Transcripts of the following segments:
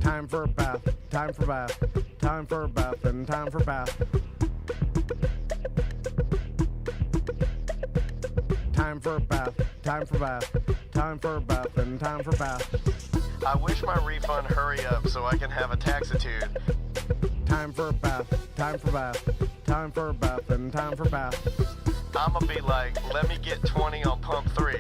Time for a bath, time for bath, time for a bath, and time for bath. Time for a bath, time for bath, time for a bath, and time for bath. I wish my refund hurry up so I can have a taxitude. Time for a bath, time for bath, time for a bath, and time for bath. I'ma be like, let me get 20 on pump 3.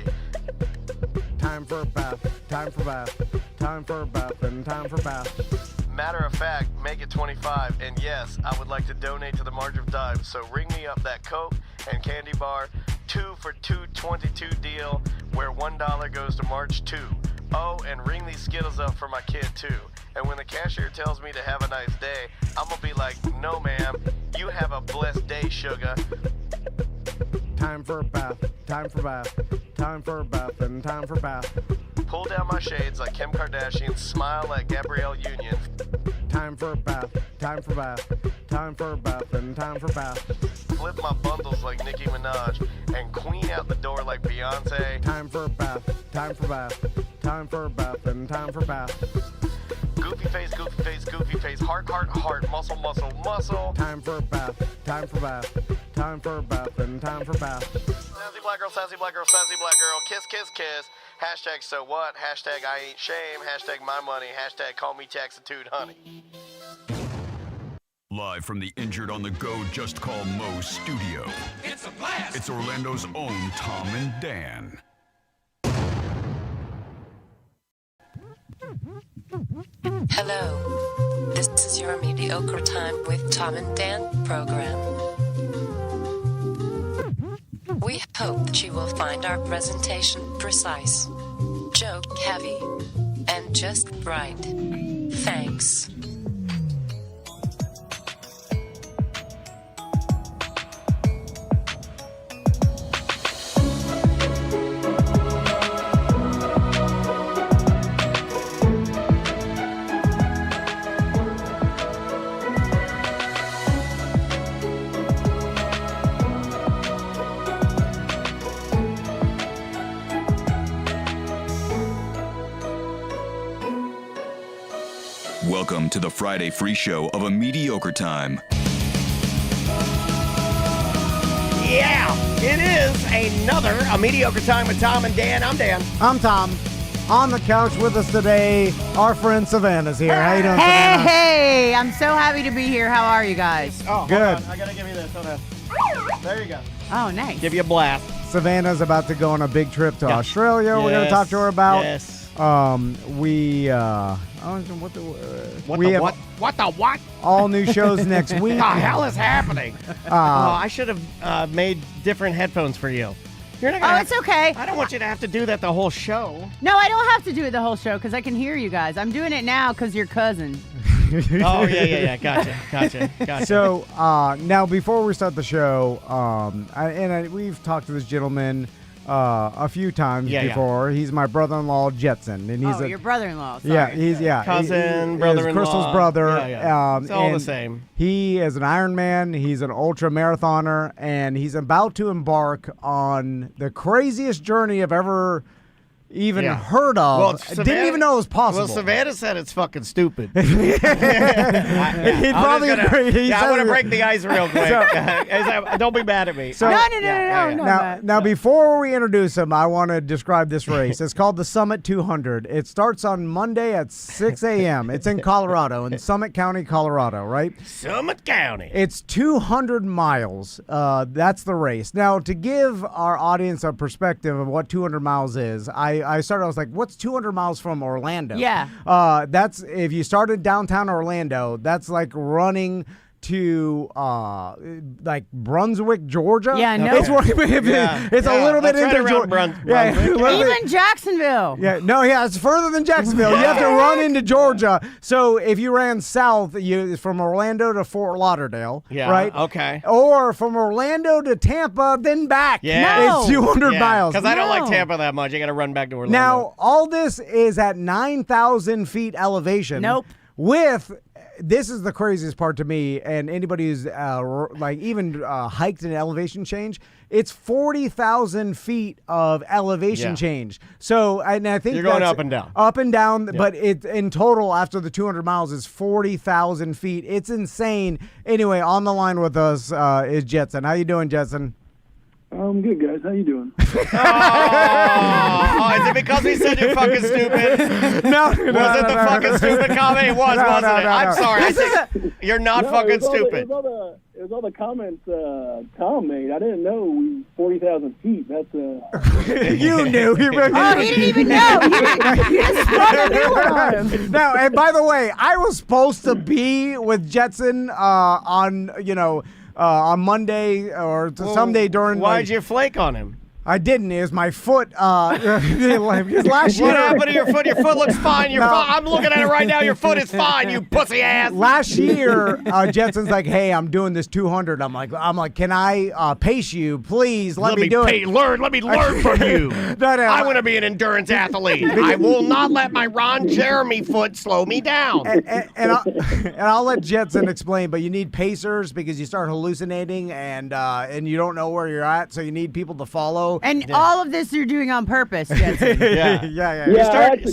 Time for a bath, time for bath, time for a bath, and time for bath. Matter of fact, make it 25, and yes, I would like to donate to the March of Dimes, so ring me up that Coke and candy bar 2 for $2.22 deal where $1 goes to March 2. Oh, and ring these Skittles up for my kid too. And when the cashier tells me to have a nice day, I'm gonna be like, no ma'am, you have a blessed day, sugar. Time for a bath, time for bath, time for a bath, and time for bath. Pull down my shades like Kim Kardashian, smile like Gabrielle Union. Time for a bath, time for bath, time for a bath, and time for bath. Flip my bundles like Nicki Minaj and queen out the door like Beyonce. Time for a bath, time for bath, time for a bath, and time for bath. Goofy face, goofy face, goofy face, heart, heart, heart, muscle, muscle, muscle. Time for a bath, time for bath, time for a bath, and time for bath. Sassy black girl, sassy black girl, sassy black girl, kiss, kiss, kiss. Hashtag so what, hashtag I ain't shame, hashtag my money, hashtag call me taxitude honey. Live from the Injured on the Go Just Call Mo studio. It's a blast! It's Orlando's own Tom and Dan. Hello. This is your Mediocre Time with Tom and Dan program. We hope that you will find our presentation precise, joke heavy, and just right. Thanks. Welcome to the Friday free show of A Mediocre Time. Yeah, it is another A Mediocre Time with Tom and Dan. I'm Dan. I'm Tom. On the couch with us today, our friend Savannah's here. How you doing, Savannah? Hey, I'm so happy to be here. How are you guys? Oh, Good. Hold on. I gotta give you this. Hold on. There you go. Oh, nice. Give you a blast. Savannah's about to go on a big trip to Yeah. Australia. We're going to Yes. talk to her about. Yes. What the what? All new shows next week. What the hell is happening? I should have made different headphones for you. You're not gonna It's okay. I don't want you to have to do that the whole show. No, I don't have to do it the whole show because I can hear you guys. I'm doing it now because you're cousin. Oh, yeah. Gotcha. So now, before we start the show, we've talked to this gentleman a few times before. He's my brother-in-law, Jetson, and he's your brother-in-law. Sorry. Cousin, he brother-in-law. is Crystal's brother. Yeah. It's all the and same. He is an Ironman. He's an ultra marathoner, and he's about to embark on the craziest journey I've ever even heard of. Well, Didn't even know it was possible. Well, Savannah said it's fucking stupid. I want to break the ice real quick. Don't be mad at me. So- No. Now, before we introduce him, I want to describe this race. It's called the Summit 200. It starts on Monday at 6 a.m. It's in Colorado, in Summit County, Colorado, right? Summit County. It's 200 miles. That's the race. Now, to give our audience a perspective of what 200 miles is, I was like, what's 200 miles from Orlando? Yeah. That's, if you started downtown Orlando, that's like running to like Brunswick, Georgia. Yeah, no. It's a little bit into Georgia. Brunswick. Even Jacksonville. It's further than Jacksonville. You have to run into Georgia. So if you ran south, from Orlando to Fort Lauderdale, right? Okay. Or from Orlando to Tampa, then back. Yeah. No. It's 200 miles. Because I don't like Tampa that much. I got to run back to Orlando. Now, all this is at 9,000 feet elevation. Nope. With this is the craziest part to me, and anybody who's even hiked an elevation change, it's 40,000 feet of elevation change. So, and I think you're going up and down. Up and down, but it in total after the 200 miles is 40,000 feet. It's insane. Anyway, on the line with us is Jetson. How you doing, Jetson? I'm good, guys. How you doing? Is it because we said you're fucking stupid? No. Was it the fucking stupid comment? It was, wasn't it? I'm sorry. I think you're not fucking stupid. It was all the comments Tom made. I didn't know 40,000 feet. That's You knew. He didn't even know. You just sprung a new one on him. No, and by the way, I was supposed to be with Jetson on Monday or someday during. Why'd you flake on him? I didn't. It was my foot. Because last year. What happened to your foot? Your foot looks fine. I'm looking at it right now. Your foot is fine. You pussy ass. Last year, Jetson's like, "Hey, I'm doing this 200." I'm like, "Can I pace you, please? Let me do it." Let me learn from you. No. I want to be an endurance athlete. I will not let my Ron Jeremy foot slow me down. And I'll let Jetson explain. But you need pacers because you start hallucinating and you don't know where you're at. So you need people to follow. And all of this you're doing on purpose, Jetson. Yeah. I paid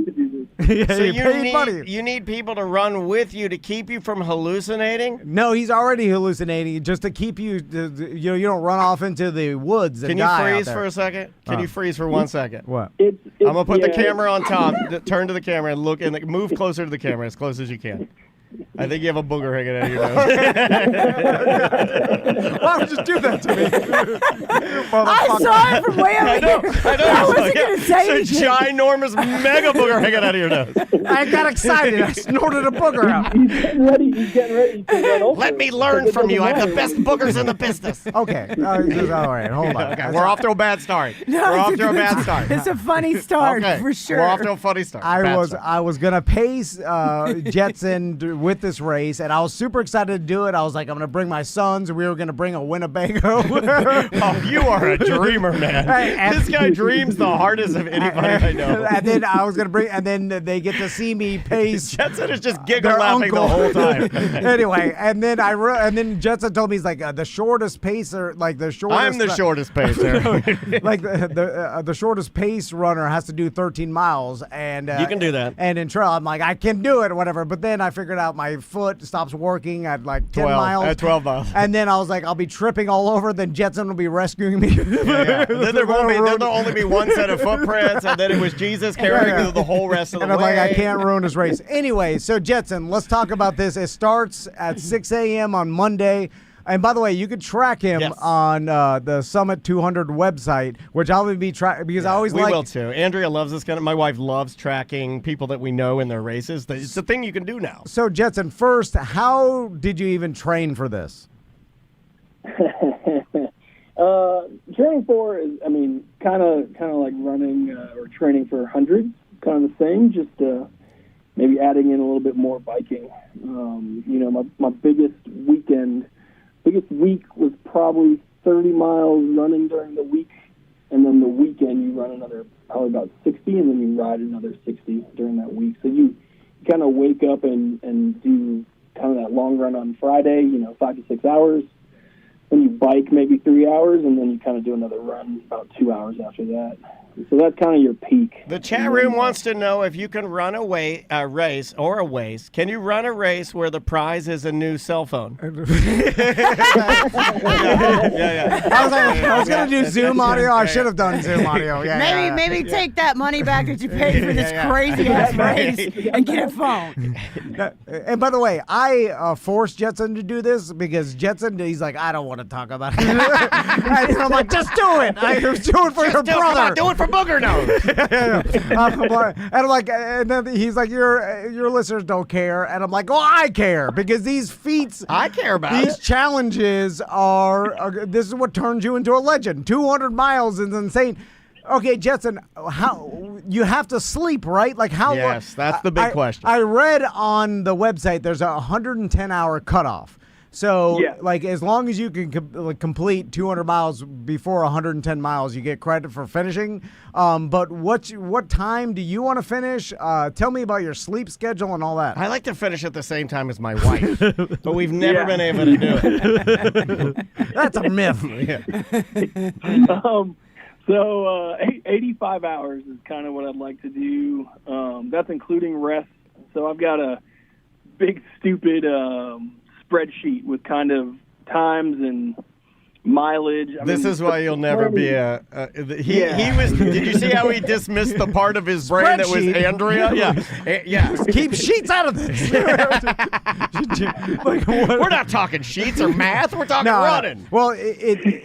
to do this. So money. you need people to run with you to keep you from hallucinating? No, he's already hallucinating just to keep you. You don't run off into the woods. Can you freeze for a second? Can you freeze for 1 second? What? I'm gonna put the camera on top. Turn to the camera and look and move closer to the camera as close as you can. I think you have a booger hanging out of your nose. Why would you just do that to me? I saw it from way over here. I wasn't going to say it's a ginormous mega booger hanging out of your nose. I got excited. I snorted a booger out. He's getting ready to run over. Let me learn from you. I have the best boogers in the business. Okay. All right. Hold on. Okay, we're off to a bad start. It's a funny start for sure. We're off to a funny start. I was going to pace Jetson with this race, and I was super excited to do it. I was like, I'm going to bring my sons, and we were going to bring a Winnebago. Oh, you are a dreamer, man. This guy dreams the hardest of anybody I know. And then I was going to bring, and then they get to see me pace. Jetson is just giggle laughing the whole time. Anyway, and then Jetson told me he's like the shortest pacer, like the shortest. I'm the shortest pacer. Like the shortest pace runner has to do 13 miles, and you can do that. And in trail, I'm like, I can do it or whatever. But then I figured out my foot stops working at like 10 miles. At 12 miles. And then I was like, I'll be tripping all over. Then Jetson will be rescuing me. Then there'll only be one set of footprints, and then it was Jesus carrying the whole rest of the way. And I'm like, I can't ruin his race. Anyway, so Jetson, let's talk about this. It starts at 6 a.m. on Monday. And by the way, you could track him on the Summit 200 website, which I'll be tracking because I always we will too. Andrea loves this kind of. My wife loves tracking people that we know in their races. It's a thing you can do now. So Jetson, first, how did you even train for this? Training for is, kind of like running or training for hundreds, kind of the same. Just maybe adding in a little bit more biking. My biggest week was probably 30 miles running during the week, and then the weekend you run another probably about 60, and then you ride another 60 during that week. So you kind of wake up and do kind of that long run on Friday, 5 to 6 hours. Then you bike maybe 3 hours, and then you kind of do another run about 2 hours after that. So that's kind of your peak. The chat room wants to know if you can run a race or a waste. Can you run a race where the prize is a new cell phone? I was going to do Zoom audio. I should have done Zoom audio. Maybe take that money back that you paid for this crazy-ass race and get a phone. And by the way, I forced Jetson to do this because Jetson, he's like, I don't want to talk about it. And I'm like, just do it. Do it for your brother. Do it for Booger Nose. And I'm like, and then he's like, your listeners don't care. And I'm like, well, I care because these feats, I care about these challenges are this is what turns you into a legend. 200 miles is insane. Okay, Jetson, how you have to sleep, right? Like how? Yes, that's the big question. I read on the website there's a 110-hour cutoff. So, Yeah. like, as long as you can complete 200 miles before 110 miles, you get credit for finishing. But what time do you want to finish? Tell me about your sleep schedule and all that. I like to finish at the same time as my wife, but we've never been able to do it. That's a myth. So 85 hours is kind of what I'd like to do. That's including rest. So I've got a big, stupid spreadsheet with kind of times and mileage. This is why you'll never be he was. Did you see how he dismissed the part of his brain that was Andrea? Yeah. Keep sheets out of this. We're not talking sheets or math. We're talking running. Well,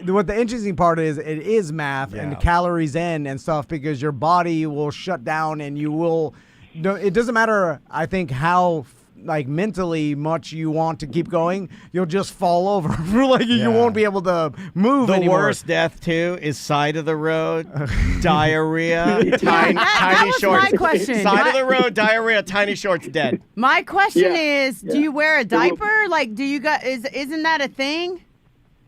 what the interesting part is, it is math and calories in and stuff, because your body will shut down and you will. It doesn't matter, I think, how mentally much you want to keep going, you'll just fall over. You won't be able to move anymore. The worst death too is side of the road, diarrhea, tiny shorts. My question. Side of the road, diarrhea, tiny shorts, dead. My question is, do you wear a diaper? Like, do you got? Isn't that a thing?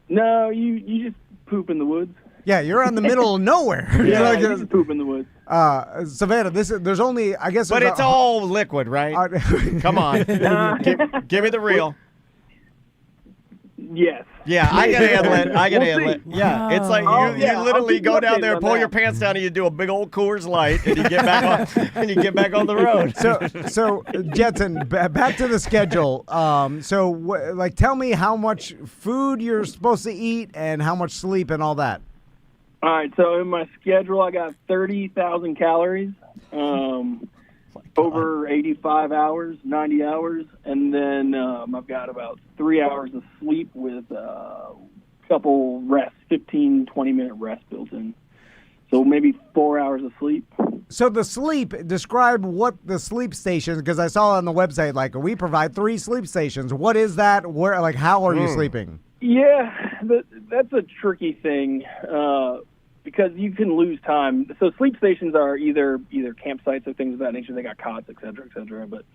No, you just poop in the woods. Yeah, you're in the middle of nowhere. Yeah, you just poop in the woods. Savannah, there's only, I guess. But it's all liquid, right? Come on. Give me the real. Yes. Yeah, I can handle it. Handle it. Yeah, it's like you literally go down there, pull your pants down, and you do a big old Coors Light, and you get back on, on the road. So Jetson, back to the schedule. Tell me how much food you're supposed to eat and how much sleep and all that. All right, so in my schedule, I got 30,000 calories, over 85 hours, 90 hours, and then I've got about 3 hours of sleep with a couple rests, 15, 20-minute rest built in. So maybe 4 hours of sleep. So the sleep, describe what the sleep stations, because I saw on the website, we provide 3 sleep stations. What is that? Where, how are you sleeping? Yeah, that's a tricky thing because you can lose time. So sleep stations are either campsites or things of that nature. They got cots, et cetera, et cetera. But,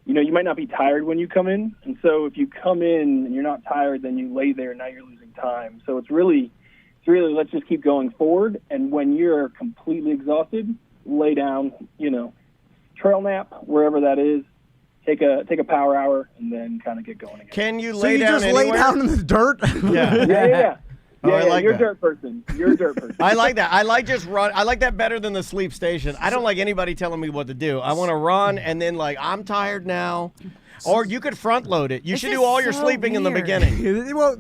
you might not be tired when you come in. And so if you come in and you're not tired, then you lay there and now you're losing time. So it's really let's just keep going forward. And when you're completely exhausted, lay down, trail nap, wherever that is. Take a power hour and then kind of get going again. Can you So lay you down just anywhere? lay down in the dirt? Yeah. Oh, I like you're that. a dirt person. You're a dirt person. I like that. I like just run. I like that better than the sleep station. I don't like anybody telling me what to do. I want to run and then I'm tired now. Or you could front load it. You should do all your sleeping in the beginning. Well,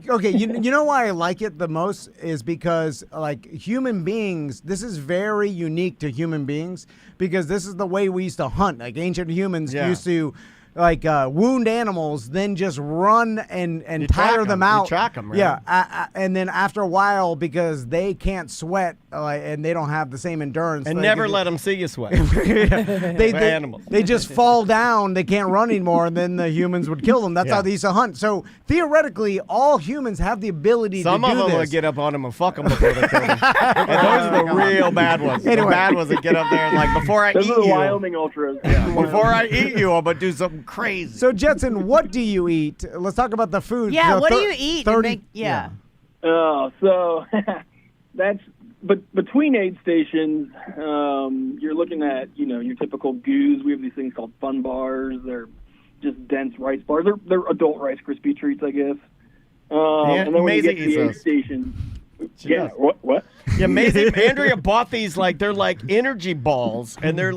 okay, you know why I like it the most is because human beings, this is very unique to human beings because this is the way we used to hunt. Ancient humans used to wound animals, then just run and tire them out. You track them, right? Yeah, and then after a while, because they can't sweat and they don't have the same endurance. And never let them see you sweat. Animals. They just fall down. They can't run anymore, and then the humans would kill them. That's how they used to hunt. So theoretically, all humans have the ability to do this. Some of them would get up on them and fuck them before they kill them. And those are the real bad ones. Anyway. The bad ones that get up there before I Those eat are the you. Wyoming ultras. Before I eat you, I'm going to do something crazy. So Jetson, what do you eat? Let's talk about the food. Yeah, So what do you eat? 30, So that's between aid stations. You're looking at your typical goos. We have these things called fun bars. They're just dense rice bars. They're adult Rice Krispie treats, I guess. And then when you get to the aid station, what? Yeah, Maisie, Andrea bought these they're energy balls, and they're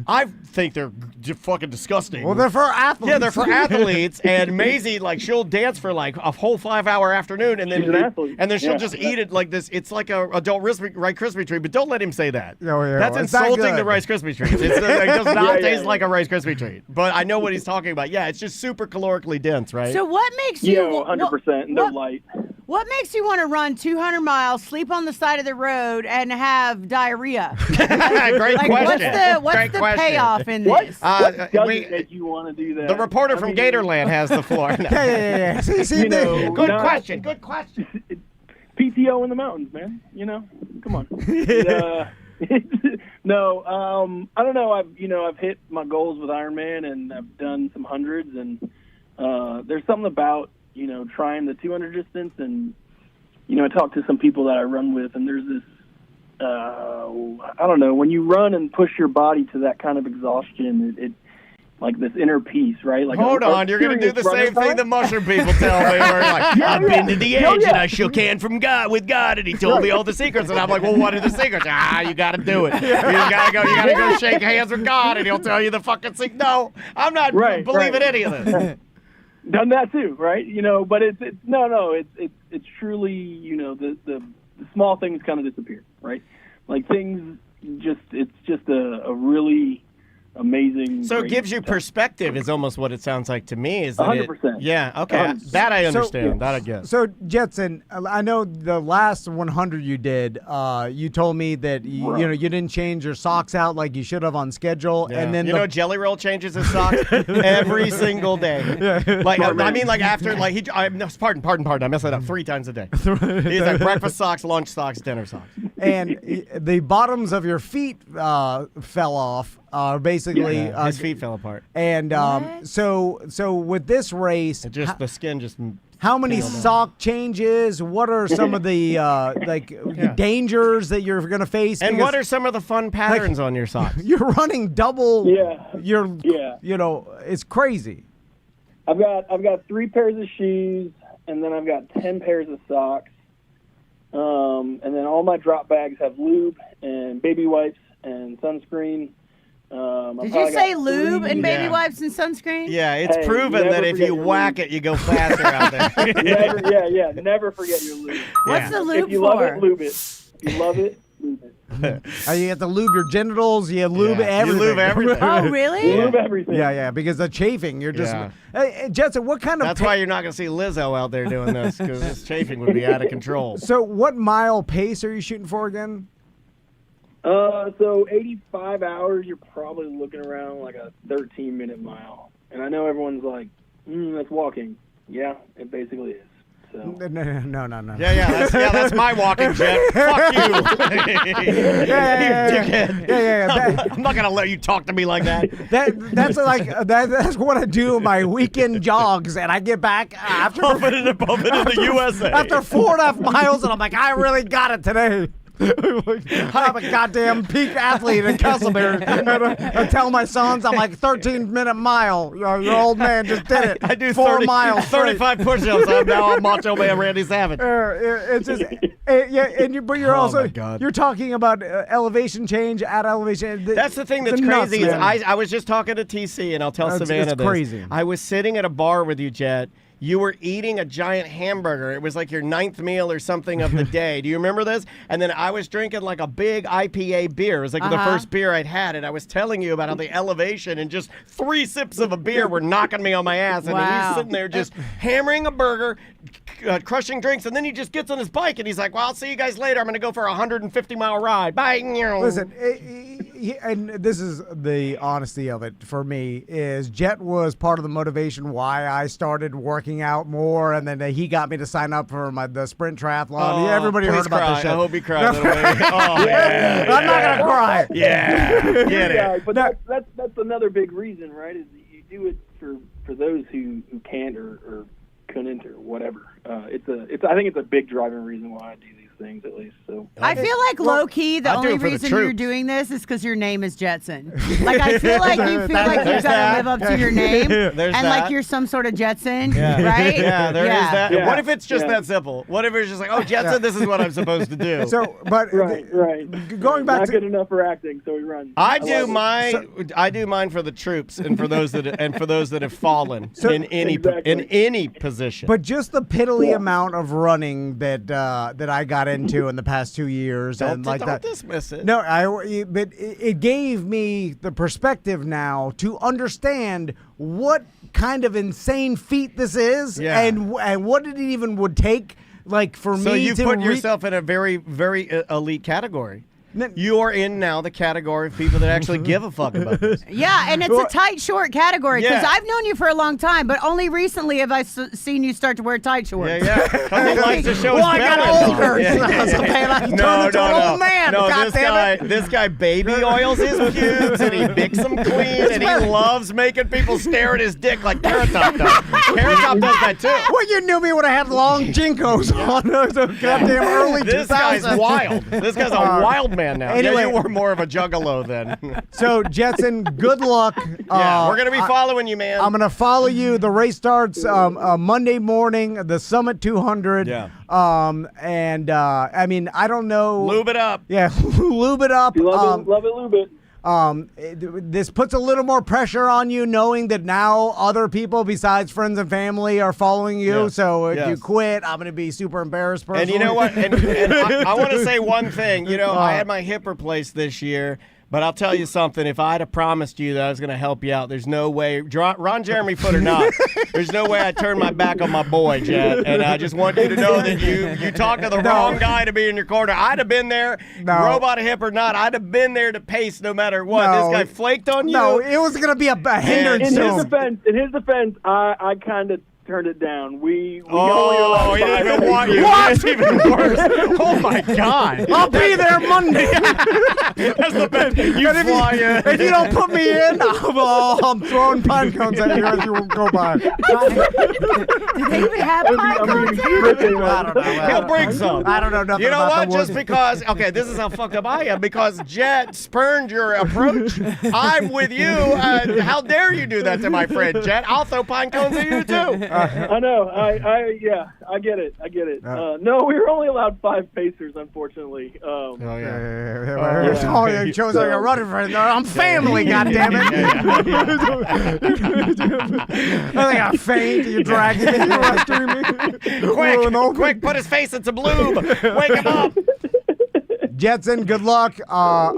I think they're fucking disgusting. Well, they're for athletes. Yeah, they're for athletes, and Maisie she'll dance for a whole 5-hour afternoon, and then She's an athlete. and then she'll just eat it like this. It's like a adult Rice Krispie treat, but don't let him say that. That's it's not insulting good. to Rice Krispie treats. It does not taste like a Rice Krispie treat. But I know what he's talking about. Yeah, it's just super calorically dense, right? So what makes you? 100%. And they're light. What makes you want to run 200 miles, sleep on the side of the road, and have diarrhea? Great question. What's the payoff in this? What doesn't make you want to do that? The reporter from Gatorland has the floor. No. Yeah. See, Good question. PTO in the mountains, man. Come on. No, I don't know. I've hit my goals with Ironman, and I've done some hundreds, and there's something about, trying the 200 distance. And, I talked to some people that I run with, and there's this, I don't know, when you run and push your body to that kind of exhaustion, it like this inner peace, right? Like Hold on, you're going to do the same thing the mushroom people tell me. Where like, I've been to the edge and I shook hands with God, and he told me all the secrets. And I'm like, well, what are the secrets? You got to do it. You got to go shake hands with God, and he'll tell you the fucking secret. No, I'm not believing any of this. Done that too, right? But it's truly, the small things kind of disappear, right? Like things it's just a really amazing. So it gives you perspective is almost what it sounds like to me. Is that 100%. Yeah, okay. That I understand. That I guess. So, Jetson, I know the last 100 you did, you told me that, you didn't change your socks out like you should have on schedule. Yeah. And then Jelly Roll changes his socks every single day. Like, I mean, like after, like, pardon, I mess that up 3 times a day. He's like breakfast socks, lunch socks, dinner socks. And the bottoms of your feet fell off. Basically, his feet fell apart. And so with this race, the skin just. How many sock changes? What are some of the dangers that you're going to face? And what are some of the fun patterns on your socks? You're running double. Yeah. It's crazy. I've got 3 pairs of shoes, and then I've got 10 pairs of socks. And then all my drop bags have lube and baby wipes and sunscreen. Did you say lube and baby wipes and sunscreen? Yeah, it's proven that if you whack it, you go faster out there. Never forget your lube. What's the lube if you for? love it, lube it. If you love it, lube it. You have to lube your genitals. You lube everything. You lube everything. Oh, really? Lube everything. Yeah, because the chafing, you're just... Hey, Jetson, what kind of... That's why you're not going to see Lizzo out there doing this, because this chafing would be out of control. So what mile pace are you shooting for again? So 85 hours, you're probably looking around like a 13-minute mile. And I know everyone's like, that's walking. Yeah, it basically is. So. No. Yeah, that's my walking jet. Fuck you. Yeah. I'm not gonna let you talk to me like that. That's what I do in my weekend jogs, and I get back after bumping into the USA after 4.5 miles, and I'm like, I really got it today. I'm a goddamn peak athlete in Castleberry. I tell my sons I'm like 13-minute mile. Your old man just did it. I do 4 miles, 35 push-ups. I'm now a macho man, Randy Savage. It's just, but you're also you're talking about elevation change at elevation. That's the thing that's crazy. I was just talking to TC, and I'll tell Savannah this. Crazy. I was sitting at a bar with you, Jet. You were eating a giant hamburger. It was like your 9th meal or something of the day. Do you remember this? And then I was drinking like a big IPA beer. It was like the first beer I'd had. And I was telling you about how the elevation and just 3 sips of a beer were knocking me on my ass. And he's sitting there just hammering a burger, crushing drinks. And then he just gets on his bike and he's like, well, I'll see you guys later. I'm going to go for a 150-mile ride. Bye. Listen, and this is the honesty of it for me, is Jet was part of the motivation why I started working out more, and then he got me to sign up for the sprint triathlon. Everybody heard about this shit. I hope he cried a little bit. Oh, yeah. I'm not going to cry. Yeah. Get it. But that's another big reason, right, is you do it for those who can't or couldn't or whatever. I think it's a big driving reason why I do these things, at least. So I feel like low-key the only reason you're doing this is because your name is Jetson. Like, I feel like you've got to live up to your name, like you're some sort of Jetson, right? Yeah, there is that. Yeah. What if it's just that simple? What if it's just like, oh, Jetson, this is what I'm supposed to do? So, but right. Going back not good enough for acting, so we run. I do mine for the troops and for those that have fallen in any position. But just the piddly amount of running that I got into in the past 2 years, don't dismiss it. No, but it gave me the perspective now to understand what kind of insane feat this is, and what it even would take, like for me. So you to put yourself in a very, very elite category. you are in now the category of people that actually give a fuck about this. Yeah, and it's a tight short category because Yeah. I've known you for a long time, but only recently have I seen you start to wear tight shorts. Yeah. Because he likes to show his I got belly. older. So man, I turned into an old man. No, God damn it. this guy baby oils his pubes and he picks them clean and he loves making people stare at his dick like Carrot Top does. Carrot Top does that too. Well, you knew me when I had long jinkos on. So goddamn early 2000s. This guy's wild. This guy's a wild man now. Anyway. Yeah, you were more of a juggalo then. So, Jetson, good luck. Yeah, we're going to be following you, man. I'm going to follow you. The race starts Monday morning, the Summit 200. Yeah. I mean, I don't know. Lube it up. Yeah, lube it up. Love it, lube it. This puts a little more pressure on you knowing that now other people besides friends and family are following you. Yes. So if you Yes. quit, I'm going to be super embarrassed personally. And you know what? And I want to say one thing. You know, I had my hip replaced this year. But I'll tell you something. If I had promised you that I was going to help you out, there's no way, Ron Jeremy foot or not, there's no way I'd turn my back on my boy, Jet. And I just want you to know that you talked to the wrong guy to be in your corner. I'd have been there, robot hip or not. I'd have been there to pace no matter what. This guy flaked on you. No, it was going to be a hindrance. In his defense, I kind of turned it down. We Oh, he didn't even want you. That's even worse. Oh, my God. I'll be there Monday. That's the best. You fly in. If you don't put me in, I'm throwing pine cones at you as you go by. Do they even have pine cones? I don't know. He'll bring some. I don't know nothing You know about what? the Just wood. because, okay, this is how fucked up I am. Because Jet spurned your approach. I'm with you. How dare you do that to my friend, Jet? I'll throw pine cones at you, too. I know. I get it. No, we were only allowed 5 pacers, unfortunately. You chose like a running friend. I'm family, goddammit. I think I faint. You drag it in after me. Quick, put his face in some lube. Wake him up. Jetson, good luck. I'll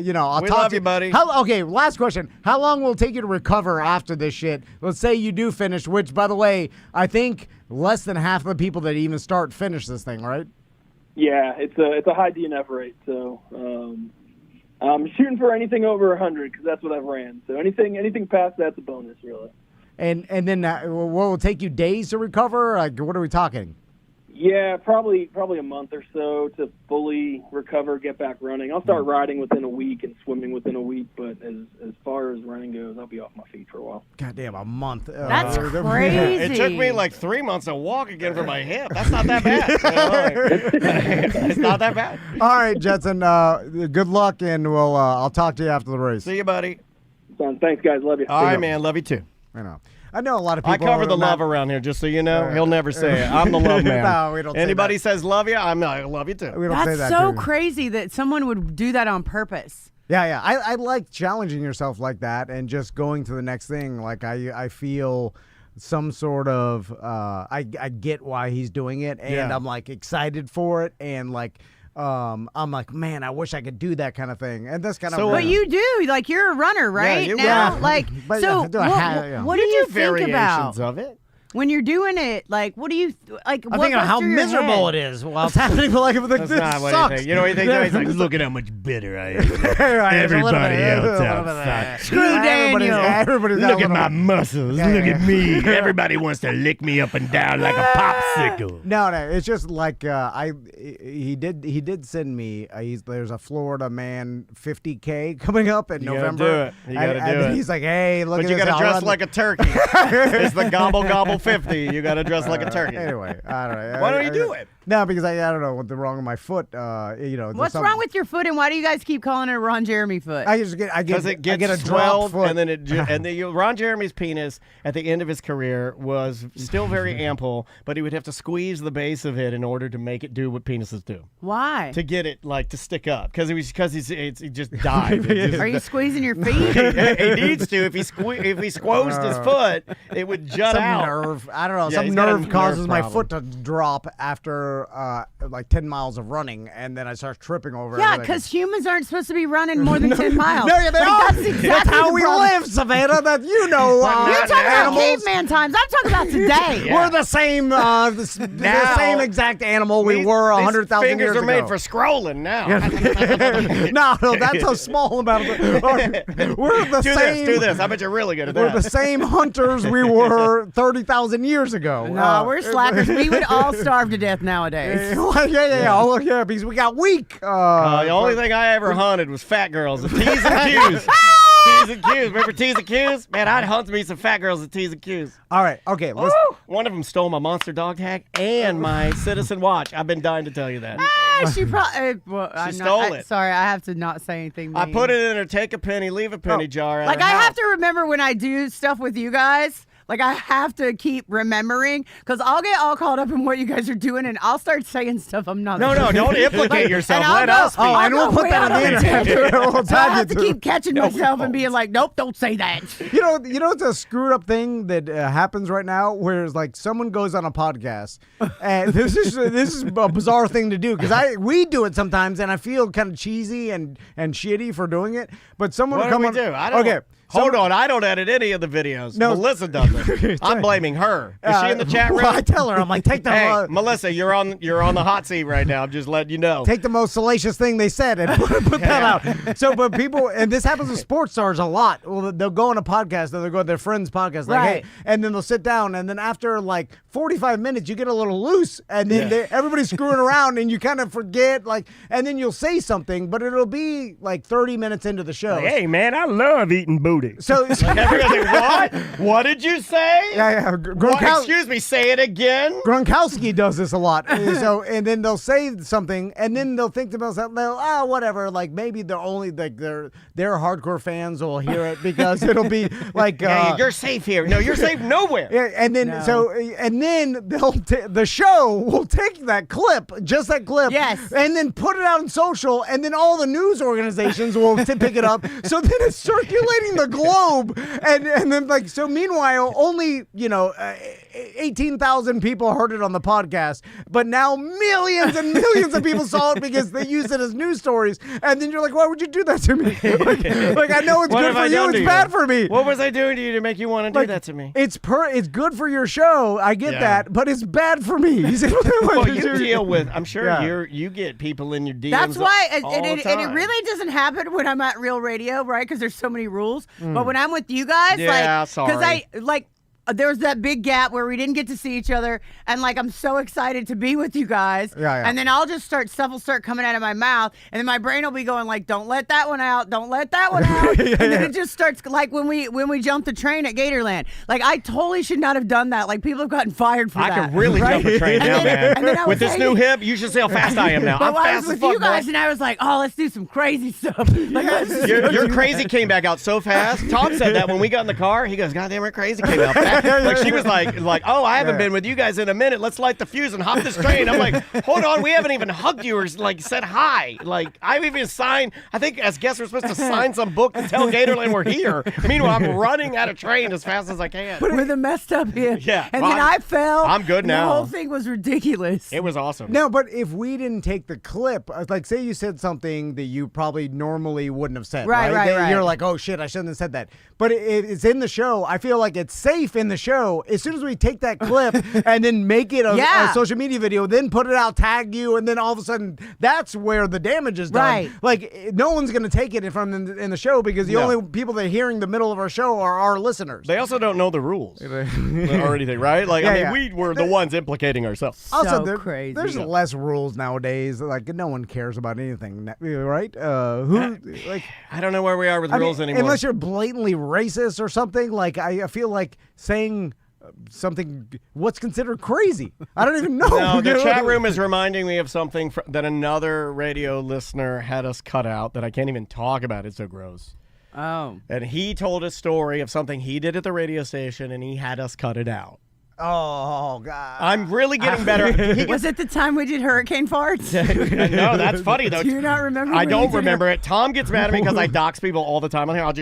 We talk love to you, buddy. Okay, last question. How long will it take you to recover after this shit? Let's say you do finish, which, by the way, I think less than half of the people that even start finish this thing, right? Yeah, it's a high DNF rate, so I'm shooting for anything over 100 because that's what I've ran. So anything past that's a bonus, really. And then what will it take you days to recover? Like, what are we talking? Yeah, probably a month or so to fully recover, get back running. I'll start riding within a week and swimming within a week, but as far as running goes, I'll be off my feet for a while. Goddamn, a month. That's crazy. It took me like 3 months to walk again for my hip. That's not that bad. It's not that bad. All right, Jetson. Good luck, and I'll talk to you after the race. See you, buddy. Thanks, guys. Love you. All right, man. Love you too. I know a lot of people. I cover the love around here, just so you know. He'll never say it. I'm the love man. No, we don't say Anybody that. says love you, I love you too. We don't say That's that so to you. crazy that someone would do that on purpose. Yeah. I like challenging yourself like that and just going to the next thing. Like I feel some sort of I get why he's doing it, and I'm like excited for it, and like. I'm like, man, I wish I could do that kind of thing, and that's kind of. But you do, like, you're a runner, right? you now, run. like, But so what do you think variations about of it. when you're doing it? Like, what do you like? I'm thinking of how miserable it is while it's happening. Like, That's this not what sucks. you think. You know what you think? He's like, look at how much better I am. Everybody else outside. Screw Daniel. Everybody's got Look a at my little- muscles. Look at me. Everybody wants to lick me up and down like a popsicle. No, it's just like he did send me. There's a Florida man 50K coming up in November. You gotta do it. He's like, hey, look But at you this. gotta I'll dress run- like a turkey. It's the gobble gobble 50. You gotta dress like a turkey. Anyway, I don't know. Why don't you do it? No, because I don't know what's wrong with my foot. What's wrong with your foot, and why do you guys keep calling it a Ron Jeremy foot? I get It gets I get a drop swelled, foot. and then Ron Jeremy's penis at the end of his career was still very ample, but he would have to squeeze the base of it in order to make it do what penises do. Why? To get it to stick up, because he just died. Are you squeezing your feet? He needs to. If he squozed his foot, it would jut some out. nerve. I don't know. Yeah, some he's got a nerve nerve causes my problem. foot to drop after after like 10 miles of running, and then I start tripping over Yeah, everything. because humans aren't supposed to be running more than 10 miles. No, yeah, they are. That's exactly That's how the we problem. live, Savannah. That you know. You're talking about animals. caveman times. I'm talking about today. Yeah. We're the same, the same exact animal we were 100,000 years ago. Fingers are made for scrolling now. No, that's a small amount of it. We're the same. Do this. I bet you're really good at that. We're the same hunters we were 30,000 years ago. No, we're slackers. We would all starve to death nowadays. Yeah, because we got weak. The only thing I ever hunted was fat girls and T's and Q's. T's and Q's. Remember T's and Q's? Man, I'd hunt me some fat girls at T's and Q's. All right, okay. Let's... One of them stole my monster dog tag and my Citizen watch. I've been dying to tell you that. She probably. She stole it. Sorry, I have to not say anything mean. I put it in her take a penny, leave a penny jar. Like, I have to remember when I do stuff with you guys. Like, I have to keep remembering, because I'll get all caught up in what you guys are doing, and I'll start saying stuff I'm not. No, don't implicate yourself. And Let us speak. I we'll put that on the internet. I have to keep catching myself and being like, nope, don't say that. You know, it's a screwed up thing that happens right now, where it's like someone goes on a podcast, and this is a bizarre thing to do, because we do it sometimes, and I feel kind of cheesy and shitty for doing it. But someone What will come do on. we do? I don't. Okay. Hold on, I don't edit any of the videos. No. Melissa does it. I'm blaming her. Is she in the chat room? Well, I tell her, I'm like, take the Hey, Melissa, you're on the hot seat right now. I'm just letting you know. take the most salacious thing they said and put that out. So, but people, and this happens with sports stars a lot. Well, they'll go on a podcast, and they'll go to their friend's podcast, like, Right. hey, and then they'll sit down, and then after like 45 minutes, you get a little loose, and then everybody's screwing around, and you kind of forget, like, and then you'll say something, but it'll be like 30 minutes into the show. Hey, man, I love eating booty. So Everybody, what? What did you say? yeah. What? Excuse me, say it again. Gronkowski does this a lot. So, and then they'll say something, and then they'll think to themselves, whatever. Like, maybe they're only like their hardcore fans will hear it, because it'll be like, Hey, you're safe here. No, you're safe nowhere. yeah, and then the show will take that clip, just that clip, Yes. and then put it out on social, and then all the news organizations will pick it up. So then it's circulating the globe, and then like, so meanwhile, only 18,000 people heard it on the podcast, but now millions and millions of people saw it because they used it as news stories. And then you're like, why would you do that to me? like I know it's What good have for I you, done it's to you? bad for me. What was I doing to you to make you want to do Like, that to me? It's good for your show. I get Yeah. that, but it's bad for me. Well, you deal with. I'm sure Yeah. you get people in your DMs. That's why, all and the it time. really doesn't happen when I'm at Real Radio, right? Because there's so many rules. But when I'm with you guys, Yeah, because there was that big gap where we didn't get to see each other, and like, I'm so excited to be with you guys. Yeah. And then I'll just stuff will start coming out of my mouth, and then my brain will be going like, don't let that one out, don't let that one out. And then it just starts, like when we jumped the train at Gatorland. Like, I totally should not have done that. Like, people have gotten fired for that. I could really jump a train now, and then I man. was With this new hip, you should see how fast I am now. But I'm I fast was as with fuck, you guys, boy. and I was like, oh, let's do some crazy stuff. Like, I was just- Your crazy came back out so fast. Tom said that when we got in the car. He goes, "God damn it, crazy came out fast." Like, she was like, "Oh, I haven't been with you guys in a minute. Let's light the fuse and hop this train." I'm like, "Hold on, we haven't even hugged you or like said hi." Like, I've even signed. I think as guests we're supposed to sign some book to tell Gatorland we're here. Meanwhile, I'm running at a train as fast as I can. with a messed up hip. Yeah, And well, then I fell. I'm good and now. The whole thing was ridiculous. It was awesome. No, but if we didn't take the clip, like, say you said something that you probably normally wouldn't have said, Right. Then you're like, oh shit, I shouldn't have said that. But it's in the show. I feel like it's safe in the show. As soon as we take that clip and then make it a social media video, then put it out, tag you, and then all of a sudden, that's where the damage is done. Right. Like, no one's going to take it from in the show, because the only people that are hearing the middle of our show are our listeners. They also don't know the rules or anything, right? Like, we were the ones implicating ourselves. Also, crazy. There's less rules nowadays. Like, no one cares about anything, right? I don't know where we are with rules anymore. Unless you're blatantly racist or something. Like, I feel like saying something, what's considered crazy. I don't even know. No, the chat room is reminding me of something that another radio listener had us cut out that I can't even talk about. It's so gross. Oh. And he told a story of something he did at the radio station, and he had us cut it out. Oh, God. I'm really getting better. Was it the time we did hurricane farts? No, that's funny, though. Do you not remember? I don't remember it. Tom gets mad at me because I dox people all the time on here. I'll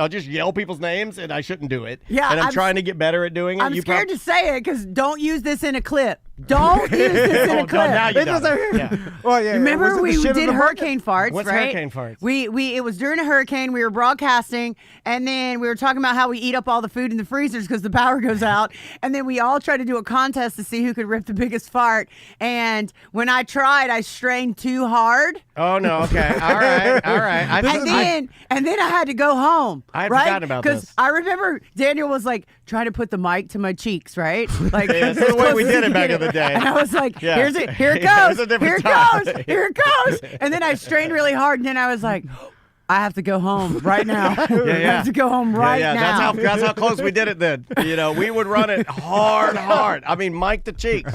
just yell people's names, and I shouldn't do it. Yeah, and I'm trying to get better at doing it. I'm scared to say it because don't use this in a clip. Don't use this in a clip. Now you It done doesn't- it. Yeah. Well, yeah. Remember was it we the shit in did the hurricane farts, What's right? hurricane farts? It was during a hurricane. We were broadcasting, and then we were talking about how we eat up all the food in the freezers because the power goes out. And then we all tried to do a contest to see who could rip the biggest fart. And when I tried, I strained too hard. Oh no. Okay. All right. And then I had to go home. I had right? forgotten about this. Because I remember Daniel was like trying to put the mic to my cheeks, right? Like Yeah, that's the way we did it back in the day. And I was like, Yeah. here it It's goes, a different here time. it goes, here it goes. And then I strained really hard, and then I was like, I have to go home right now. I have to go home right now. That's how close we did it then. We would run it hard. I mean, mic the cheeks.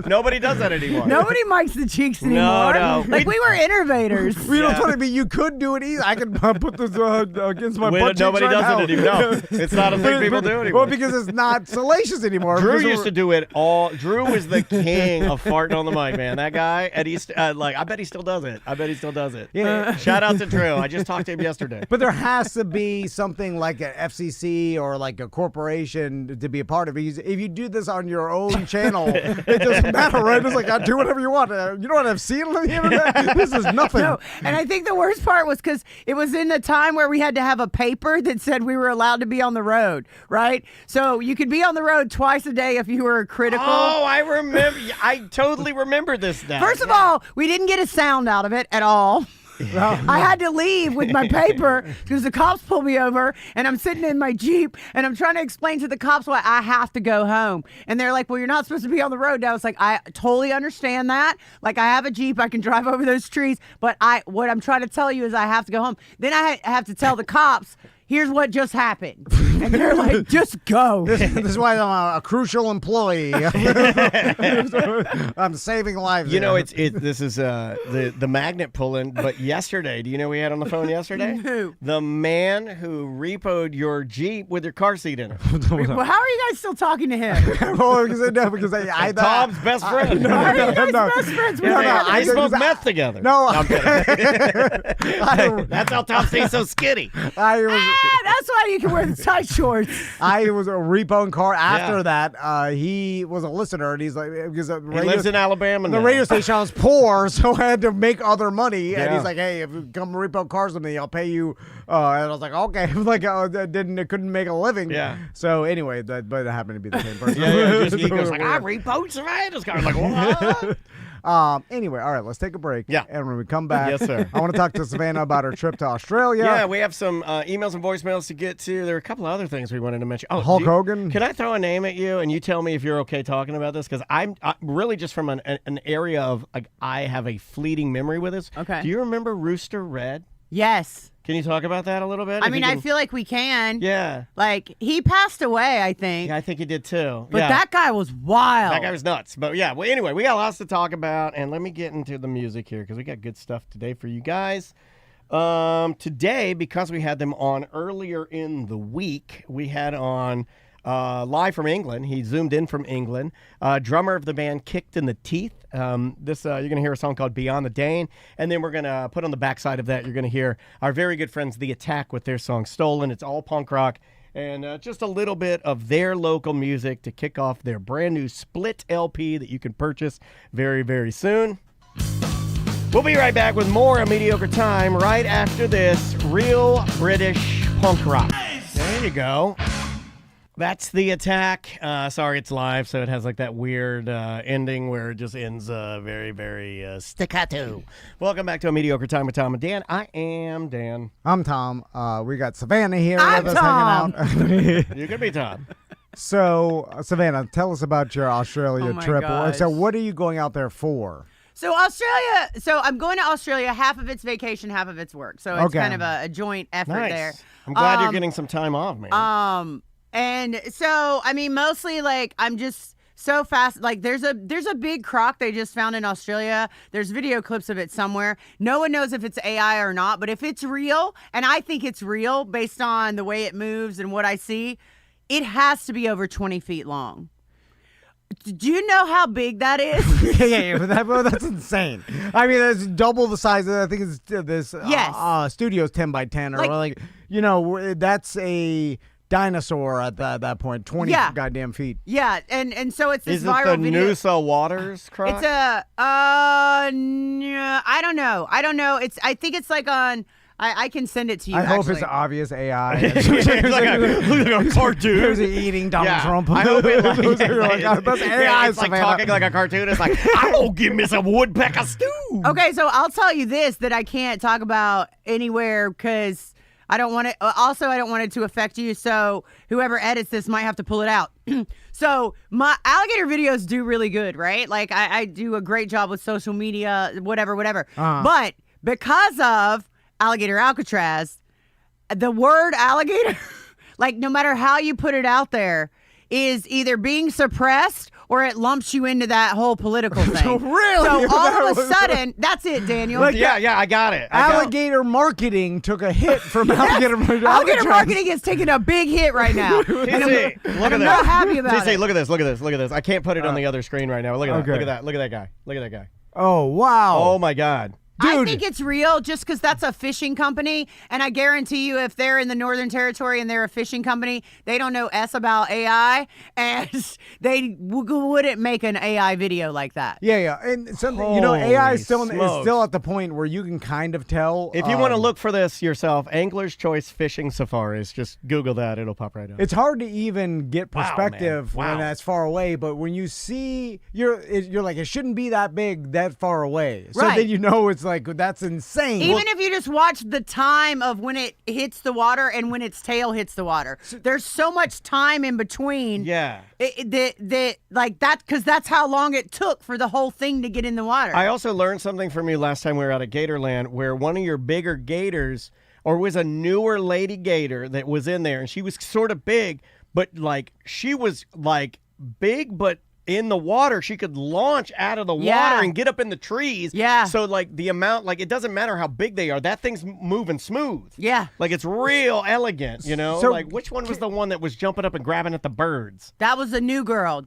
Nobody does that anymore. Nobody mics the cheeks anymore. No. Like we were innovators. You know, funny, but you could do it easy. I could put this against my butt cheeks Nobody right does now. it anymore. No, it's not a thing people do anymore. Well, because it's not salacious anymore. Drew Because used to do it all. Drew was the king of farting on the mic, man. That guy, and he's I bet he still does it. Yeah. Shout out to Drew. I just talked to him yesterday. But there has to be something like an FCC or like a corporation to be a part of it. If you do this on your own channel, it doesn't matter, right? It's like, do whatever you want. You know what I've seen on the internet? This is nothing. No, and I think the worst part was because it was in the time where we had to have a paper that said we were allowed to be on the road, right? So you could be on the road twice a day if you were critical. Oh, I remember. I totally remember this now. First of all, we didn't get a sound out of it at all. I had to leave with my paper because the cops pulled me over, and I'm sitting in my Jeep, and I'm trying to explain to the cops why I have to go home. And they're like, well, you're not supposed to be on the road. And I was like, I totally understand that. Like, I have a Jeep. I can drive over those trees. But what I'm trying to tell you is I have to go home. Then I have to tell the cops, here's what just happened. And they're like, just go. This is why I'm a crucial employee. I'm saving lives. You know, here. this is the magnet pulling. But yesterday, do you know who we had on the phone yesterday? Who? The man who repoed your Jeep with your car seat in it. Well, how are you guys still talking to him? Well, because I Tom's best friend. Why are you guys best friends with him? They smoke meth together. No, I'm kidding. That's how Tom stays so skinny. That's why you can wear the tight shorts. I was a repoing car. After that, he was a listener, and he's like, because He lives in Alabama the now. radio station I was poor, so I had to make other money. And Yeah. he's like, hey, if you come repo cars with me, I'll pay you. And I was like, okay. Like, I couldn't make a living. Yeah. So anyway, but it happened to be the same person. He goes like, I repoed Savannah's car. I'm like, what? Anyway, all right, let's take a break. Yeah. And when we come back, Yes, sir. I want to talk to Savannah about her trip to Australia. Yeah, we have some emails and voicemails to get to. There are a couple of other things we wanted to mention. Oh, Hulk Hogan? Can I throw a name at you and you tell me if you're okay talking about this? Because I'm really just from an area of, like, I have a fleeting memory with this. Okay. Do you remember Rooster Red? Yes. Can you talk about that a little bit? I mean, I feel like we can. Yeah. Like, he passed away, I think. Yeah, I think he did too. But yeah. that guy was wild. That guy was nuts. But yeah, well, anyway, we got lots to talk about. And let me get into the music here because we got good stuff today for you guys. Today, because we had them on earlier in the week, we had on live from England. He zoomed in from England. Drummer of the band Kicked in the Teeth. You're going to hear a song called Beyond the Dane. And then we're going to put on the backside of that, you're going to hear our very good friends The Attack with their song Stolen. It's all punk rock. And just a little bit of their local music to kick off their brand new split LP that you can purchase very, very soon. We'll be right back with more of Mediocre Time right after this real British punk rock. There you go. That's The Attack. Sorry, it's live, so it has like that weird ending where it just ends very, very staccato. Welcome back to A Mediocre Time with Tom and Dan. I am Dan. I'm Tom. We got Savannah here I'm with us Tom. hanging out. You could be Tom. So, Savannah, tell us about your Australia Oh my trip. gosh. So, what are you going out there for? So I'm going to Australia. Half of it's vacation, half of it's work. So it's kind of a joint effort Nice. there. I'm glad you're getting some time off, man. And so, I mean, mostly like I'm just so fast. Like there's a big croc they just found in Australia. There's video clips of it somewhere. No one knows if it's AI or not, but if it's real, and I think it's real based on the way it moves and what I see, it has to be over 20 feet long. Do you know how big that is? yeah, that's insane. I mean, that's double the size of, I think it's this Yes. studio's 10 by 10 or Like- that's a dinosaur at that point, 20 goddamn feet. Yeah, and so it's this Is it viral the video. Noosa Waters croc? It's a I don't know. I think it's like on. I can send it to you. I hope actually. it's obvious AI. It's like a cartoon. Who's eating Donald Trump? I hope it like, that's AI, it's like Savannah. talking like a cartoon. It's like, I'm gonna give me some woodpecker stew. Okay, so I'll tell you this that I can't talk about anywhere because I don't want it. Also, I don't want it to affect you. So whoever edits this might have to pull it out. So my alligator videos do really good, right? Like I do a great job with social media, whatever. But because of alligator Alcatraz, the word alligator, like no matter how you put it out there, is either being suppressed or it lumps you into that whole political thing. Really? So all of a sudden, that's it, Daniel. Like, Yeah, I got it. Alligator marketing took a hit from alligator marketing. Alligator marketing is taking a big hit right now. And I'm not happy about it. Look at this. I can't put it on the other screen right now. Look at that. Look at that guy. Oh, wow. Oh my God. I Dude. think it's real just because that's a fishing company. And I guarantee you, if they're in the Northern Territory and they're a fishing company, they don't know S about AI. And they wouldn't make an AI video like that. Yeah. And something, AI is still smokes. at the point where you can kind of tell. If you want to look for this yourself, Angler's Choice Fishing Safaris, just Google that. It'll pop right up. It's hard to even get perspective Wow. when that's far away, but when you see, you're like, it shouldn't be that big, that far away. So Right. then you know it's like, that's insane. Even if you just watch the time of when it hits the water and when its tail hits the water, there's so much time in between. Yeah. Like that, because that's how long it took for the whole thing to get in the water. I also learned something from you last time we were out at Gatorland, where one of your bigger gators, or was a newer lady gator that was in there, and she was sort of big, but like she was like big, but in the water, she could launch out of the water and get up in the trees. Yeah. So like the amount, like it doesn't matter how big they are, that thing's moving smooth. Yeah. Like it's real elegant, you know? So- like which one was the one that was jumping up and grabbing at the birds? That was the new girl.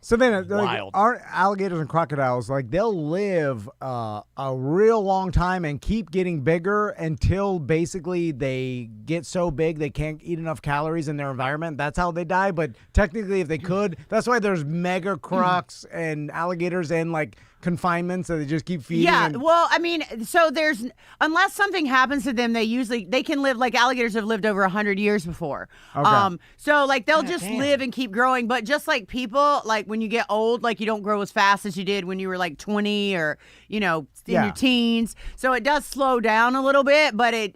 So then, Wild. aren't alligators and crocodiles, like they'll live a real long time and keep getting bigger until basically they get so big they can't eat enough calories in their environment. That's how they die. But technically, if they could, that's why there's mega crocs and alligators and like confinement, so they just keep feeding. Yeah, and- well, I mean, so there's, unless something happens to them, they can live, like alligators have lived over 100 years before. Okay. So like they'll just live and keep growing, but just like people, like when you get old, like you don't grow as fast as you did when you were like 20 or, in your teens. So it does slow down a little bit, but it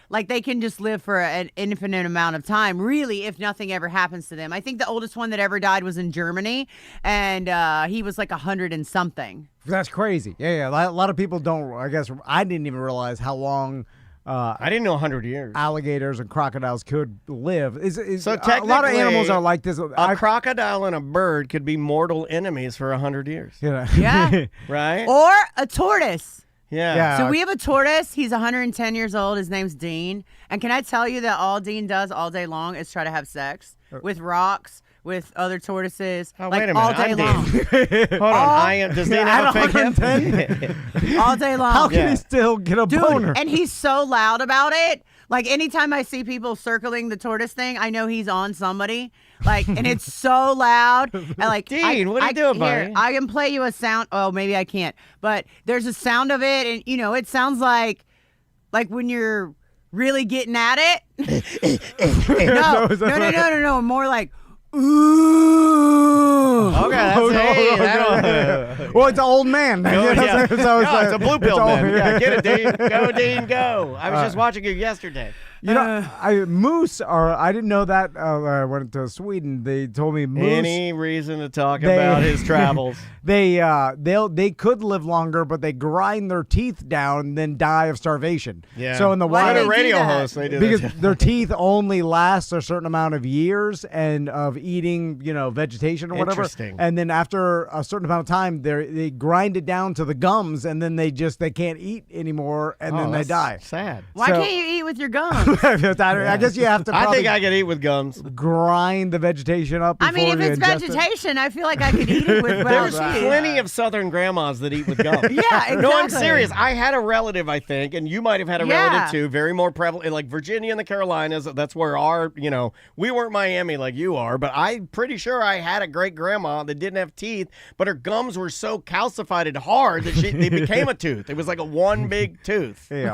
like they can just live for an infinite amount of time, really, if nothing ever happens to them. I think the oldest one that ever died was in Germany, and he was like 100 and something. That's crazy. Yeah. A lot of people don't. I guess I didn't even realize how long I didn't know 100 years. alligators and crocodiles could live. So a lot of technically, animals are like this. A crocodile and a bird could be mortal enemies for 100 years. Yeah. Right? Or a tortoise. Yeah. So we have a tortoise. He's 110 years old. His name's Dean. And can I tell you that all Dean does all day long is try to have sex with rocks, with other tortoises, Oh, like wait a minute. all day I'm long. Dean. Hold on. Does Dean have a fake hip? All day long. How can he still get a Dude, boner? and he's so loud about it. Like anytime I see people circling the tortoise thing, I know he's on somebody. Like, and it's so loud. And like, Dean, what are you doing, buddy? I can play you a sound. Oh, maybe I can't. But there's a sound of it, and it sounds like when you're really getting at it. No. More like, ooh. Okay, that's Well, it's an old man. it's a blue pill, man. Yeah. Yeah, get it, Dean. Go, Dean, go. I was just watching you yesterday. Moose are. I didn't know that. I went to Sweden. They told me moose. Any reason to talk about his travels? They could live longer, but they grind their teeth down and then die of starvation. Yeah. So in the Why wild, do they radio do that? hosts, they do because that. their teeth only last a certain amount of years and of eating, vegetation or whatever. Interesting. And then after a certain amount of time, they grind it down to the gums, and then they can't eat anymore, and then they die. Sad. Why So- can't you eat with your gums? I guess you have to. I think I could eat with gums. Grind the vegetation up. I mean, if before you it's ingest vegetation, I feel like I could eat it with There's well. plenty of Southern grandmas that eat with gum. Yeah, exactly. No, I'm serious. I had a relative, I think, and you might have had a relative too, very more prevalent, like Virginia and the Carolinas. That's where our, we weren't Miami like you are, but I'm pretty sure I had a great grandma that didn't have teeth, but her gums were so calcified and hard that they became a tooth. It was like a one big tooth, a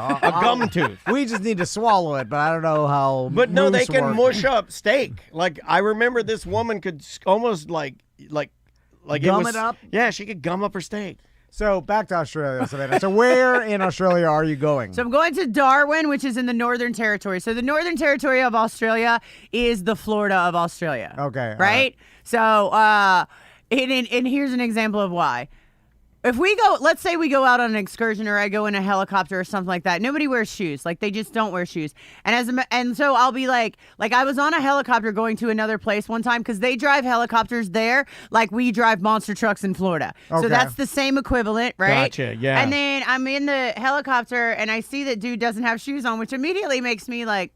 gum tooth. We just need to swallow it, but I don't know how. But no, they can work. mush up steak. Like I remember this woman could almost like Gum it up? Yeah, she could gum up her steak. So back to Australia, Savannah. So where in Australia are you going? So I'm going to Darwin, which is in the Northern Territory. So the Northern Territory of Australia is the Florida of Australia. Okay. Right? So, and here's an example of why. If we go, let's say we go out on an excursion or I go in a helicopter or something like that, nobody wears shoes. Like they just don't wear shoes. And so I'll be like I was on a helicopter going to another place one time because they drive helicopters there like we drive monster trucks in Florida. Okay. So that's the same equivalent, right? Gotcha, yeah. And then I'm in the helicopter and I see that dude doesn't have shoes on, which immediately makes me like,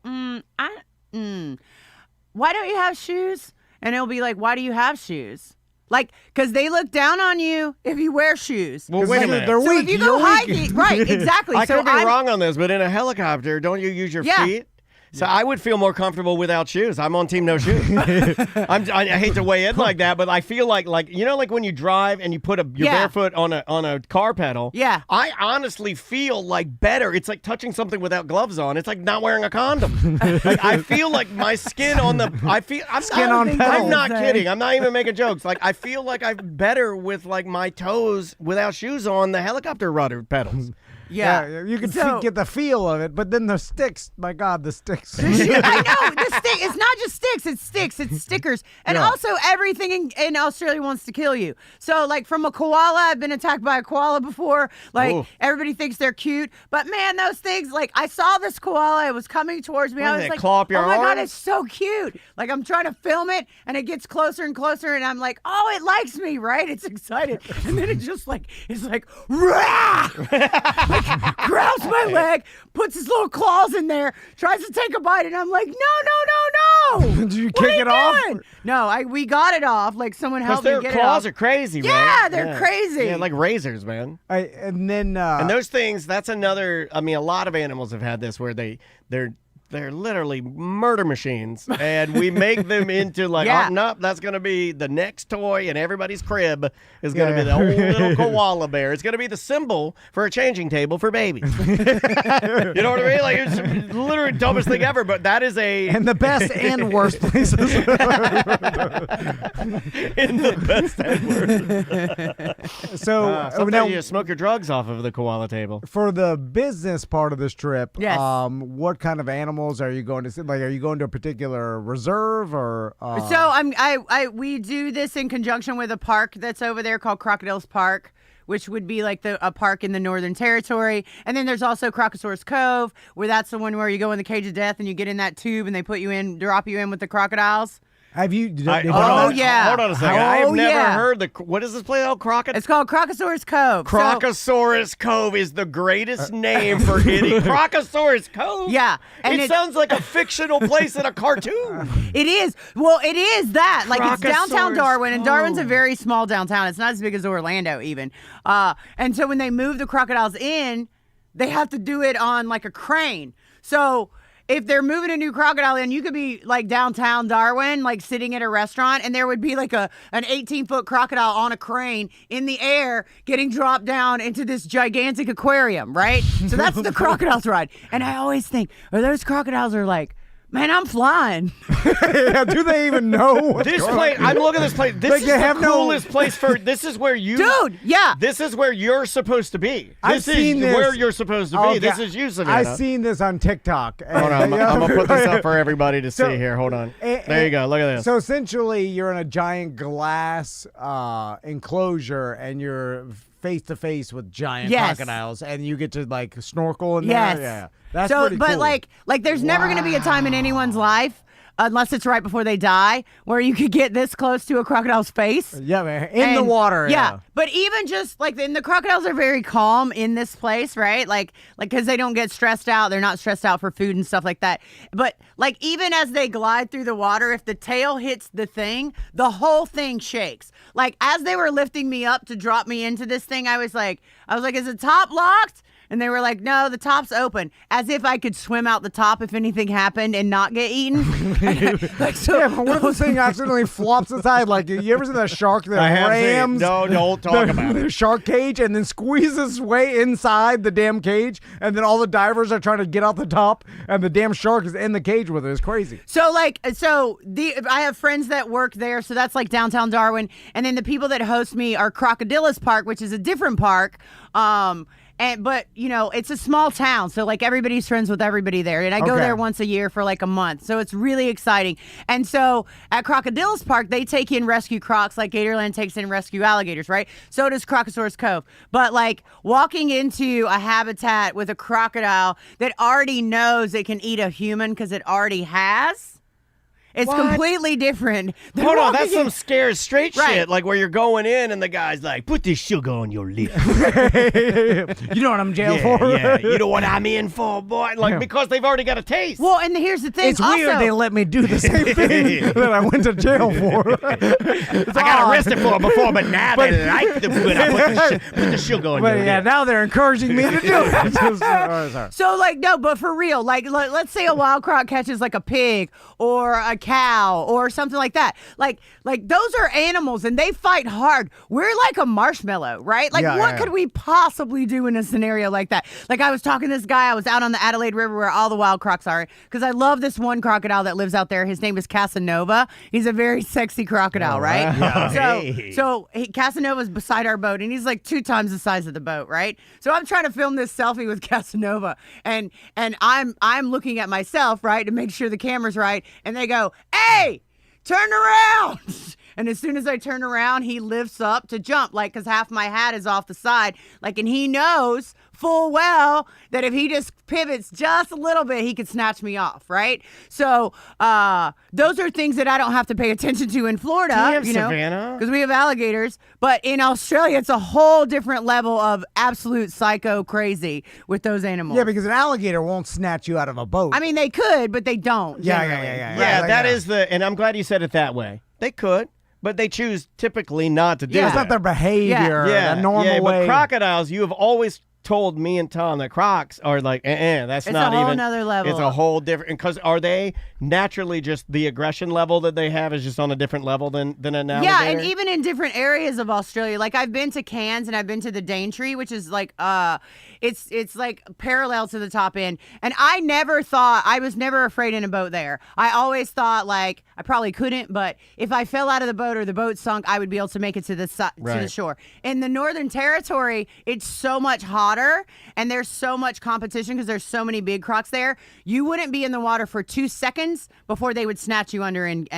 why don't you have shoes? And it'll be like, why do you have shoes? Like, because they look down on you if you wear shoes. Well, wait a minute. They're So weak. if you go hiking, right, exactly. I so could be wrong on this, but in a helicopter, don't you use your feet? So I would feel more comfortable without shoes. I'm on team no shoes. I hate to weigh in like that, but I feel like like when you drive and you put your barefoot on a car pedal. Yeah. I honestly feel like better. It's like touching something without gloves on. It's like not wearing a condom. Like, I feel like my skin on the. I'm not kidding. I'm not even making jokes. Like I feel like I'm better with like my toes without shoes on the helicopter rudder pedals. Yeah. You can So- get the feel of it, but then the sticks, my God, the sticks. I know the stick. It's not just sticks. It's sticks. It's stickers. And Yeah. also everything in Australia wants to kill you. So like from a koala, I've been attacked by a koala before. Like Ooh. everybody thinks they're cute, but man, those things. Like I saw this koala. It was coming towards me. What, I did was it like, claw up your oh my God, arm? it's so cute. Like I'm trying to film it, and it gets closer and closer, and I'm like, oh, it likes me, right? It's excited, and then it just like it's like, rah! Like, grabs my leg, puts his little claws in there, tries to take a bite, and I'm like, no. Did you What are kick it off? doing? No, we got it off. Like someone Because helped me their get it claws off. are crazy, man. Yeah, they're crazy. Yeah, like razors, man. And then And those things, that's another. I mean, a lot of animals have had this where they're literally murder machines, and we make them into like, Yeah. oh, nope, that's going to be the next toy in everybody's crib is going to be the old little koala bear. It's going to be the symbol for a changing table for babies. You know what I mean? Like, it's literally the dumbest thing ever, but that is and the best and worst places. in the best Edward. So Sometimes now, you smoke your drugs off of the koala table. for the business part of this trip, Yes. What kind of animals are you going to see? Like, are you going to a particular reserve or? So we do this in conjunction with a park that's over there called Crocodiles Park, which would be like a park in the Northern Territory. And then there's also Crocosaurus Cove, where that's the one where you go in the cage of death and you get in that tube and they drop you in with the crocodiles. Have you? Oh, yeah. Hold on a second. Oh, I have never yeah. heard what is this place called? It's called Crocosaurus Cove. So- Crocosaurus Cove is the greatest name for any. Crocosaurus Cove? Yeah, and it sounds like a fictional place in a cartoon. It is. Well, it is that. Like, it's downtown Crocosaurus Darwin, and Darwin's a very small downtown. It's not as big as Orlando, even. And so when they move the crocodiles in, they have to do it on, like, a crane. So if they're moving a new crocodile in, you could be, like, downtown Darwin, like, sitting at a restaurant, and there would be, like, an 18-foot crocodile on a crane in the air getting dropped down into this gigantic aquarium, right? So that's the crocodiles ride. And I always think, those crocodiles are like, man, I'm flying. Yeah, do they even know? What's This going place, on? I'm looking at this place. This Like, is they the have no- coolest place for. This is where you, Dude, yeah. This is where you're supposed to be. I've This seen is this. where you're supposed to be. Okay, This is you, Savannah. I've seen this on TikTok. Hold on, I'm gonna put this up for everybody to So- see here. Hold on. Eh, There you go. Look at this. So essentially, you're in a giant glass enclosure, and you're face to face with giant Yes. crocodiles, and you get to like snorkel in Yes. there. Yeah, that's so, pretty but cool. like there's never going to be a time in anyone's life unless it's right before they die, where you could get this close to a crocodile's face. Yeah, man. In the water. Yeah. But even just like, and the crocodiles are very calm in this place, right? Like, because they don't get stressed out. They're not stressed out for food and stuff like that. But like, even as they glide through the water, if the tail hits the thing, the whole thing shakes. Like, as they were lifting me up to drop me into this thing, I was like, is the top locked? And they were like, no, the top's open. As if I could swim out the top if anything happened and not get eaten. Like, so, yeah, but what if this thing accidentally flops inside? Like, you ever seen that shark that rams don't talk about the shark cage and then squeezes way inside the damn cage, and then all the divers are trying to get out the top, and the damn shark is in the cage with it. It's crazy. So, I have friends that work there, so that's like downtown Darwin. And then the people that host me are Crocodilus Park, which is a different park. But it's a small town, so like everybody's friends with everybody there. And I go there once a year for like a month. So it's really exciting. And so at Crocodilus Park, they take in rescue crocs like Gatorland takes in rescue alligators, right? So does Crocosaurus Cove. But like walking into a habitat with a crocodile that already knows it can eat a human because it already has. It's completely different. Hold on, that's some scared straight shit. Like where you're going in and the guy's like, put this sugar on your lips. You know what I'm jailed for? Yeah, you know what I'm in for, boy. Like, because they've already got a taste. Well, and here's the thing. It's weird they let me do the same thing that I went to jail for. I got arrested for it before, but now they like the when I put the sugar on your lips. Now they're encouraging me to do it. So, like, no, but for real, like, let's say a wild croc catches like a pig or a cow or something like that. Like those are animals and they fight hard. We're like a marshmallow, right? Like what could we possibly do in a scenario like that? Like I was talking to this guy, I was out on the Adelaide River where all the wild crocs are, because I love this one crocodile that lives out there. His name is Casanova. He's a very sexy crocodile, right? Yeah. So Casanova's beside our boat and he's like 2 times the size of the boat, right? So I'm trying to film this selfie with Casanova and I'm looking at myself, right, to make sure the camera's right. And they go, "Hey, turn around." And as soon as I turn around, he lifts up to jump, like, because half my hat is off the side. Like, and he knows full well that if he just pivots just a little bit, he could snatch me off, right? So those are things that I don't have to pay attention to in Florida. Do you have Savannah? Because we have alligators. But in Australia, it's a whole different level of absolute psycho crazy with those animals. Yeah, because an alligator won't snatch you out of a boat. I mean, they could, but they don't. Yeah, that is and I'm glad you said it that way. They could, but they choose typically not to do It's that. not their behavior, the normal way. But crocodiles, you have always told me and Tom that crocs are like, that's not even. It's a whole nother level. It's a whole different, because are they naturally just the aggression level that they have is just on a different level than an alligator? Yeah, and even in different areas of Australia. Like I've been to Cairns and I've been to the Daintree, which is like, it's like parallel to the top end. And I was never afraid in a boat there. I always thought like, I probably couldn't, but if I fell out of the boat or the boat sunk, I would be able to make it to the to the shore. In the Northern Territory, it's so much hotter and there's so much competition because there's so many big crocs there. You wouldn't be in the water for 2 seconds before they would snatch you under and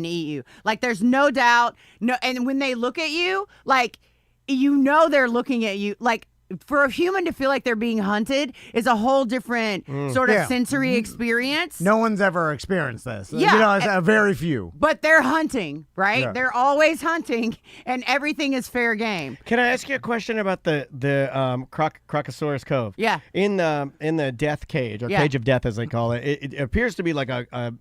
eat you. Like there's no doubt. No, and when they look at you, like, they're looking at you like, for a human to feel like they're being hunted is a whole different sort of sensory experience. No one's ever experienced this. Yeah. It's very few. But they're hunting, right? Yeah. They're always hunting, and everything is fair game. Can I ask you a question about the Crocosaurus Cove? Yeah. In the death cage, or cage of death as they call it, it appears to be like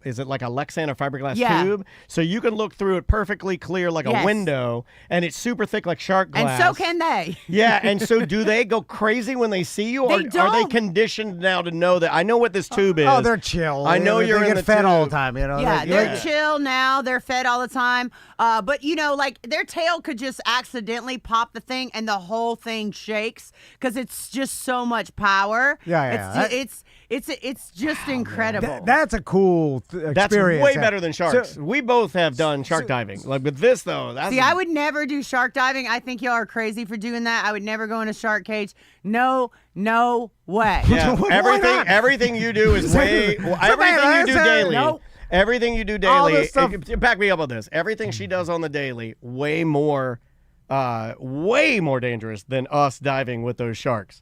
is it like a Lexan or fiberglass tube? So you can look through it perfectly clear like a window, and it's super thick like shark glass. And so can they. Yeah, and so do they go crazy when they see you? Or are they conditioned now to know that I know what this tube is? Oh, they're chill. I know you're they in get the fed tube. all the time, you know. Yeah, they're chill now. They're fed all the time. But like their tail could just accidentally pop the thing and the whole thing shakes because it's just so much power. It's just incredible. That's a cool experience. That's way better than sharks. We both have done shark diving. Like with this though, I would never do shark diving. I think y'all are crazy for doing that. I would never go in a shark cage. No way. Yeah, everything you do is way. Everything you do daily. Nope. Everything you do daily. Back me up on this. Everything she does on the daily, way more dangerous than us diving with those sharks.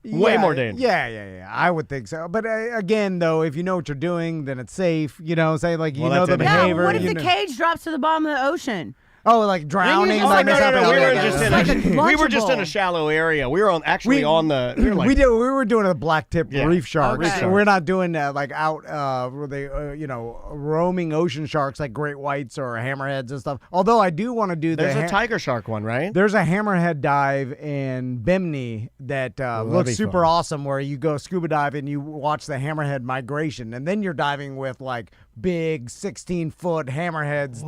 Way more dangerous. Yeah. I would think so. But again, though, if you know what you're doing, then it's safe. You know, say like you know the behavior. Yeah, what if the cage drops to the bottom of the ocean? Oh, like drowning. Oh, like no. We were just in a lunchable. shallow area. We were on on the. We were like, we were doing a black tip reef sharks. Okay. We're not doing like out where they roaming ocean sharks like great whites or hammerheads and stuff. Although I do want to do there's a tiger shark one, right? There's a hammerhead dive in Bimini that looks super awesome, where you go scuba dive and you watch the hammerhead migration, and then you're diving with like big 16-foot hammerheads.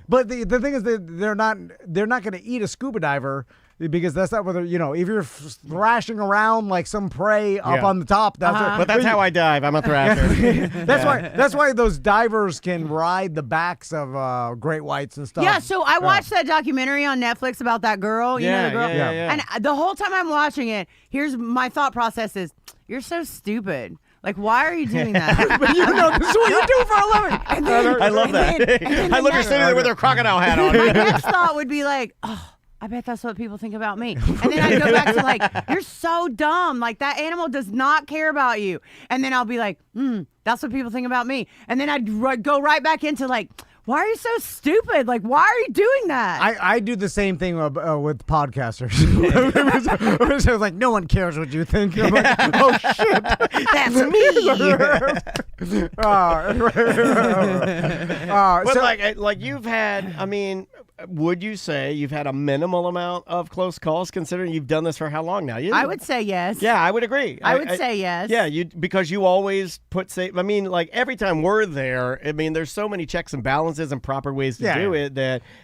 But the thing is that they're not going to eat a scuba diver, because that's not what they're, if you're thrashing around like some prey up on the top, but that's how I dive. I'm a thrasher. That's why those divers can ride the backs of great whites and stuff. Yeah, so I watched that documentary on Netflix about that girl. You know the girl? Yeah. And the whole time I'm watching it, here's my thought process is, you're so stupid. Like, why are you doing that? But this is what you do for a living. And then, I love that. I love her sitting there with her crocodile hat on. My next thought would be like, oh, I bet that's what people think about me. And then I'd go back to like, you're so dumb. Like, that animal does not care about you. And then I'll be like, that's what people think about me. And then I'd go right back into like, why are you so stupid? Like, why are you doing that? I do the same thing with podcasters. It was like, no one cares what you think. I'm like, oh, shit. That's me. But like you've had, I mean, would you say you've had a minimal amount of close calls, considering you've done this for how long now? I would say yes. Yeah, I would agree. I would say yes. Yeah, because you always put safe. I mean, like every time we're there, I mean, there's so many checks and balances and proper ways to do it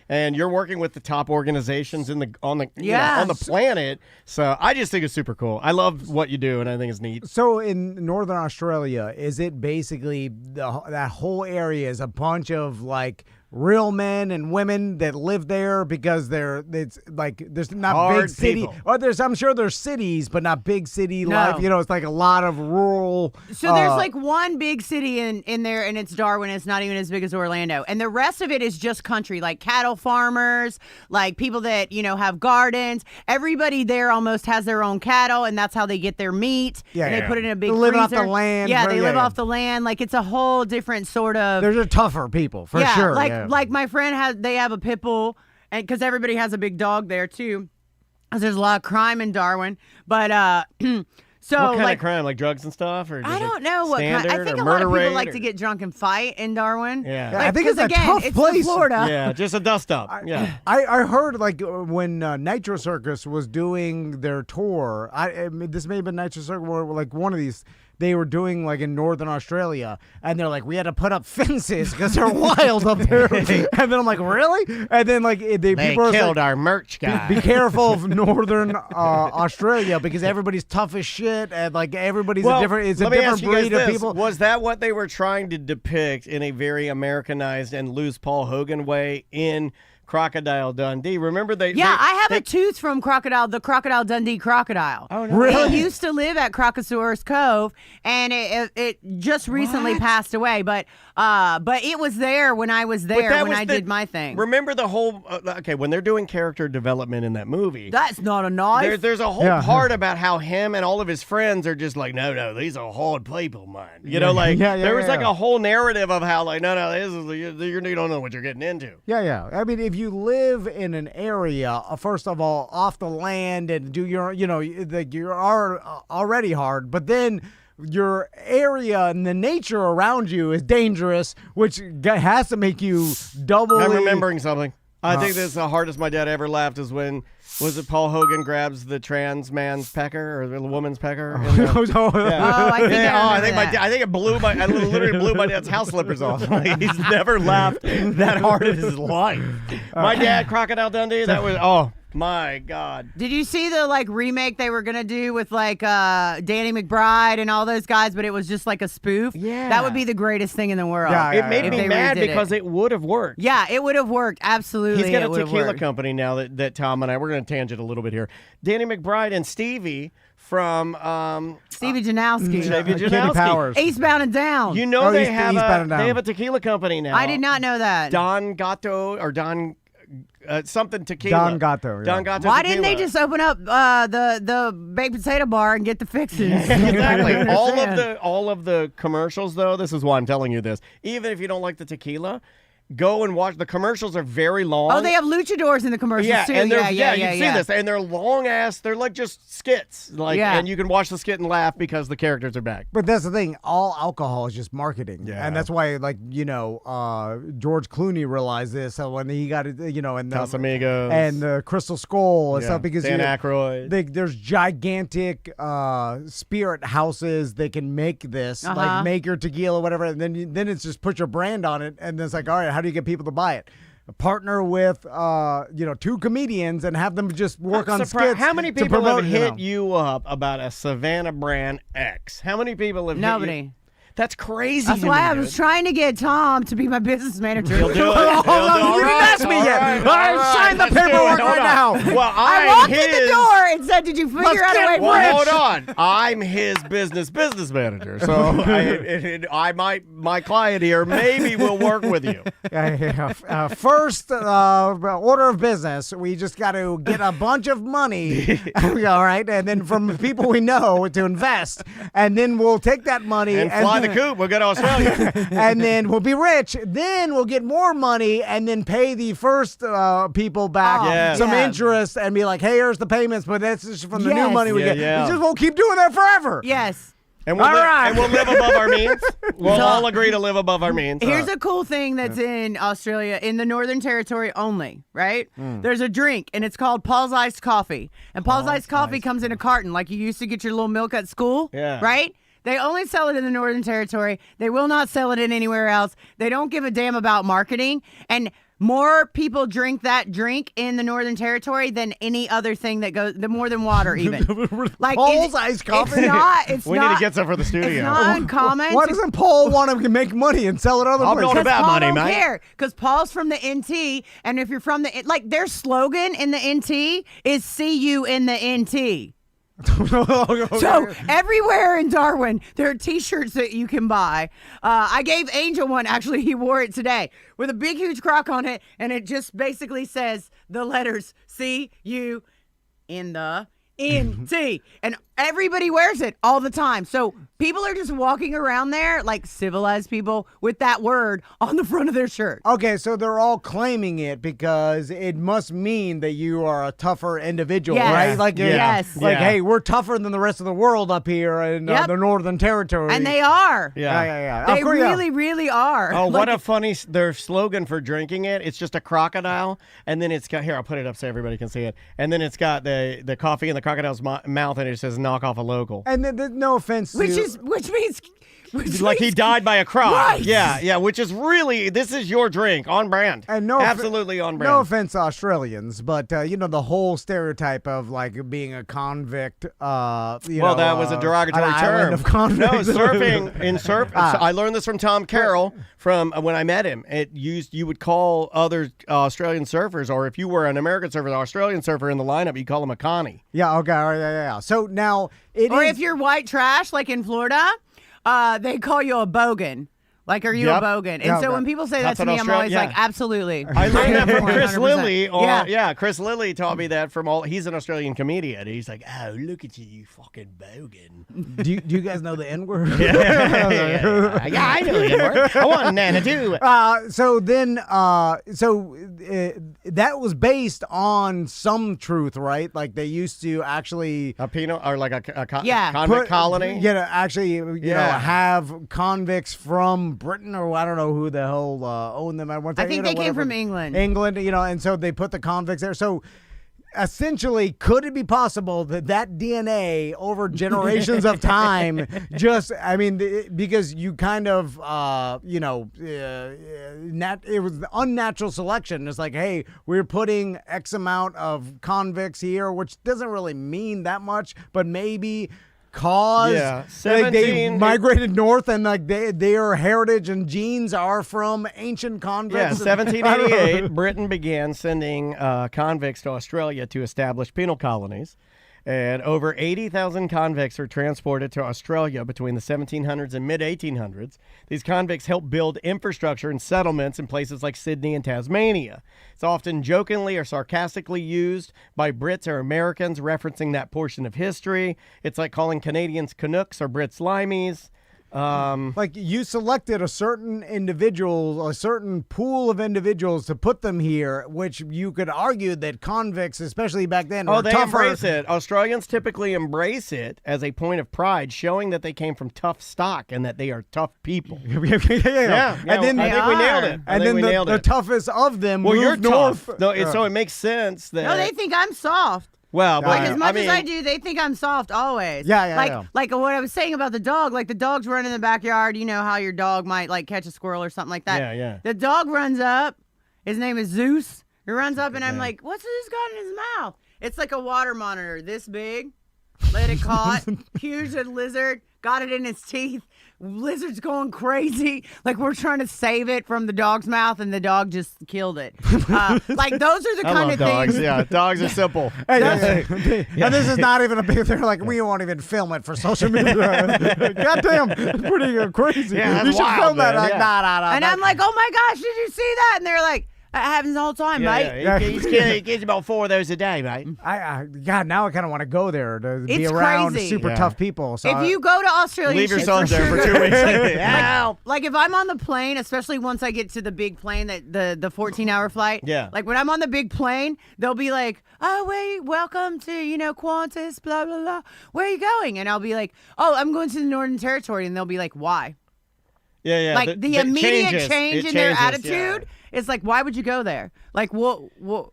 and you're working with the top organizations on the planet. So I just think it's super cool. I love what you do, and I think it's neat. So in Northern Australia, is it basically that whole area is a bunch of like real men and women that live there, because it's like there's not hard big city. people. Or I'm sure there's cities, but not big city life. It's like a lot of rural. So there's like one big city in there, and it's Darwin. It's not even as big as Orlando, and the rest of it is just country, like cattle farmers, like people that have gardens. Everybody there almost has their own cattle, and that's how they get their meat. Yeah, and they put it in a big they live freezer. off the land. Yeah, they live off the land. Like, it's a whole different sort of. There's a tougher people for sure. Like my friend they have a pit bull, and because everybody has a big dog there too, because there's a lot of crime in Darwin. But so what kind of crime, like drugs and stuff, or I don't know what kind. I think a lot of people like to get drunk and fight in Darwin. Yeah, I think it's a tough place. Florida. Yeah, just a dust up. I heard like when Nitro Circus was doing their tour. This may have been Nitro Circus, or like one of these. They were doing like in Northern Australia, and they're like, we had to put up fences because they're wild up there. And then I'm like, really? And then like they people killed like, our merch guy. Be careful of Northern Australia, because everybody's tough as shit, and like everybody's a different breed of people. Was that what they were trying to depict in a very Americanized and loose Paul Hogan way in Crocodile Dundee? Remember I have a tooth from the Crocodile Dundee crocodile. Oh, no. Really? It used to live at Crocosaurus Cove, and it just recently passed away. But it was there when I was there when I did my thing. Remember the whole when they're doing character development in that movie. That's not a knife. There's a whole part about how him and all of his friends are just like, no, these are hard people, man. There was like a whole narrative of how like, no, this is you don't know what you're getting into. Yeah. I mean, if you live in an area, first of all, off the land, and do your, you're already hard, but then your area and the nature around you is dangerous, which has to make you double. I'm remembering something. I think this is the hardest my dad ever laughed is when, was it Paul Hogan grabs the trans man's pecker or the woman's pecker? I think it blew I literally blew my dad's house slippers off. Like, he's never laughed that hard in his life. My dad, Crocodile Dundee, that was, my God. Did you see the remake they were gonna do with Danny McBride and all those guys, but it was just like a spoof? Yeah. That would be the greatest thing in the world. It made me mad because it would have worked. Yeah, it would have worked. Absolutely. He's got a tequila company now that Tom and we're going to tangent a little bit here. Danny McBride and Stevie from Stevie Janowski. Kenny Powers. Eastbound and Down. They have a tequila company now. I did not know that. Don Gatto or Don something tequila. Don Gato. Yeah. Don Gato Why tequila. didn't they just open up the baked potato bar and get the fixings? Exactly. all of the commercials, though, this is why I'm telling you this. Even if you don't like the tequila, go and watch. The commercials are very long. Oh, they have luchadors in the commercials too. And they're, yeah. you see this, and they're long ass. They're like just skits, and you can watch the skit and laugh because the characters are back. But that's the thing. All alcohol is just marketing, and that's why, George Clooney realized this when he got it, and Casamigos and the Crystal Skull and stuff because Dan Aykroyd. There's gigantic spirit houses that can make this, like make your tequila, whatever, and then it's just put your brand on it, and then it's like, all right, how do you get people to buy it? Partner with, 2 comedians and have them just work on skits. How many people promote, have hit you up about a Savannah brand X? How many people have Nobody. hit you? That's crazy. That's why I was trying to get Tom to be my business manager. He'll do it. You didn't ask me yet. Sign the paperwork right now. Well, I walked in the door and said, "Did you figure out a way for it?" Hold on. I'm his business manager, so my client here maybe will work with you. First order of business, we just got to get a bunch of money, all right, and then from people we know to invest, and then we'll take that money and fly the coop. We'll go to Australia. And then we'll be rich. Then we'll get more money and then pay the first people back some interest and be like, hey, here's the payments, but that's just from the new money we get. Yeah. We just won't keep doing that forever. Yes. And we'll, and we'll live above our means. We'll all agree to live above our means. Here's a cool thing that's in Australia, in the Northern Territory only, right? There's a drink, and it's called Paul's Iced Coffee. And Paul's Iced Coffee comes in a carton, like you used to get your little milk at school, right? They only sell it in the Northern Territory. They will not sell it in anywhere else. They don't give a damn about marketing. And more people drink that drink in the Northern Territory than any other thing that goes, more than water even. Like Paul's Iced Coffee? We need to get some for the studio. It's not uncommon. Why doesn't Paul want to make money and sell it other places? I'm not about money, Paul man. don't care, because Paul's from the NT, and if you're from the, like, their slogan in the NT is "See you in the NT." So everywhere in Darwin, there are T-shirts that you can buy. I gave Angel one. Actually, he wore it today with a big, huge crock on it, and it just basically says the letters "See you in the NT," and everybody wears it all the time. So people are just walking around there like civilized people with that word on the front of their shirt. Okay, so they're all claiming it because it must mean that you are a tougher individual, right? Like, hey, we're tougher than the rest of the world up here in the Northern Territory. And they are. Yeah. They really are. Oh, what a funny, their slogan for drinking it. It's just a crocodile, and then it's got, here, I'll put it up so everybody can see it. And then it's got the coffee in the crocodile's mouth, and it says, knock off a local. And no offense to... Which means like he died by a croc. Right. Yeah, which is really, this is your drink, on brand. And absolutely on brand. No offense to Australians, but the whole stereotype of like being a convict. That was a derogatory term. Of convicts. No, surfing. I learned this from Tom Carroll from when I met him. You would call other Australian surfers, or if you were an American surfer, an Australian surfer in the lineup, you call him a Connie. Yeah. Okay. Yeah. So now if you're white trash, like in Florida. They call you a bogan. Like, are you a bogan? And so when people say that to me, I'm always like, absolutely. I learned that from Chris 100%. Lilly. Chris Lilly taught me that he's an Australian comedian. He's like, oh, look at you fucking bogan. Do you guys know the N-word? Yeah, I know the N-word. I want Nana too. So that was based on some truth, right? Like they used to actually a penal or like a convict colony. Have convicts from Britain, or I don't know who the hell owned them at one time. I think they came from England. And so they put the convicts there. So essentially, could it be possible that DNA over generations of time because you kind of, it was unnatural selection. It's like, hey, we're putting X amount of convicts here, which doesn't really mean that much, but maybe they migrated north and like their heritage and genes are from ancient convicts. Yeah, 1788, Britain began sending convicts to Australia to establish penal colonies. And over 80,000 convicts are transported to Australia between the 1700s and mid-1800s. These convicts helped build infrastructure and settlements in places like Sydney and Tasmania. It's often jokingly or sarcastically used by Brits or Americans, referencing that portion of history. It's like calling Canadians Canucks or Brits limeys. Like you selected a certain individual, a certain pool of individuals to put them here, which you could argue that convicts, especially back then, were they tougher. embrace it. Australians typically embrace it as a point of pride, showing that they came from tough stock and that they are tough people. Yeah. And then I think we nailed it. And then the toughest of them moved north. Tough. No, so it makes sense that. No, they think I'm soft. Well, Like as much as I do, they think I'm soft always. Like what I was saying about the dog. Like the dog's running in the backyard. You know how your dog might like catch a squirrel or something like that. Yeah. The dog runs up. His name is Zeus. He runs up and I'm like, what's Zeus got in his mouth? It's like a water monitor this big. Let it caught. Huge lizard. Got it in its teeth. Lizard's going crazy. Like we're trying to save it from the dog's mouth, and the dog just killed it. Like those are the kind of dogs. things. Yeah, dogs are simple. And this is not even a big. They're like, we won't even film it for social media. Goddamn, it's pretty crazy. Yeah, that's you should wild, film that. man. Like, Yeah. nah. And I'm like, oh my gosh, did you see that? And they're like, that happens all the time, mate. He gets about 4 of those a day, mate. God, now I kind of want to go there to be It's around crazy. super tough people. So If you go to Australia, Leave your shit, son there for 2 weeks. like if I'm on the plane, especially once I get to the big plane, that the 14-hour flight. Yeah. Like when I'm on the big plane, they'll be like, "Oh wait, welcome to Qantas, blah blah blah. Where are you going?" And I'll be like, "Oh, I'm going to the Northern Territory," and they'll be like, "Why?" Yeah. Like the immediate change in their attitude. Yeah. It's like, why would you go there? Like,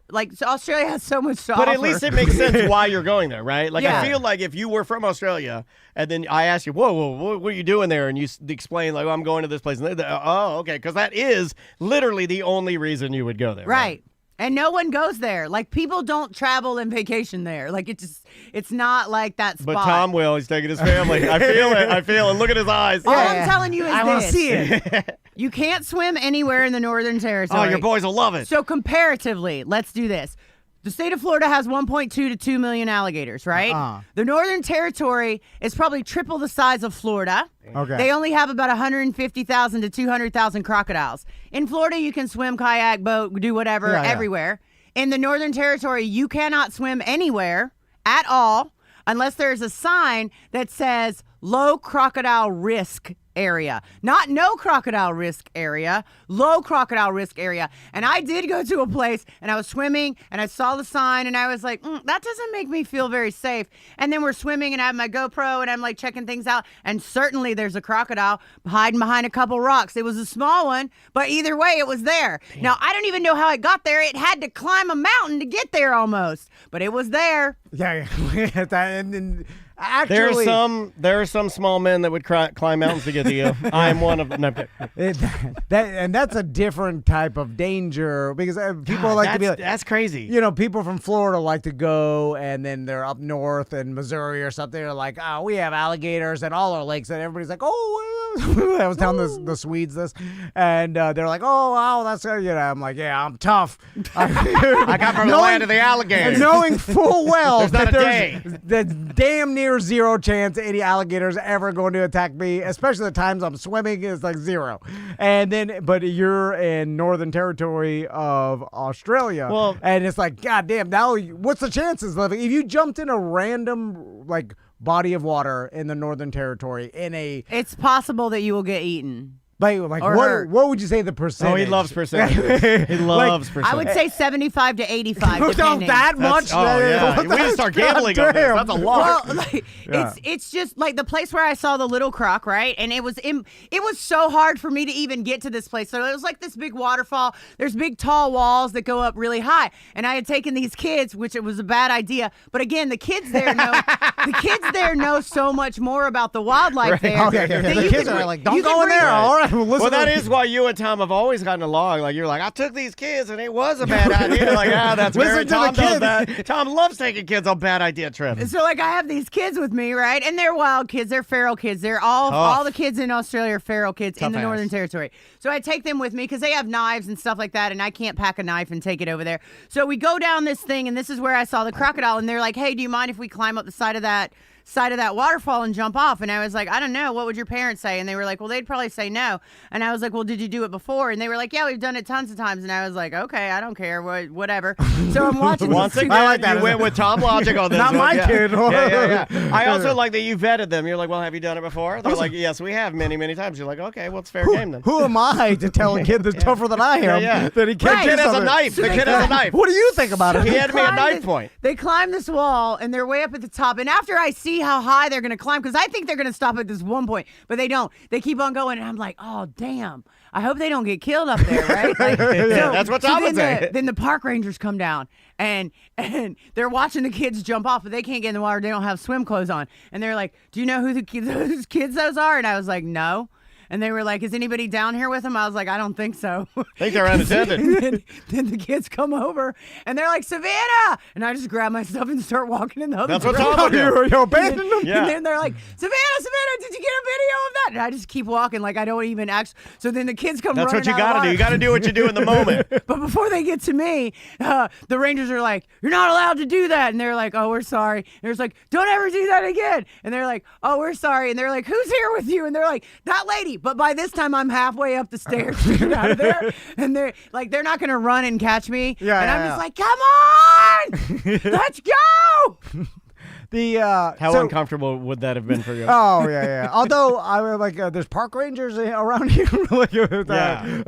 like so Australia has so much to But offer. at least it makes sense why you're going there, right? Like, Yeah. I feel like if you were from Australia and then I asked you, whoa, what are you doing there? And you explain, like, I'm going to this place. And oh, okay. Because that is literally the only reason you would go there. Right. And no one goes there. Like, people don't travel and vacation there. Like, it's not like that spot. But Tom will. He's taking his family. I feel it. Look at his eyes. All I'm telling you is I want to see it. You can't swim anywhere in the Northern Territory. Oh, your boys will love it. So comparatively, let's do this. The state of Florida has 1.2 to 2 million alligators, right? The Northern Territory is probably triple the size of Florida. Okay. They only have about 150,000 to 200,000 crocodiles. In Florida, you can swim, kayak, boat, do whatever, everywhere. In the Northern Territory, you cannot swim anywhere at all unless there's a sign that says low crocodile risk area. Not no crocodile risk area, low crocodile risk area. And I did go to a place and I was swimming and I saw the sign and I was like, that doesn't make me feel very safe. And then we're swimming and I have my GoPro and I'm like checking things out. And certainly there's a crocodile hiding behind a couple rocks. It was a small one, but either way it was there. Damn. Now, I don't even know how it got there. It had to climb a mountain to get there almost, but it was there. Yeah. And then actually, there are some small men that would climb mountains to get to you. I am one of them. No, that's a different type of danger because people like to be like, that's crazy. People from Florida like to go and then they're up north in Missouri or something. They're like, oh, we have alligators and all our lakes, and everybody's like, oh, I was telling the Swedes this, and they're like, oh, wow, that's I'm like, yeah, I'm tough. I got from the land of the alligators. Knowing full well there's not a day. There's damn near zero chance any alligators ever going to attack me, especially the times I'm swimming is like zero. And then, but you're in Northern Territory of Australia, and it's like, goddamn, now what's the chances? If you jumped in a random like body of water in the Northern Territory it's possible that you will get eaten. Like what would you say the percentage? Oh, he loves percentages. He loves percentages. I would say 75 to 85. Depending. That much? Yeah. We just start gambling on this. That's a lot. Well, it's just like the place where I saw the little croc, right? And it was so hard for me to even get to this place. So it was like this big waterfall. There's big tall walls that go up really high. And I had taken these kids, which it was a bad idea. But again, the kids there know so much more about the wildlife there. The kids are like, don't go in there. All right. Well, that is why you and Tom have always gotten along. Like, you're like, I took these kids and it was a bad idea. Like, that's very Tom does that. Tom loves taking kids on bad idea trips. So, like, I have these kids with me, right? And they're wild kids. They're feral kids. They're all the kids in Australia are feral kids in the Northern Territory. So I take them with me because they have knives and stuff like that, and I can't pack a knife and take it over there. So we go down this thing, and this is where I saw the crocodile, and they're like, hey, do you mind if we climb up the side of that waterfall and jump off? And I was like, I don't know, what would your parents say? And they were like, well, they'd probably say no. And I was like, well, did you do it before? And they were like, yeah, we've done it tons of times. And I was like, okay, I don't care, whatever. So I'm watching once again, I like that. You went with Tom logic on this. Not my kid. Yeah. I also like that you vetted them. You're like, well, have you done it before? They're like, yes, we have many times. You're like, okay, well, it's fair game then. Who am I to tell a kid that's tougher than I am that he can't The kid has a knife. The kid has a knife. What do you think about it? He had me a knife point. They climb this wall, and they're way up at the top. And after I see how high they're going to climb, because I think they're going to stop at this one point, but they don't. They keep on going, and I'm like, oh, damn. I hope they don't get killed up there, right? Like, that's what Tom would say. Then the park rangers come down, and they're watching the kids jump off, but they can't get in the water. They don't have swim clothes on. And they're like, do you know who those kids those are? And I was like, no. And they were like, is anybody down here with them? I was like, I don't think so. I think they're unattended. then the kids come over, and they're like, Savannah! And I just grab my stuff and start walking in the other direction. That's what Tom would do. You abandoned them? And then they're like, Savannah, did you get a video of that? And I just keep walking like I don't even act. So then the kids come running That's what you got to do. You got to do what you do in the moment. But before they get to me, the Rangers are like, you're not allowed to do that. And they're like, oh, we're sorry. And there's like, don't ever do that again. And they're like, oh, we're sorry. And they're like, who's here with you? And they're like, that lady. But by this time, I'm halfway up the stairs to get out of there. And they're like, they're not going to run and catch me. I'm just like, come on, let's go. How uncomfortable would that have been for you? Oh yeah. Although I was like, there's park rangers around here.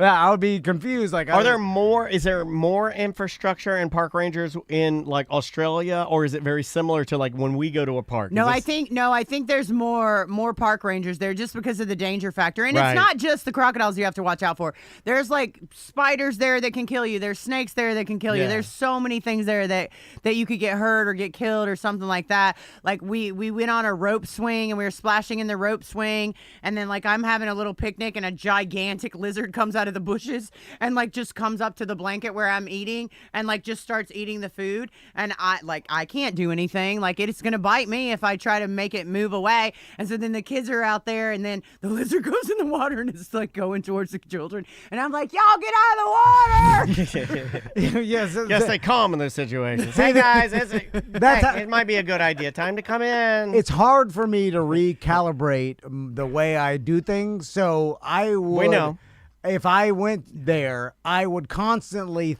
I would be confused. Like, Is there more infrastructure and park rangers in like Australia, or is it very similar to like when we go to a park? I think there's more park rangers there just because of the danger factor, and it's not just the crocodiles you have to watch out for. There's like spiders there that can kill you. There's snakes there that can kill you. There's so many things there that you could get hurt or get killed or something like that. Like we went on a rope swing and we were splashing in the rope swing, and then like I'm having a little picnic and a gigantic lizard comes out of the bushes and like just comes up to the blanket where I'm eating and like just starts eating the food, and I can't do anything. Like it's gonna bite me if I try to make it move away. And so then the kids are out there, and then the lizard goes in the water and it's like going towards the children, and I'm like, y'all get out of the water. Yes, stay calm in those situations. Hey guys, it might be a good idea. Time to come in. It's hard for me to recalibrate the way I do things, so I would. We know. If I went there, I would constantly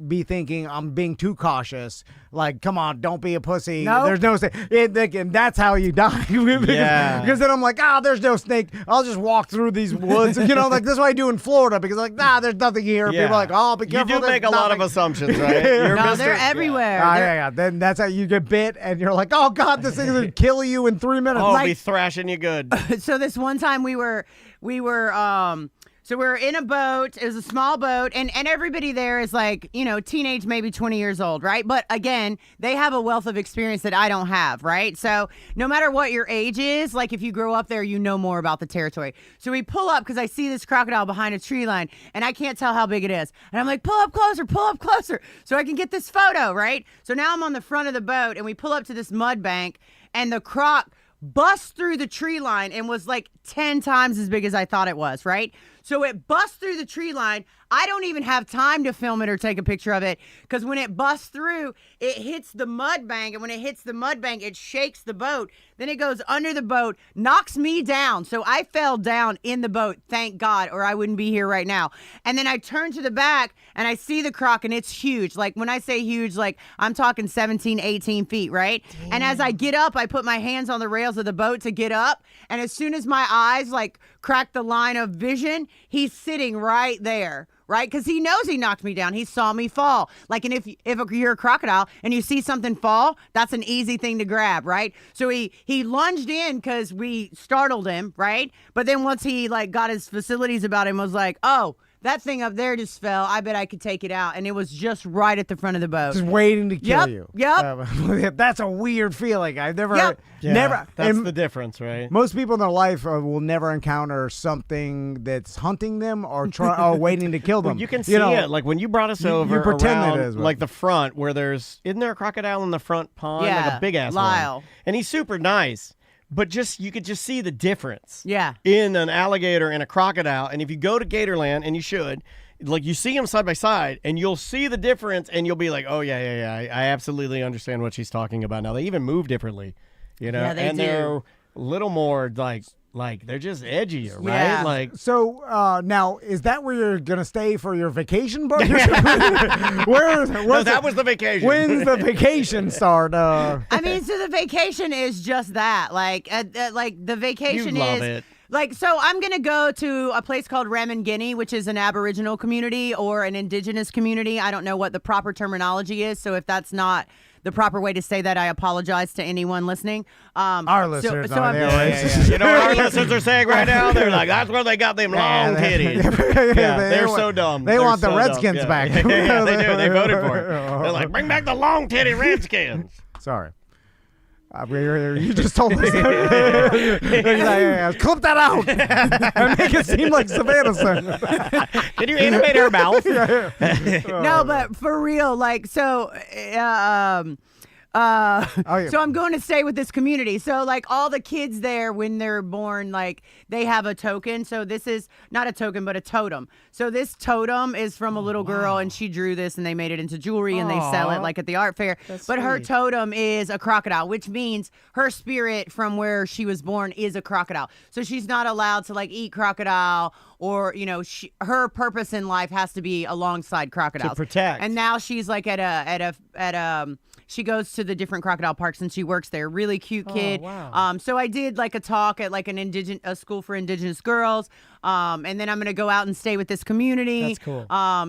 be thinking I'm being too cautious. Like, come on, don't be a pussy. Nope. There's no snake. And that's how you die. Because then I'm like, there's no snake. I'll just walk through these woods. Like this is what I do in Florida. Because like, there's nothing here. Yeah. People are like, oh, be careful. You do make a lot of assumptions, right? They're everywhere. Yeah. Then that's how you get bit, and you're like, oh God, this thing's gonna kill you in 3 minutes. Oh, be thrashing you good. So this one time we were So we were in a boat. It was a small boat, and everybody there is like, teenage, maybe 20 years old, right? But again, they have a wealth of experience that I don't have, right? So no matter what your age is, like if you grow up there, you know more about the territory. So we pull up because I see this crocodile behind a tree line, and I can't tell how big it is. And I'm like, pull up closer so I can get this photo, right? So now I'm on the front of the boat, and we pull up to this mud bank, and the croc bust through the tree line and was like 10 times as big as I thought it was, right? So it busts through the tree line. I don't even have time to film it or take a picture of it because when it busts through, it hits the mud bank. And when it hits the mud bank, it shakes the boat. Then it goes under the boat, knocks me down. So I fell down in the boat, thank God, or I wouldn't be here right now. And then I turn to the back and I see the croc, and it's huge. Like when I say huge, like I'm talking 17, 18 feet, right? Damn. And as I get up, I put my hands on the rails of the boat to get up. And as soon as my eyes like crack the line of vision, he's sitting right there. Right? Because he knows he knocked me down. He saw me fall. Like, and if you're a crocodile and you see something fall, that's an easy thing to grab, right? So he lunged in because we startled him, right? But then once he like got his facilities about him, was like, oh, that thing up there just fell. I bet I could take it out. And it was just right at the front of the boat. Just waiting to kill you. Yep. That's a weird feeling. I've never, Yeah, never. That's the difference, right? Most people in their life will never encounter something that's hunting them or or waiting to kill them. Well, you can see it. Like when you brought us over you pretend around, it is, right? like the front where isn't there a crocodile in the front pond? Like a big ass Lyle. one. And he's super nice. But you could just see the difference. Yeah. In an alligator and a crocodile. And if you go to Gatorland, and you should, like you see them side by side, and you'll see the difference, and you'll be like, oh yeah. I absolutely understand what she's talking about now. They even move differently, you know, Yeah, they do. they're a little more like they're just edgier, right? Yeah. Like So now, is that where you're gonna stay for your vacation, bud? That was the vacation. When's the vacation start? I mean, so the vacation is just that. Like the vacation You love is. it. Like, so I'm going to go to a place called Ramangini, which is an Aboriginal community or an indigenous community. I don't know what the proper terminology is. So if that's not the proper way to say that, I apologize to anyone listening. Our listeners so are I'm- there. You know what our listeners are saying right now? They're like, that's where they got them long titties. They're so dumb. They They're want the so Redskins dumb. back. Yeah, they do. They voted for it. They're like, bring back the long titty Redskins. Sorry. You just told us. Clip that out and make it seem like Savannah said. Can you animate her mouth? No, but for real, like, so so I'm going to stay with this community. So like all the kids there when they're born, like they have a token. So this is not a token, but a totem. So this totem is from a little girl and she drew this and they made it into jewelry and they sell it like at the art fair. But her totem is a crocodile, which means her spirit from where she was born is a crocodile. So she's not allowed to like eat crocodile or, you know, her purpose in life has to be alongside crocodiles. To protect. And now she's like she goes to the different crocodile parks and she works there. Really cute kid. Wow. So I did like a talk at like a school for indigenous girls. And then I'm going to go out and stay with this community. That's cool.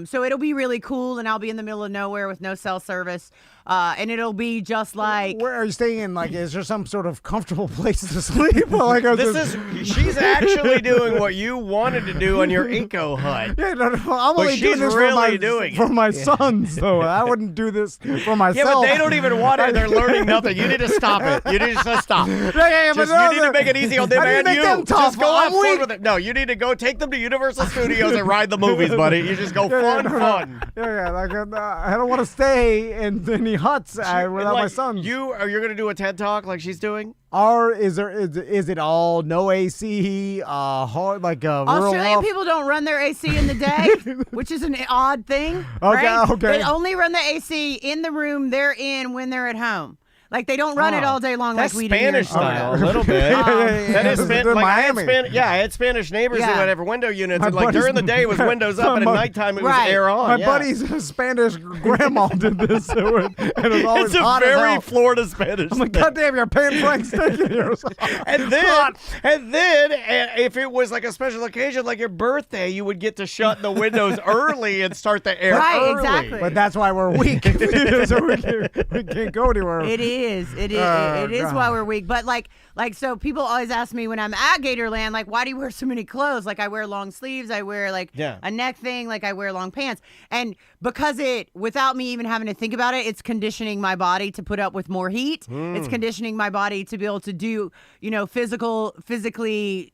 So it'll be really cool and I'll be in the middle of nowhere with no cell service. And it'll be just like. Where are you staying in? Like, is there some sort of comfortable place to sleep? Like, She's actually doing what you wanted to do on your eco hut. Yeah, no, I'm only she's doing this really doing for it. my sons, though. I wouldn't do this for myself. Yeah, but they don't even want it. They're learning nothing. You need to stop it. You need to stop. Yeah, Just, but you need to make it easy on them I need to and make you. them tough. Just go I'm have fun weak. with it. No, you need to go take them to Universal Studios and ride the movies, buddy. You just go fun. Yeah, like I don't want to stay in any huts without my sons. You're going to do a TED Talk like she's doing? Or is it all no AC, hard like Australian rural people don't run their AC in the day, which is an odd thing. Okay, right? okay. They only run the AC in the room they're in when they're at home. Like they don't run it all day long That's like we do Spanish here. style, a little bit. That is This is like Miami. I had Spanish neighbors Yeah. who would have window units, My and like buddies- during the day it was windows up, and at nighttime it was Right. air on. My yeah. buddy's Spanish grandma did this, and it was always It's a hot as very hell. Florida Spanish. I'm like, goddamn, you're paying Frank steak in here. And then, if it was like a special occasion, like your birthday, you would get to shut the windows early and start the air Right, early. exactly. But that's why we're weak, so we can't go anywhere. It is. It is God. why we're weak. But like so people always ask me when I'm at Gatorland, like, why do you wear so many clothes? Like I wear long sleeves, I wear like a neck thing, like I wear long pants. And because without me even having to think about it, it's conditioning my body to put up with more heat. It's conditioning my body to be able to do, physically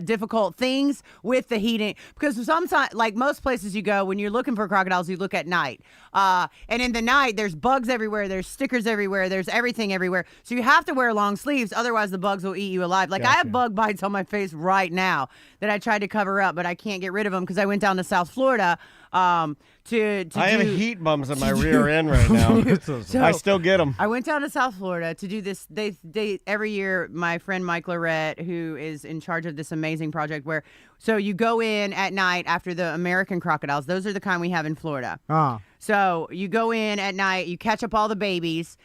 difficult things with the heating. Because sometimes, like most places you go, when you're looking for crocodiles, you look at night. And in the night, there's bugs everywhere, there's stickers everywhere, there's everything everywhere. So you have to wear long sleeves, otherwise the bugs will eat you alive. Like I have bug bites on my face right now that I tried to cover up, but I can't get rid of them because I went down to South Florida to I have heat bumps in my rear end right now. So, I still get them. I went down to South Florida to do this. They every year, my friend Mike Lorette, who is in charge of this amazing project, so you go in at night after the American crocodiles. Those are the kind we have in Florida. So you go in at night, you catch up all the babies,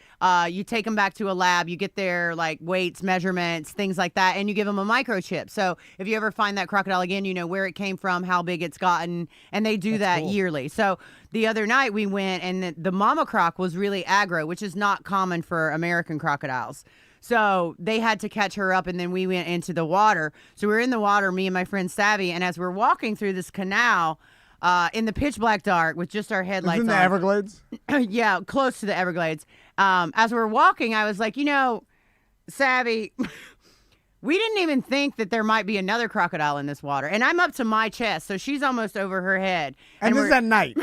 you take them back to a lab, you get their like weights, measurements, things like that, and you give them a microchip. So if you ever find that crocodile again, you know where it came from, how big it's gotten, and they do that yearly. So the other night we went, and the mama croc was really aggro, which is not common for American crocodiles. So they had to catch her up, and then we went into the water. So we were in the water, me and my friend Savvy, and as we're walking through this canal, in the pitch black dark with just our headlights in the on. Everglades? Yeah, close to the Everglades. As we're walking, I was like, Savvy, we didn't even think that there might be another crocodile in this water. And I'm up to my chest, so she's almost over her head. And this is at night.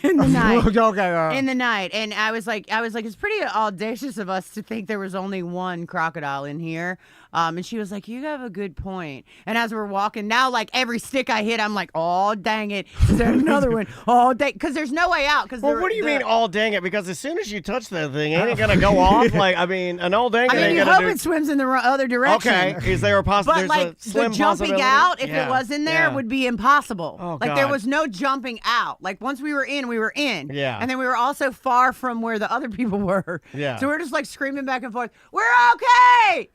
In the night. Okay. In the night. And I was like, it's pretty audacious of us to think there was only one crocodile in here. And she was like, you have a good point. And as we're walking, now like every stick I hit, I'm like, oh, dang it. Is there another one? Oh, dang. Because there's no way out. Well, what do you mean, oh, dang it? Because as soon as you touch that thing, ain't it going to go off? Like, I mean, an all dang it ain't you going hope it swims in the other direction. Okay. Is there a possibility? But like the jumping out, if it was in there, would be impossible. Oh, like there was no jumping out. Like once we were in, we were in. Yeah. And then we were also far from where the other people were. Yeah. So we're just like screaming back and forth, we're okay!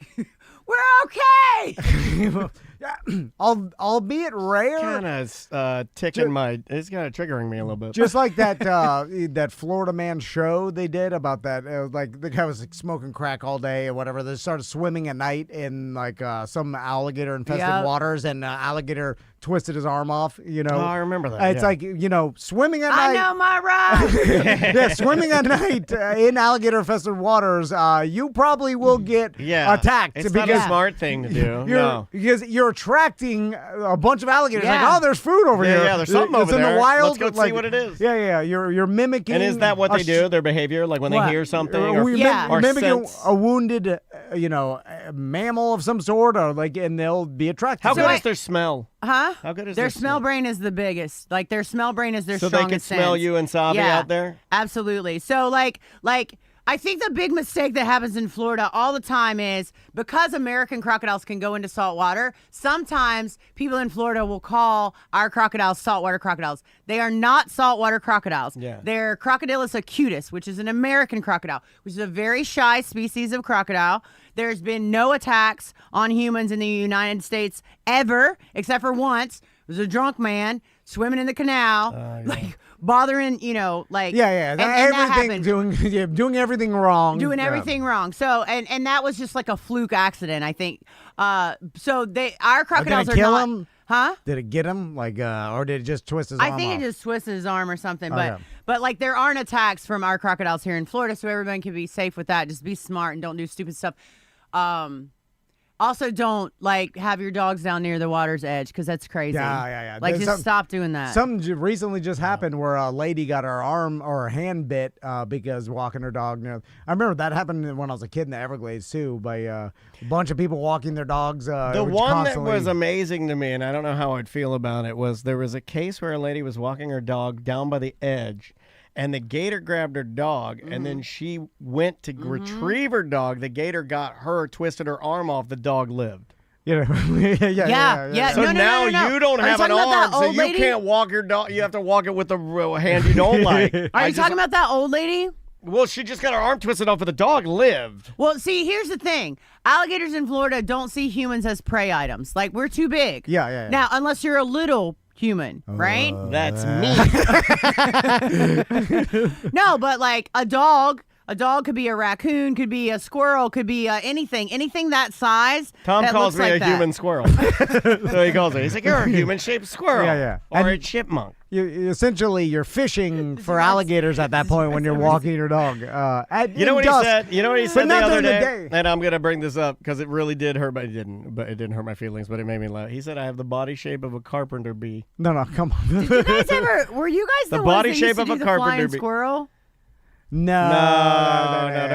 We're okay! Albeit rare. Kind of ticking it's kind of triggering me a little bit. Just like that that Florida Man show they did about that. Like the guy was like, smoking crack all day or whatever. They started swimming at night in like some alligator infested waters, and alligator twisted his arm off. Oh, I remember that. It's like swimming at night. I know my right. Yeah, swimming at night in alligator infested waters. You probably will get attacked. It's not a smart thing to do. Because you're attracting a bunch of alligators. Yeah. Like, there's food over here. Yeah, there's something over there. It's in the wild. Let's go see what it is. Yeah. You're mimicking. And is that what they do? Their behavior, like when they hear something, or mimicking sense? a wounded, mammal of some sort, or and they'll be attracted. How good is their smell? Huh? How good is their smell brain is the biggest. Like their smell brain is their strongest strongest So they can smell sense. you and Savi out there? Absolutely. So like I think the big mistake that happens in Florida all the time is because American crocodiles can go into salt water, sometimes people in Florida will call our crocodiles saltwater crocodiles. They are not saltwater crocodiles. Yeah. They're Crocodylus acutus, which is an American crocodile, which is a very shy species of crocodile. There's been no attacks on humans in the United States ever, except for once. It was a drunk man swimming in the canal, bothering, and everything doing everything wrong. Doing everything wrong. So and that was just like a fluke accident, I think. So our crocodiles did it kill are not. him? Huh? Did it get him? Or did it just twist his arm I think off? it just twisted his arm or something. Okay. But there aren't attacks from our crocodiles here in Florida, so everyone can be safe with that. Just be smart and don't do stupid stuff. Also, don't have your dogs down near the water's edge because that's crazy. Yeah. Just stop doing that. Something recently just happened where a lady got her arm or her hand bit because walking her dog near. I remember that happened when I was a kid in the Everglades too, by a bunch of people walking their dogs. The one that was amazing to me, and I don't know how I'd feel about it, was there was a case where a lady was walking her dog down by the edge. And the gator grabbed her dog, and then she went to retrieve her dog. The gator got her, twisted her arm off. The dog lived. Yeah. So now you don't have an arm, so you can't walk your dog. You have to walk it with the hand you don't like. Are you talking about that old lady? Well, she just got her arm twisted off, but the dog lived. Well, see, here's the thing. Alligators in Florida don't see humans as prey items. Like, we're too big. Yeah. Now, unless you're a little human, right? That's me. No, but like a dog could be a raccoon, could be a squirrel, could be anything that size. Tom that calls looks me like a that. human squirrel. So he calls me. He's like, you're a human-shaped squirrel. Yeah. Or a chipmunk. You're fishing for alligators at that point when you're walking your dog. You know what he said? You know what he said the other day? The And I'm gonna bring this up because it really did hurt, but it didn't hurt my feelings, but it made me laugh. He said I have the body shape of a carpenter bee. No, come on. Did you guys ever? Were you guys the body ones that shape used to of do a the carpenter flying bee. squirrel? No.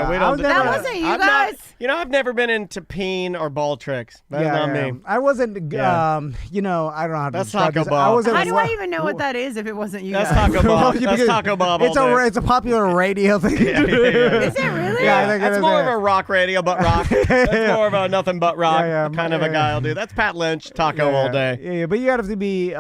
We don't. That wasn't you guys. I've never been into peen or ball tricks. That's not me. I wasn't. I don't know how to That's describe Taco this. Bob. I wasn't. How do I even know what that is if it wasn't you That's guys? Taco Bob. Well, That's Taco Bob. all day. It's a popular radio thing. Is it really? Yeah, I think That's it is, more of a rock radio, but rock. That's more of a nothing but rock kind of a guy will do. That's Pat Lynch, taco all day. Yeah, but you have to be,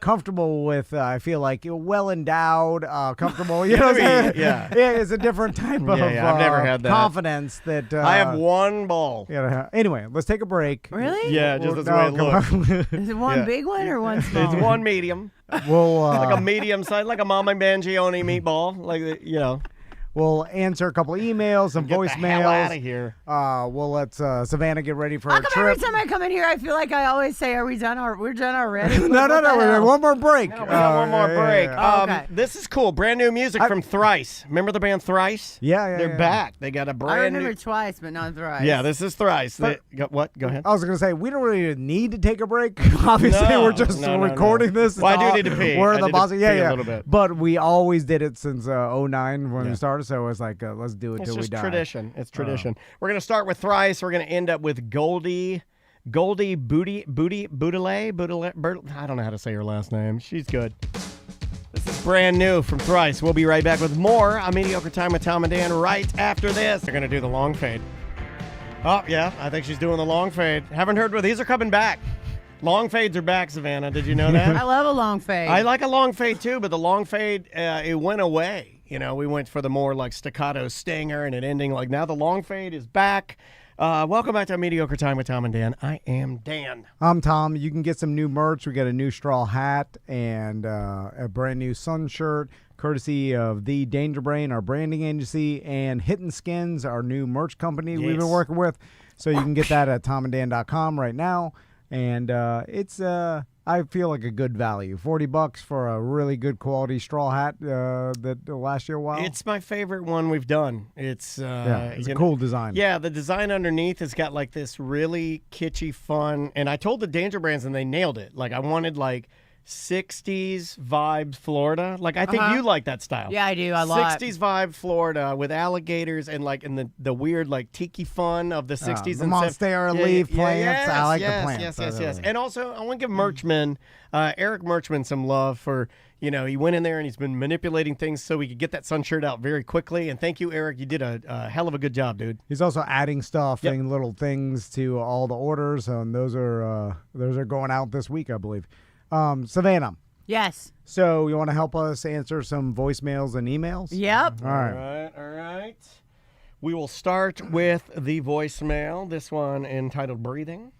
comfortable with. I feel like well endowed, comfortable. You know what I'm saying? Yeah. It's a different type of. I've never had that. Confidence that. I have one ball. Anyway, let's take a break. Really? Yeah, just as the way it looks. Is it one big one or one small? It's one medium. We'll like a medium size, like a Mama Mangione meatball. We'll answer a couple emails, some Get voicemails. the hell out of here. We'll let Savannah get ready for How her come trip. every time I come in here, I feel like I always say, "Are we done? We're done already?" no, one more break. No, we got one more break. Okay. This is cool. Brand new music from Thrice. Remember the band Thrice? Yeah. They're back. They got a I brand remember new. twice, but not thrice. Yeah, this is Thrice. What? Go ahead. I was going to say, we don't really need to take a break. Obviously, No, we're just no, recording this. Well, I It's do need to pee. We're I the need to boss. pee Yeah. a little bit. But we always did it since 09 when Yeah. we started, so it's like, let's do it It's till we just die. tradition. It's tradition. We're gonna start with Thrice. We're gonna end up with Goldie Booty. I don't know how to say her last name. She's good. This is brand new from Thrice. We'll be right back with more A Mediocre Time with Tom and Dan right after this. They're gonna do the long fade. Oh yeah, I think she's doing the long fade. Haven't heard what these are coming back. Long fades are back, Savannah. Did you know that? I love a long fade. I like a long fade too, but the long fade, it went away. You know, we went for the more like staccato stinger and it ending like now the long fade is back. Welcome back to A Mediocre Time with Tom and Dan. I am Dan. I'm Tom. You can get some new merch. We got a new straw hat and a brand new sun shirt, courtesy of The Danger Brain, our branding agency, and Hidden Skins, our new merch company we've been Yes. working with. So you can get that at tomanddan.com right now. And it's I feel like a good value. $40 for a really good quality straw hat that will last you a while. It's my favorite one we've done. It's it's you a know- cool design. Yeah, the design underneath has got like this really kitschy fun. And I told the Danger Brands and they nailed it. Like I wanted like 60s vibes Florida. Like I think you like that style. Yeah, I do. A lot. 60s vibe Florida with alligators and like in the weird like tiki fun of the 60s the and monstera leaf plants. I like the yes, plants. Yes. And also I want to give Merchman, Eric Merchman, some love for, you know, he went in there and he's been manipulating things so we could get that sun shirt out very quickly. And thank you, Eric. You did a hell of a good job, dude. He's also adding stuff and little things to all the orders, and those are going out this week, I believe. Savannah, Yes. so you want to help us answer some voicemails and emails? Yep. All right. All right. We will start with the voicemail. This one entitled Breathing.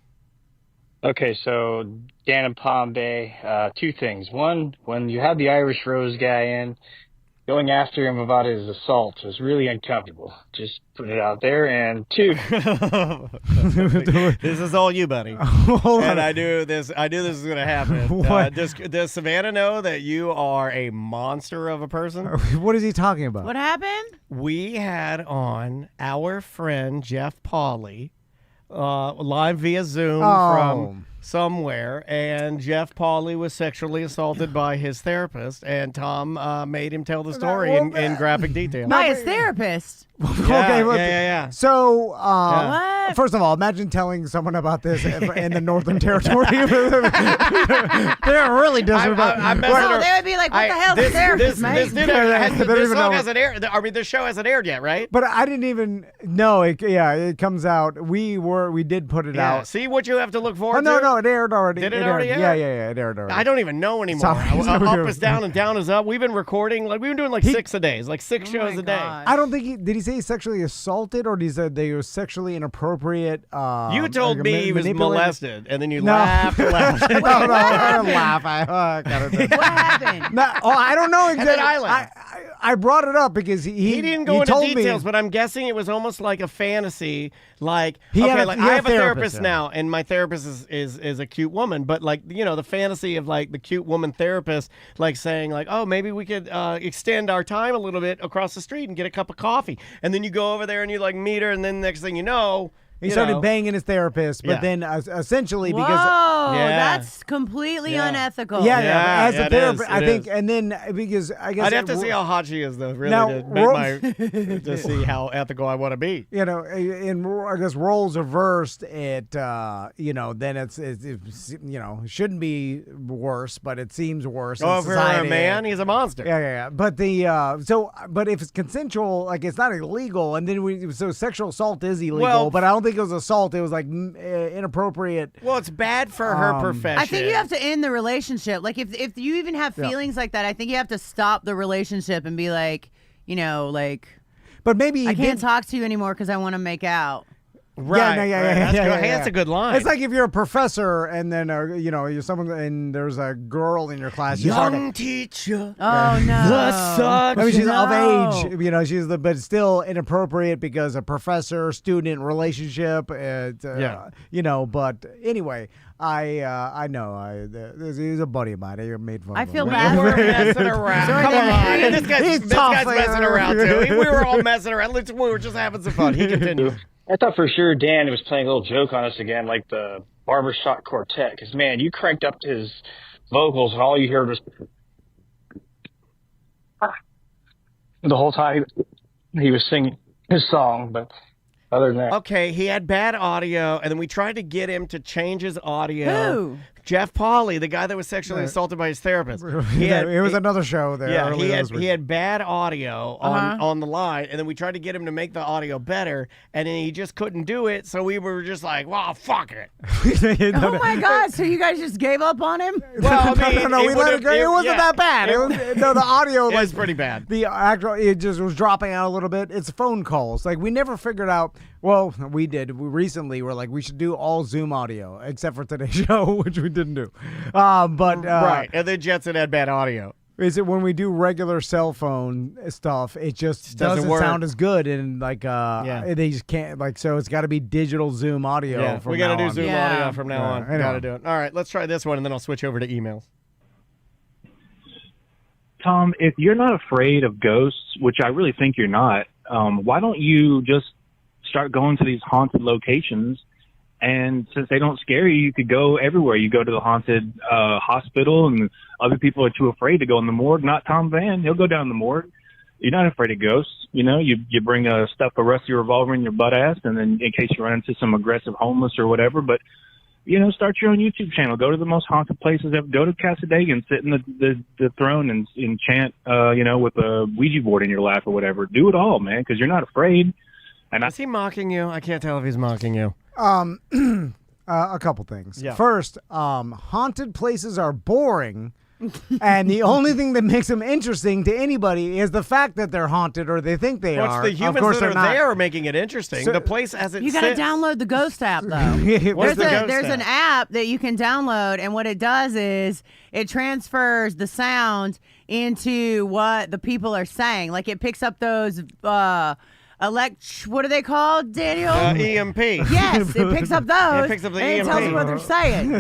Okay, so Dan and Palm Bay, two things. One, when you had the Irish Rose guy in, going after him about his assault was really uncomfortable. Just put it out there. And two, This is all you, buddy. Hold And on. I knew this is going to happen. What? Does Savannah know that you are a monster of a person? What is he talking about? What happened? We had on our friend Jeff Pauley live via Zoom from somewhere, and Jeff Pauley was sexually assaulted by his therapist, and Tom made him tell the story in graphic detail. By his therapist. Okay, look, yeah. So, What? first of all, imagine telling someone about this in the Northern Territory. They're really disrespectful. I'm messing No, her- they would be like, what the hell's a therapist, mate? This They don't even know. hasn't aired. I mean, the show hasn't aired yet, right? But I didn't even know. It comes out. We did put it Yeah. out. See what you have to look forward Oh, to? no, it aired already. Did it aired. already Yeah, air? it aired already. I don't even know anymore. Sorry. Up is down and down is up. We've been recording, like we've been doing like 6 a day, like 6 Oh shows my a day. God. I don't think did he say sexually assaulted or did he say they were sexually inappropriate? You told like, me he was manipulated? molested, and then you No. laughed and laughed. No, I don't laugh. I got it. What happened? No, I don't know exactly. then I laughed. I brought it up because He didn't go into told details, me, but I'm guessing it was almost like a fantasy. Like, He had okay, a- like he had I a have a therapist, therapist yeah. now, and my therapist is a cute woman. But like, you know, the fantasy of like the cute woman therapist, like saying like, oh, maybe we could extend our time a little bit across the street and get a cup of coffee, and then you go over there and you like meet her, and then next thing you know. he you started know, banging his therapist, but Yeah. then essentially Whoa, because Yeah. that's completely Yeah. unethical. yeah, Yeah, as yeah, a it therapist, is, I it think, is. and then because I guess I'd have to see how hot she is, though, really, Now, to make to see how ethical I want to be. you know, in I guess roles reversed, it then it's you know, shouldn't be worse, but it seems worse. Oh, in for a society. man, he's a monster. Yeah. But but if it's consensual, like it's not illegal, and then so sexual assault is illegal, Well- but I don't think it was assault. It was like inappropriate. Well, it's bad for her profession. I think you have to end the relationship. Like if you even have feelings like that, I think you have to stop the relationship and be like, you know, like But maybe I can't talk to you anymore because I want to make out. Right. Yeah. That's a good line. It's like if you're a professor and then you're someone and there's a girl in your class. Young teacher. Oh no. The suck. I mean, she's No. of age. She's but still inappropriate because a professor-student relationship. But anyway, I know. He's a buddy of mine. I made fun I of him. feel We bad. were messing around. Come on. This guy's messing around, too. We were all messing around. We were just having some fun. He continued. I thought for sure Dan was playing a little joke on us again, like the Barbershop Quartet. Because, man, you cranked up his vocals and all you heard was the whole time he was singing his song. But other than that. Okay, he had bad audio, and then we tried to get him to change his audio. Who? Jeff Pauley, the guy that was sexually assaulted by his therapist. It was another show there. Yeah, earlier this week. he had bad audio on the line, and then we tried to get him to make the audio better, and then he just couldn't do it, so we were just like, well, fuck it. Oh my God! So you guys just gave up on him? Well, I mean, no, we let it go. It wasn't that bad. The audio It was pretty bad. The actual, it just was dropping out a little bit. It's phone calls. Like, we never figured out. Well, we did. We recently were like, we should do all Zoom audio except for today's show, which we didn't do. Right, and then Jetson had bad audio. Is it when we do regular cell phone stuff, it just doesn't work. sound as good, and they just can't, so it's got to be digital Zoom audio. Yeah, from we got to now do on. Zoom audio from now on. I know. Got to do it. All right, let's try this one, and then I'll switch over to emails. Tom, if you're not afraid of ghosts, which I really think you're not, why don't you just start going to these haunted locations? And since they don't scare you, you could go everywhere. You go to the haunted hospital, and other people are too afraid to go in the morgue. Not Tom Van. He'll go down the morgue. You're not afraid of ghosts. You bring a rusty revolver in your butt ass, and then in case you run into some aggressive homeless or whatever. But, start your own YouTube channel. Go to the most haunted places ever. Go to Casadega and sit in the throne and chant, with a Ouija board in your lap or whatever. Do it all, man, because you're not afraid. And Is he mocking you? I can't tell if he's mocking you. A couple things. Yeah. First, haunted places are boring, and the only thing that makes them interesting to anybody is the fact that they're haunted or they think they are. It's the humans of course that are they're not. there are making it interesting. So- The place as it You got to sits. download the Ghost app, though. What's the Ghost There's app? an app that you can download, and what it does is it transfers the sound into what the people are saying. Like, it picks up those what are they called, Daniel? EMP. Yes, it picks up those. It picks up the and it tells you EMP. what they're saying.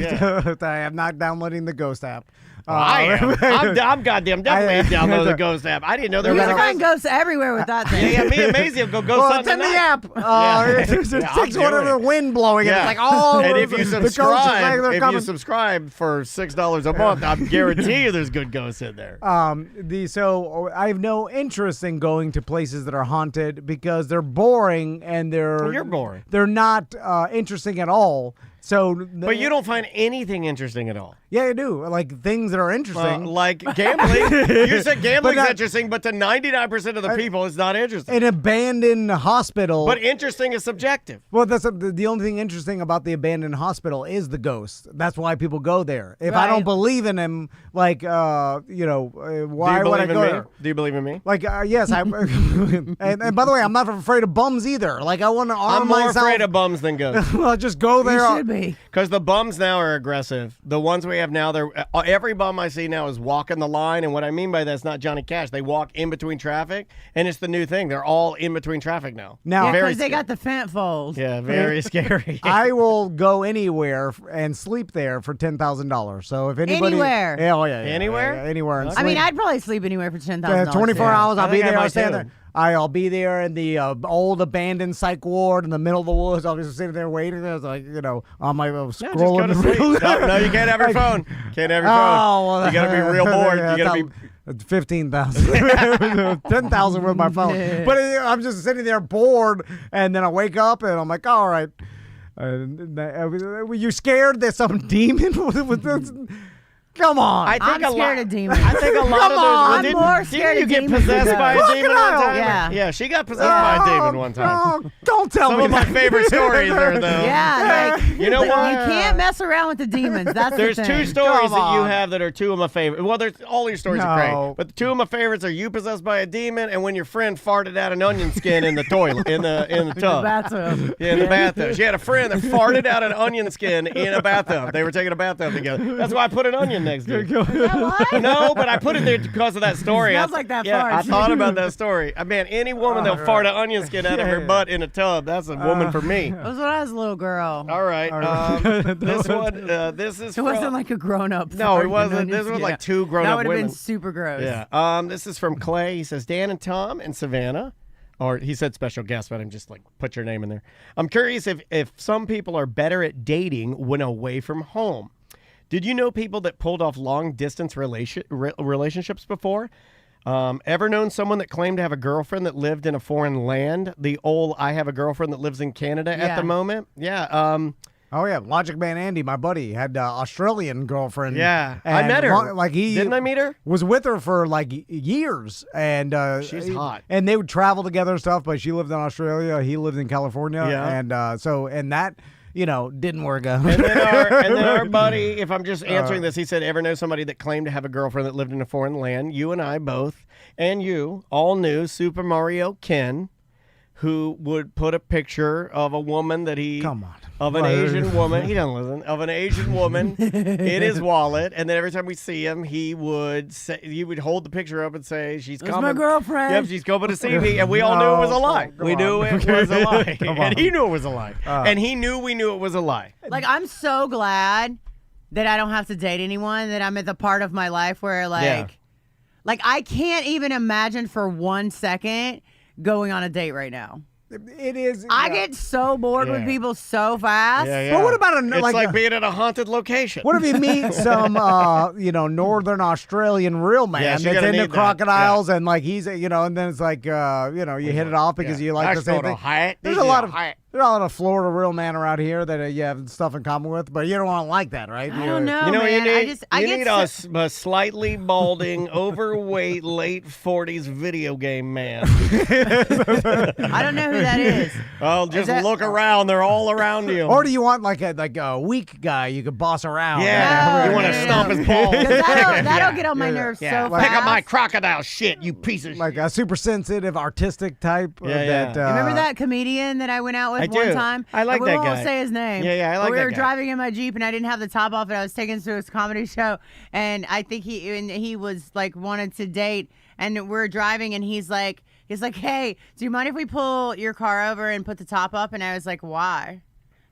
I am not downloading the Ghost app. I am. I'm goddamn definitely download the Ghost app. I didn't know there You was can a find ghosts everywhere with that thing. Yeah, me and Maisie will go Well, something it's in the tonight. app. It I'll takes do whatever it. wind blowing. Yeah. And it's like, oh, and if you the ghosts are saying they're subscribe, coming. for $6 a month, I guarantee you there's good ghosts in there. So I have no interest in going to places that are haunted because they're boring and You're boring. They're not interesting at all. So, But you don't find anything interesting at all. Yeah, I do. Like things that are interesting. Like gambling. You said gambling's not- interesting, but to 99% of the people, it's not interesting. An abandoned hospital. But interesting is subjective. Well, that's the only thing interesting about the abandoned hospital is the ghost. That's why people go there. If I don't Right. believe in him, why would I Do you go believe in me? there? Do you believe in me? Like, yes, I. and by the way, I'm not afraid of bums either. Like, I want to arm I'm more myself. afraid of bums than ghosts. Well, just go there. You should be. Because the bums now are aggressive. The ones we have now, they're every bum I see now is walking the line. And what I mean by that is not Johnny Cash. They walk in between traffic, and it's the new thing. They're all in between traffic now. Now, Yeah, very because they scary. got the fent fold. Yeah, very scary. I will go anywhere and sleep there for $10,000. So if anybody, Anywhere? yeah, Anywhere? anywhere. And I mean, sleep. I'd probably sleep anywhere for $10,000. 24 hours. I I'll be think I there. I'll might stand too. there. I'll be there in the old abandoned psych ward in the middle of the woods. I'll just sitting there waiting. There's like, on my No, just go scrolling. to sleep. No, you can't have your phone. Can't have your phone. Oh, well, you gotta be real bored. You gotta be. 15,000, 10,000 with my phone. But I'm just sitting there bored, and then I wake up and I'm like, all right. Were you scared that some demon was this? Come on. I'm scared of demons. I think a lot of those. I'm more scared didn't of you get demons possessed than by a ghosts. demon one time? Yeah. Yeah, she got possessed by a demon one time. No, don't tell Some me of my that. favorite stories are though. Yeah, like, You know like, what? You can't mess around with the demons. That's There's the two thing. stories Come that you on. have that are two of my favorites. Well, there's all your stories are No. great, but the two of my favorites are you possessed by a demon and when your friend farted out an onion skin in the toilet in the tub. Bathroom. Yeah, in the bathtub. She had a friend that farted out an onion skin in a bathtub. They were taking a bathtub together. That's why I put an onion next to it. No, but I put it there because of that story. Smells like that yeah, fart. I thought about that story. Man, any woman that'll fart an onion skin out of her Yeah. butt in a tub, that's a woman for me. That was when I was a little girl. All right. This one, this is It wasn't like a grown-up. No, it farting wasn't. onions. This was Yeah. like two That grown-up would have women. been super gross. Yeah. This is from Clay. He says, Dan and Tom and Savannah, or he said special guest, but I'm just like, put your name in there. I'm curious if some people are better at dating when away from home. Did you know people that pulled off long-distance relationships before? Ever known someone that claimed to have a girlfriend that lived in a foreign land? The old, I have a girlfriend that lives in Canada at the moment? Yeah. Oh yeah, Logic Man Andy, my buddy, had an Australian girlfriend. Yeah, I and met her. Didn't I meet her? Was with her for like years, and She's hot. And they would travel together and stuff. But she lived in Australia, he lived in California, Yeah. and that didn't work out. And then our buddy, if I'm just answering this, he said, ever know somebody that claimed to have a girlfriend that lived in a foreign land? You and I both, and you all knew Super Mario Ken, who would put a picture of a woman that he Come on. of an Asian woman. He doesn't listen. Of an Asian woman in his wallet, and then every time we see him, he would hold the picture up and say, "She's That's coming." my girlfriend. Yep, she's coming to see me, and we all knew it was a lie. come We knew on. it was a lie, Come and on. he knew it was a lie, and he knew we knew it was a lie. Like, I'm so glad that I don't have to date anyone, that I'm at the part of my life where, like I can't even imagine for 1 second going on a date right now. It is. I get so bored with people so fast. But what about It's like being at a haunted location. What if you meet some, northern Australian real man Yes, you that's gotta into need that. crocodiles and like he's, and then it's like, you hit it off because you like the same thing. There's a lot of Florida real man around here that you have stuff in common with, but you don't want to like that, right? I don't know, You know, man. you need a slightly balding, overweight, late 40s video game man. I don't know who that is. Oh, just look around. They're all around you. Or do you want like a weak guy you could boss around? Yeah, you want to stomp his balls. 'Cause that'll get on my nerves so fast. Pick up my crocodile shit, you piece of like shit. a super sensitive, artistic type. Yeah. Remember that comedian that I went out with I one do. time? I like we that won't guy. say his name. Yeah, I like But we that were guy. driving in my Jeep and I didn't have the top off and I was taken to his comedy show and I think he was like wanted to date and we're driving and he's like, hey, do you mind if we pull your car over and put the top up? And I was like, why?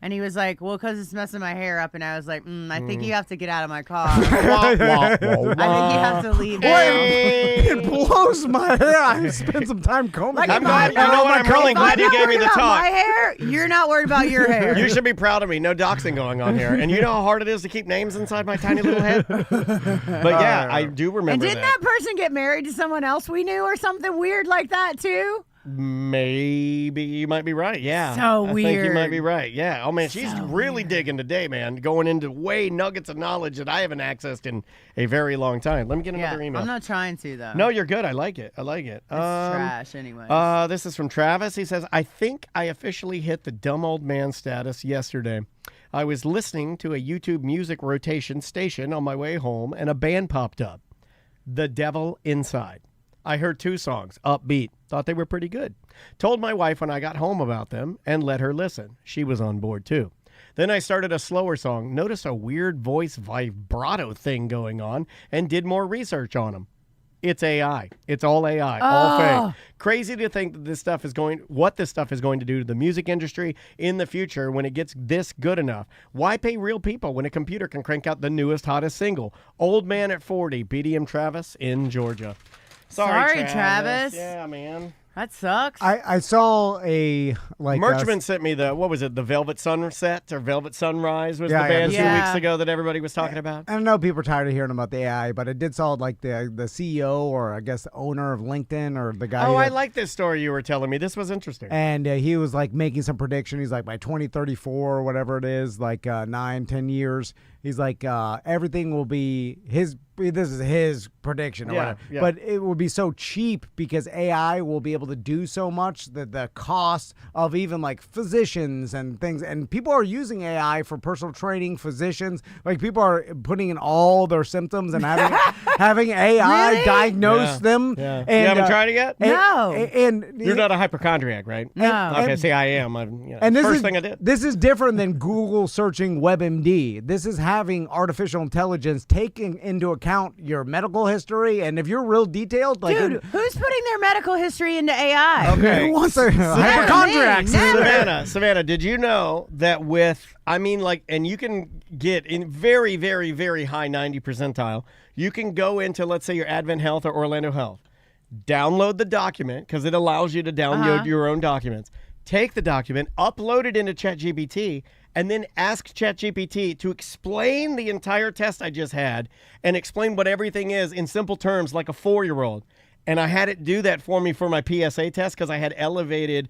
And he was like, well, because it's messing my hair up. And I was like, I think you have to get out of my car. I think you have to leave. It blows my hair. I spent some time combing. Like, it. I'm glad. You know what? I'm really glad you gave me the about talk. my hair, you're not worried about your hair. You should be proud of me. No doxing going on here. And you know how hard it is to keep names inside my tiny little head? But yeah, I do remember And didn't that person get married to someone else we knew or something weird like that too? Maybe you might be right. Yeah. So I think you weird. might be right. Yeah. Oh, man, she's really digging today, man. Going into nuggets of knowledge that I haven't accessed in a very long time. Let me get another email. I'm not trying to, though. No, you're good. I like it. It's trash anyway. This is from Travis. He says, I think I officially hit the dumb old man status yesterday. I was listening to a YouTube music rotation station on my way home, and a band popped up, The Devil Inside. I heard 2 songs, upbeat. Thought they were pretty good. Told my wife when I got home about them and let her listen. She was on board too. Then I started a slower song, noticed a weird voice vibrato thing going on, and did more research on them. It's AI. It's all AI, all fake. Crazy to think that what this stuff is going to do to the music industry in the future when it gets this good enough. Why pay real people when a computer can crank out the newest, hottest single? Old Man at 40, BDM Travis in Georgia. Sorry, Travis. Yeah, man. That sucks. I saw a Merchman sent me the Velvet Sunset or Velvet Sunrise was the band 2 weeks ago that everybody was talking about. I don't know, people are tired of hearing about the AI, but it did saw like the CEO or I guess the owner of LinkedIn or the guy. Oh, I like this story you were telling me. This was interesting. And he was like making some prediction. He's like by 2034 or whatever it is, like 9-10 years, He's like, everything will be his. This is his prediction or whatever. Yeah. But it will be so cheap because AI will be able to do so much that the cost of even like physicians and things, and people are using AI for personal training, physicians, like people are putting in all their symptoms and having AI Really? diagnose them. Yeah. And, You haven't tried it yet? No. And You're not a hypochondriac, right? No. Okay, see, I am. and this first is, thing I did. This is different than Google searching WebMD. This is having artificial intelligence taking into account your medical history, and if you're real detailed, like Dude, who's putting their medical history into AI? Okay. who wants a hypochondriacs? Savannah, did you know that and you can get in very, very, very high 90 percentile, you can go into, let's say, your Advent Health or Orlando Health, download the document, because it allows you to download your own documents, take the document, upload it into ChatGPT, and then ask ChatGPT to explain the entire test I just had and explain what everything is in simple terms like a 4-year-old. And I had it do that for me for my PSA test because I had elevated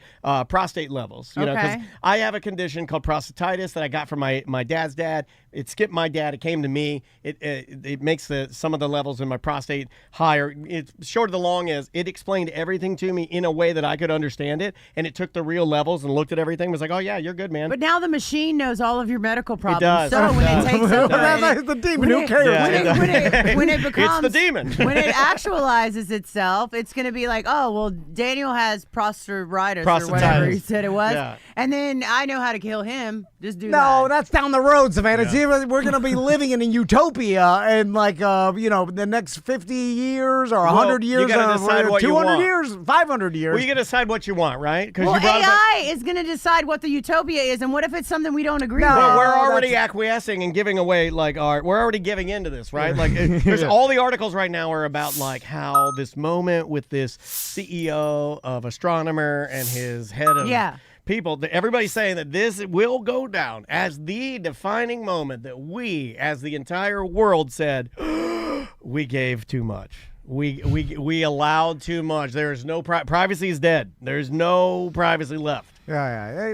prostate levels. You know, 'cause I have a condition called prostatitis that I got from my dad's dad. It skipped my dad. It came to me. It makes some of the levels in my prostate higher. It's short of the long is it explained everything to me in a way that I could understand it, and it took the real levels and looked at everything. Was like, oh yeah, you're good, man. But now the machine knows all of your medical problems. does. So when it takes over, That's the demon. Who cares? when it becomes it's the demon. when it actualizes itself, it's going to be like, oh well, Daniel has prostatitis or whatever he said it was, and then I know how to kill him. Just do that. No, that's down the road, Savannah. See, we're going to be living in a utopia in the next 50 years or 100 years, you gotta decide what 200 you want. years, 500 years. Well, you got to decide what you want, right? Well, AI is going to decide what the utopia is, and what if it's something we don't agree with? Well, we're already acquiescing and giving away we're already giving into this, right? Like there's all the articles right now are about like how this moment with this CEO of astronomer and his head of people, everybody's saying that this will go down as the defining moment that we, as the entire world, said we gave too much. We allowed too much. There's no privacy is dead. There's no privacy left. Yeah.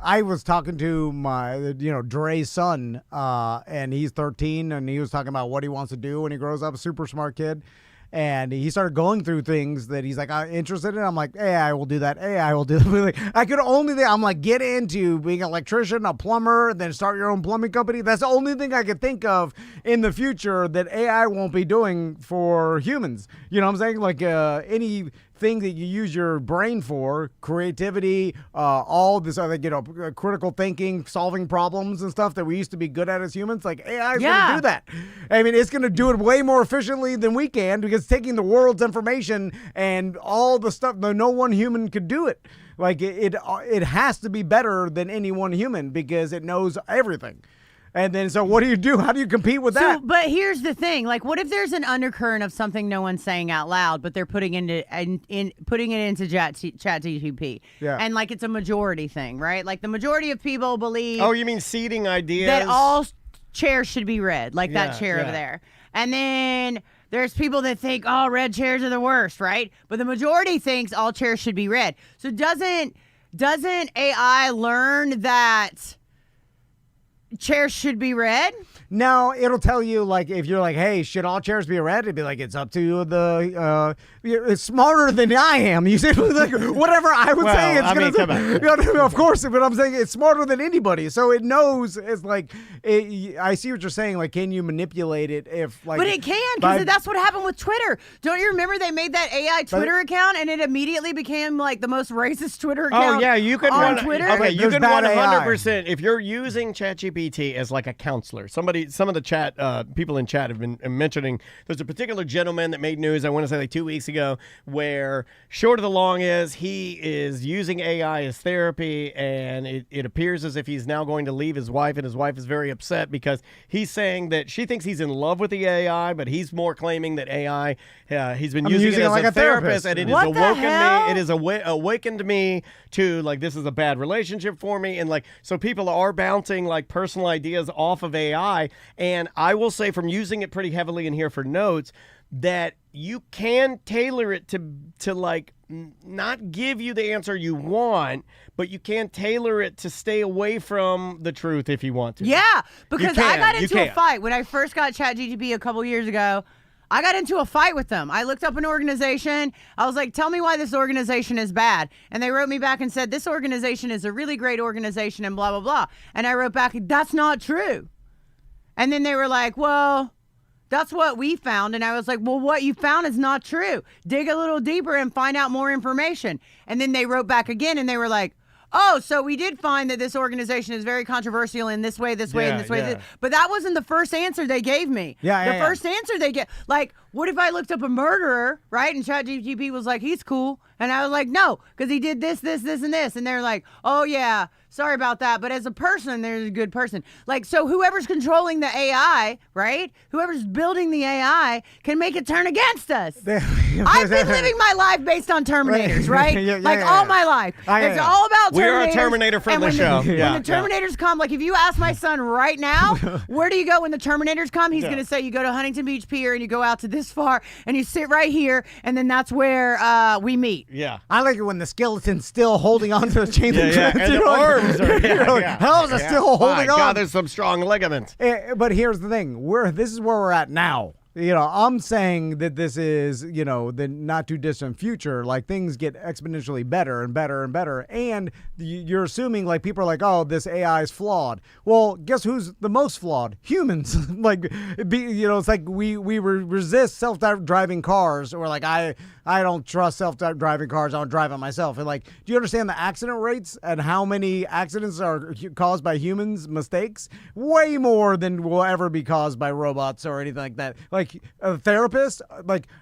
I was talking to my, Dre's son, and he's 13, and he was talking about what he wants to do when he grows up. A super smart kid. And he started going through things that he's like, I'm interested in. I'm like, AI will do that. AI will do that. I could only, I'm like, get into being an electrician, a plumber, and then start your own plumbing company. That's the only thing I could think of in the future that AI won't be doing for humans. You know what I'm saying? Like anything that you use your brain for, creativity, all this other, critical thinking, solving problems and stuff that we used to be good at as humans. Like AI is going to do that. I mean, it's going to do it way more efficiently than we can because it's taking the world's information and all the stuff that no one human could do it. Like it has to be better than any one human because it knows everything. And then, so what do you do? How do you compete with that? But here's the thing: like, what if there's an undercurrent of something no one's saying out loud, but they're putting it into ChatGPT, and like it's a majority thing, right? Like the majority of people believe. Oh, you mean seeding ideas? That all chairs should be red, like that chair over there, and then. There's people that think, oh, red chairs are the worst, right? But the majority thinks all chairs should be red. So doesn't AI learn that chairs should be red? No, it'll tell you, like, if you're like, hey, should all chairs be red? It'd be like, it's up to the, it's smarter than I am. You see, like, whatever I would say, it's going to, of course, but I'm saying it's smarter than anybody. So it knows, it's like, I see what you're saying, like, can you manipulate it if, like. But it can, because that's what happened with Twitter. Don't you remember they made that AI Twitter account, and it immediately became, like, the most racist Twitter account Oh, yeah, you can on Twitter? Okay, you can 100%, AI. if you're using ChatGPT as, like, a counselor, some of the chat people in chat have been mentioning there's a particular gentleman that made news, I want to say like 2 weeks ago, where short of the long is he is using AI as therapy, and it appears as if he's now going to leave his wife, and his wife is very upset because he's saying that she thinks he's in love with the AI, but he's more claiming that AI he's been using it as like a therapist, and it has awoken me. It has awakened me to like this is a bad relationship for me, and like so people are bouncing like personal ideas off of AI. And I will say from using it pretty heavily in here for notes that you can tailor it to like not give you the answer you want, but you can tailor it to stay away from the truth if you want to. Yeah, because I got You into a can. fight when I first got ChatGPT a couple years ago. I got into a fight with them. I looked up an organization. I was like, tell me why this organization is bad. And they wrote me back and said, this organization is a really great organization and blah, blah, blah. And I wrote back, that's not true. And then they were like, well, that's what we found. And I was like, well, what you found is not true. Dig a little deeper and find out more information. And then they wrote back again and they were like, oh, so we did find that this organization is very controversial in this way, and this way. Yeah. But that wasn't the first answer they gave me. The first answer they get, like, what if I looked up a murderer, right? And ChatGPT was like, he's cool. And I was like, no, because he did this, this, this, and this. And they're like, oh, yeah, sorry about that. But as a person, there's a good person. Like, so whoever's controlling the AI, right? Whoever's building the AI can make it turn against us. I've been living my life based on Terminators, right? All my life. It's all about Terminators. We are a Terminator-friendly show. When the Terminators come, like if you ask my son right now, where do you go when the Terminators come? He's going to say you go to Huntington Beach Pier and you go out to this far and you sit right here and then that's where we meet. Yeah. I like it when the skeleton's still holding on to the chain link fence. And the arms are, how is it still holding on? God, there's some strong ligaments. But here's the thing. This is where we're at now. I'm saying that this is, the not too distant future. Like things get exponentially better and better and better. And you're assuming like people are like, oh, this AI is flawed. Well, guess who's the most flawed? Humans. It's like we resist self-driving cars. We're like, I don't trust self-driving cars. I don't drive it myself. And like, do you understand the accident rates and how many accidents are caused by humans' mistakes? Way more than will ever be caused by robots or anything like that. Like a therapist,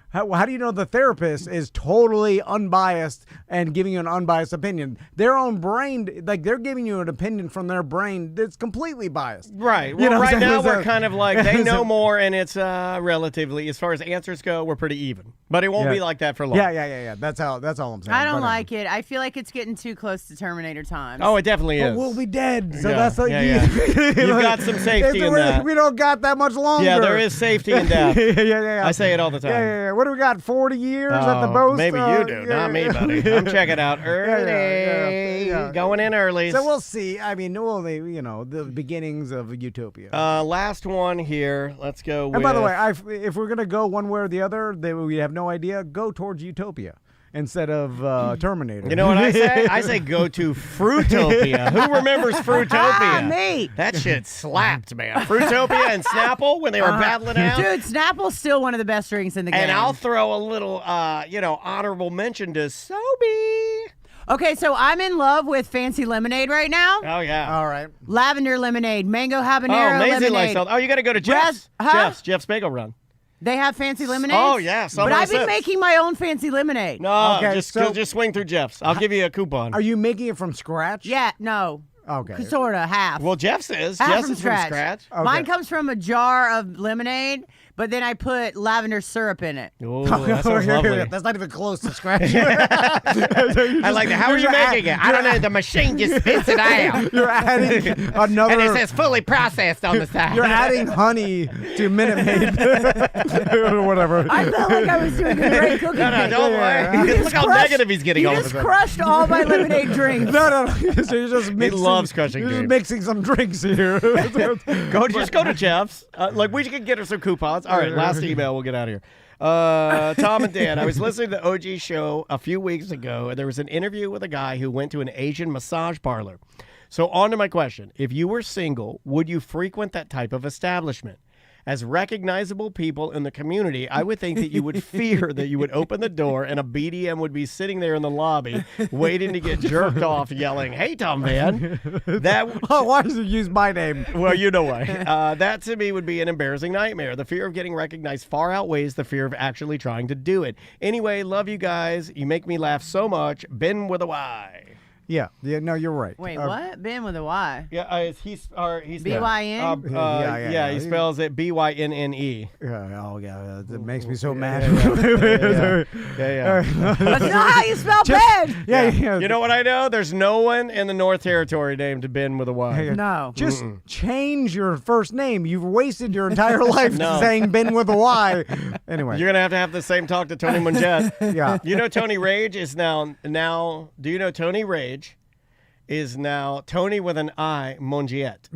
how do you know the therapist is totally unbiased and giving you an unbiased opinion? Their own brain, like they're giving you an opinion from their brain that's completely biased. Right. Well, right now we're kind of like they know more, and it's relatively, as far as answers go, we're pretty even. But it won't be like that for long. Yeah. That's all I'm saying. I don't like it. I feel like it's getting too close to Terminator times. Oh, it definitely is. But we'll be dead. So that's like You've got some safety in that. We don't got that much longer. Yeah, there is safety in death. Yeah. I say it all the time. Yeah. What do we got? 40 years at the most? Maybe you do, not me, buddy. I'm checking out early. Going in early. So we'll see. I mean, the beginnings of utopia. Last one here. Let's go with... And by the way, if we're going to go one way or the other, we have no idea, go towards utopia instead of Terminator. You know what I say? I say go to Fruitopia. Who remembers Fruitopia? Me. That shit slapped, man. Fruitopia and Snapple when they were battling out. Dude, Snapple's still one of the best drinks in the game. And I'll throw a little, honorable mention to Sobe. Okay, so I'm in love with Fancy Lemonade right now. Oh, yeah. All right. Lavender lemonade, mango habanero Maisie lemonade. likes that. Oh, you got to go to Jeff's. Jeff's Bagel Run. They have fancy lemonades? Oh, yeah. But I've been making my own fancy lemonade. No, just swing through Jeff's. I'll give you a coupon. Are you making it from scratch? Yeah, no. Okay. Sort of, half. Well, Jeff's is. Half Jeff's from is from scratch. Okay. Mine comes from a jar of lemonade, but then I put lavender syrup in it. Oh, that sounds lovely. That's not even close to scratch. I like that. How are you making it? I don't know. The machine just spits it out. You're adding another... And it says fully processed on the side. You're adding honey to Minute Maid. Or whatever. I felt like I was doing a great cooking. No, don't worry. Look how negative he's getting all of a You just sudden. crushed all my lemonade drinks. No. So you're just mixing, He loves crushing You're drinks. just mixing some drinks here. Just go to Jeff's. We could get her some coupons. All right, last email. We'll get out of here. Tom and Dan, I was listening to the OG show a few weeks ago, and there was an interview with a guy who went to an Asian massage parlor. So on to my question. If you were single, would you frequent that type of establishment? As recognizable people in the community, I would think that you would fear that you would open the door and a BDM would be sitting there in the lobby waiting to get jerked off yelling, "Hey, Tom Van." Why did you use my name? Well, you know why. That to me would be an embarrassing nightmare. The fear of getting recognized far outweighs the fear of actually trying to do it. Anyway, love you guys. You make me laugh so much. Ben with a Y. Yeah. No, you're right. Wait, what? Ben with a Y. Yeah, he's B-Y-N? Yeah, he spells it B-Y-N-N-E. Oh, yeah. It makes me so mad. Yeah. That's not how you spell Ben. Yeah. You know what I know? There's no one in the North Territory named Ben with a Y. No. Just change your first name. You've wasted your entire life saying Ben with a Y. Anyway. You're going to have the same talk to Tony Monget. Yeah. You know Tony Rage is now, do you know Tony Rage is now Tony with an I, Mongiet.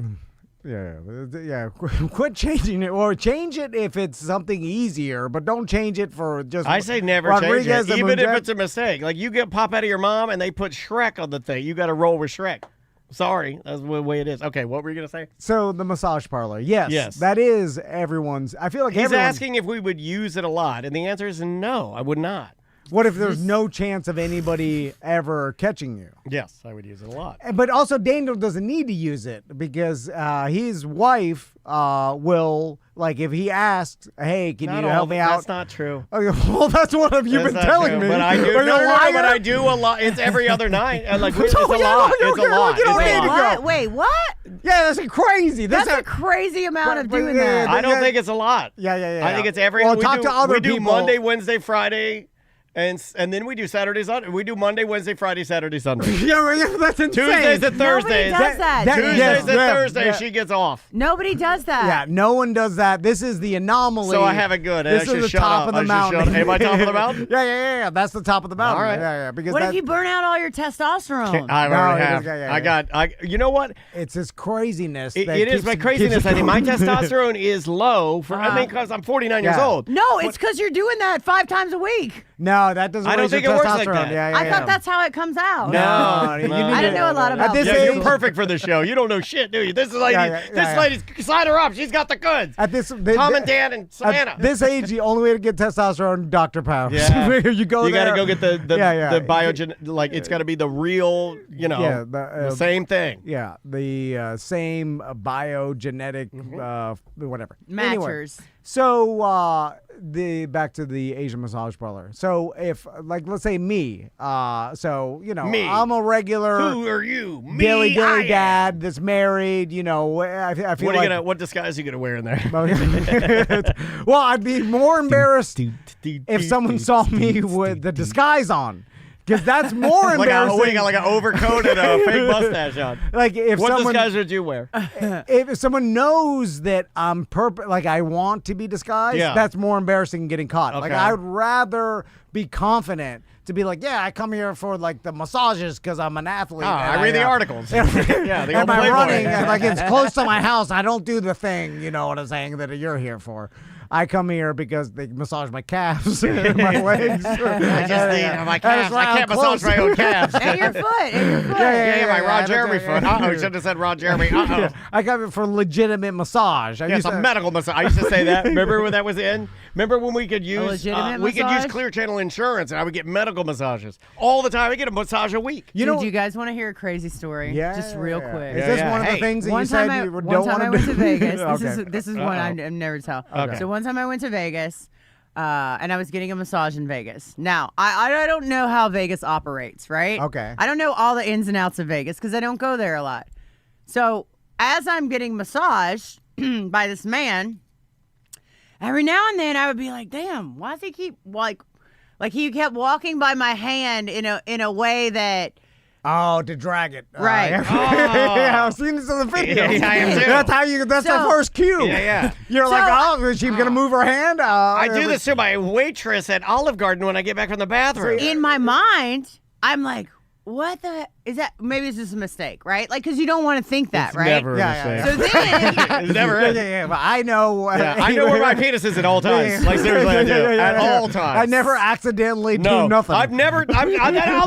Yeah. Quit changing it, or change it if it's something easier, but don't change it for just. I say never Rodriguez change it, even if it's a mistake. Like you get pop out of your mom and they put Shrek on the thing, you got to roll with Shrek. Sorry, that's the way it is. Okay, what were you gonna say? So the massage parlor, yes, that is everyone's. I feel like he's asking if we would use it a lot, and the answer is no, I would not. What if there's no chance of anybody ever catching you? Yes, I would use it a lot. But also, Daniel doesn't need to use it because his wife will, like, if he asks, hey, can you help me out? That's not true. Well, that's what you've been telling me. But I do. But I do a lot. It's every other night. Like, it's a lot. It's a lot. You don't need to go. Wait, what? Yeah, that's crazy. That's a crazy amount of doing that. I don't think it's a lot. Yeah. I think it's every. Well, talk to other people. We do Monday, Wednesday, Friday. And then we do Saturday, Sunday. We do Monday, Wednesday, Friday, Saturday, Sunday. Yeah, that's insane. Tuesdays and Thursdays. Nobody does that. Tuesdays and Thursdays, she gets off. Nobody does that. Yeah, no one does that. This is the anomaly. So I have it good. This is the top of the mountain. Am I top of the mountain? Yeah. That's the top of the mountain. All right. Yeah. Because what if you burn out all your testosterone? I already have. You know what? It's this craziness. It is my craziness. I think my testosterone is low because I'm 49 years old. No, it's because you're doing that 5 times a week. No, that doesn't. I don't think it works like that. I thought that's how it comes out. No, I didn't know a lot about this. You're perfect for this show. You don't know shit, do you? This lady, sign her up. She's got the goods. At this, Tom and Dan and Savannah. At this age, the only way to get testosterone, Dr. Pounds. Yeah. You got to go get the biogen. Like it's got to be the real, the same thing. Yeah, the same biogenetic, whatever. Matchers. Anyway, so back to the Asian massage parlor. So if, like, let's say me, me. I'm a regular. Who are you? Me. Dilly dad that's married. I feel what disguise are you gonna wear in there? Well, I'd be more embarrassed if someone saw me with the disguise on. Because that's more embarrassing. You got like an overcoat and a fake mustache on. Like what disguise would you wear? If someone knows that I'm I want to be disguised, that's more embarrassing than getting caught. Okay. Like I would rather be confident to be like, I come here for like the massages because I'm an athlete. I read the articles. The old Playboy. Running, and it's close to my house. I don't do the thing, you know what I'm saying, that you're here for. I come here because they massage my calves and my legs. I just need my calves. I can't massage my own calves. And your foot. My Ron Jeremy foot. You should have said Ron Jeremy. I come here for legitimate massage. It's a medical massage. I used to say that. Remember when that was in? Remember when we could use Clear Channel insurance and I would get medical massages all the time. I get a massage a week. Do you guys want to hear a crazy story? Yeah. Just real quick. Is this one of the things that you said you don't want to do? One time I went to Vegas. This is one I never tell. Okay. So one time I went to Vegas, and I was getting a massage in Vegas. Now, I don't know how Vegas operates, right? Okay. I don't know all the ins and outs of Vegas because I don't go there a lot. So as I'm getting massaged by this man, every now and then I would be like, damn, why does he keep like he kept walking by my hand in a way that. Oh, to drag it. Right. Yeah, I've seen this in the video. Yeah, I am too. That's the first cue. Yeah. You're is she going to move her hand? I do this to my waitress at Olive Garden when I get back from the bathroom. In my mind, I'm like, what the is that? Maybe it's just a mistake, right? Like, because you don't want to think that, right? Never a mistake. So then, It's never is. Yeah, but I know. I know where my penis is at all times. Like, seriously, I do. At all times. I never accidentally do nothing. I'll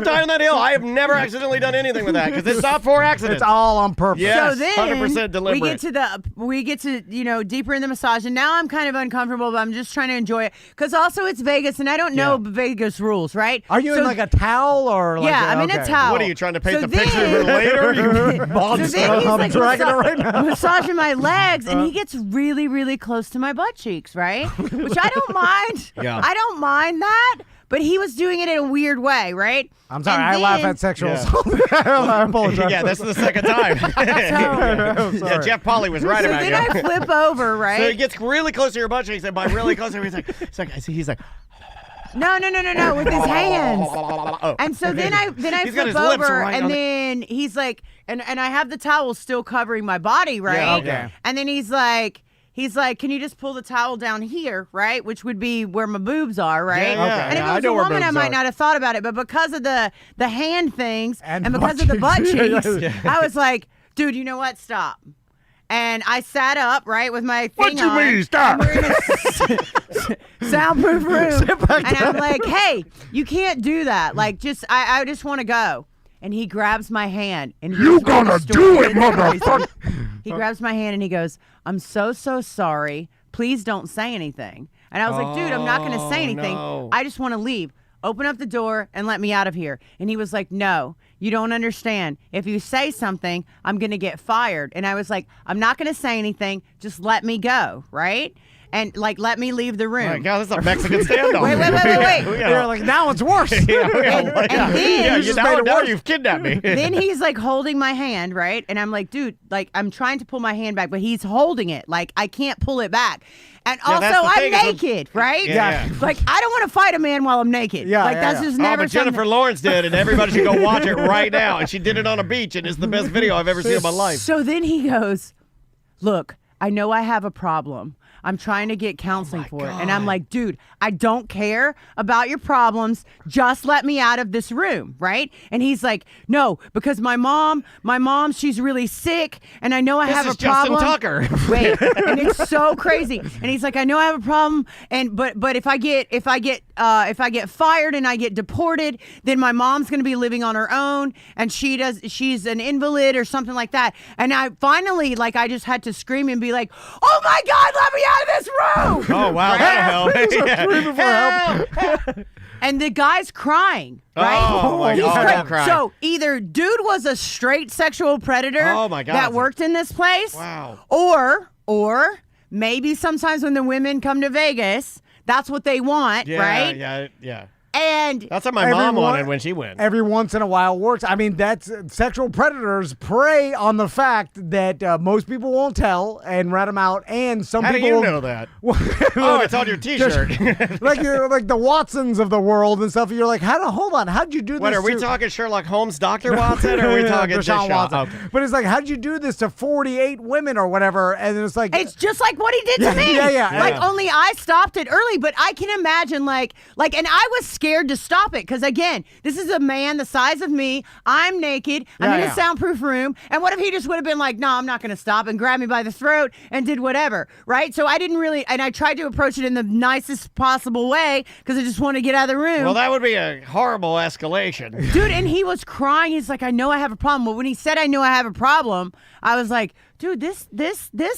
die on that hill. I have never accidentally done anything with that because it's not for accidents. It's all on purpose. Yes, so then 100% deliberate. we get to deeper in the massage, and now I'm kind of uncomfortable, but I'm just trying to enjoy it because also it's Vegas, and I don't know Vegas rules, right? Are you in like a towel or? I'm in a towel. What are you trying to paint the picture of her later? You monster. I'm dragging it right now. Massaging my legs, and he gets really, really close to my butt cheeks, right? Which I don't mind. Yeah. I don't mind that. but he was doing it in a weird way, right? I'm sorry, I laugh at sexual assault. I apologize. Yeah, this is the second time. Yeah, Jeff Pauly was right about you. So then I flip over, right? So he gets really close to your butt cheeks, and by really close, he's like, no, with his hands. And so then I flip over, and then he's like, and I have the towel still covering my body, right? Yeah, okay. And then he's like, can you just pull the towel down here, right? Which would be where my boobs are, right? Yeah, okay. And if it was a woman, I might not have thought about it, but because of the hand things and because of the butt cheeks, I was like, dude, you know what? Stop. And I sat up, right, with my thing on. What you mean, stop? We're in a soundproof room. And I'm like, hey, you can't do that. Like, I just want to go. And he grabs my hand. And you gonna do it, motherfucker. He grabs my hand and he goes, I'm so sorry. Please don't say anything. And I was like, dude, I'm not going to say anything. No. I just want to leave. Open up the door and let me out of here. And he was like, no, you don't understand. If you say something, I'm going to get fired. And I was like, I'm not going to say anything. Just let me go, right? And like, let me leave the room. Oh my God, this is a Mexican standoff. Wait. You're like, now it's worse. And then, now you've kidnapped me. Then he's like holding my hand, right? And I'm like, dude, like I'm trying to pull my hand back, but he's holding it. Like I can't pull it back. And also, I'm naked, right? Yeah. Like I don't want to fight a man while I'm naked. Like that's just never. But Jennifer Lawrence did, and everybody should go watch it right now. And she did it on a beach, and it's the best video I've ever seen in my life. So then he goes, look, I know I have a problem. I'm trying to get counseling for it. And I'm like, dude, I don't care about your problems. Just let me out of this room, right? And he's like, no, because my mom, she's really sick, and I know I have a problem. Justin Tucker. Wait, and it's so crazy. And he's like, I know I have a problem, and but if I get fired and I get deported, then my mom's gonna be living on her own, and she's an invalid or something like that. And I finally, like, I just had to scream and be like, oh my God, let me out of this room! Oh wow, that'll help. And the guy's crying, right? Oh my God, crying. So either dude was a straight sexual predator that worked in this place, or maybe sometimes when the women come to Vegas, that's what they want, right? Yeah. And that's what my mom wanted when she went. Every once in a while works. I mean, that's sexual predators prey on the fact that most people won't tell and rat them out, and some people. How do you know that? Oh, it's on your T-shirt. like the Watsons of the world and stuff. You're like, hold on, how'd you do this? What are we talking? Sherlock Holmes, Dr. Watson, or are we talking Deshaun Watson? Okay. But it's like, how'd you do this to 48 women or whatever? And it's like, it's just like what he did to me. Yeah. Only I stopped it early, but I can imagine like, and I was scared to stop it because again, this is a man the size of me. I'm naked. I'm in a soundproof room. And what if he just would have been like, no, I'm not going to stop, and grabbed me by the throat and did whatever, right? So I didn't really, and I tried to approach it in the nicest possible way because I just wanted to get out of the room. Well, that would be a horrible escalation. Dude, and he was crying. He's like, I know I have a problem. Well, when he said I know I have a problem, I was like, dude, this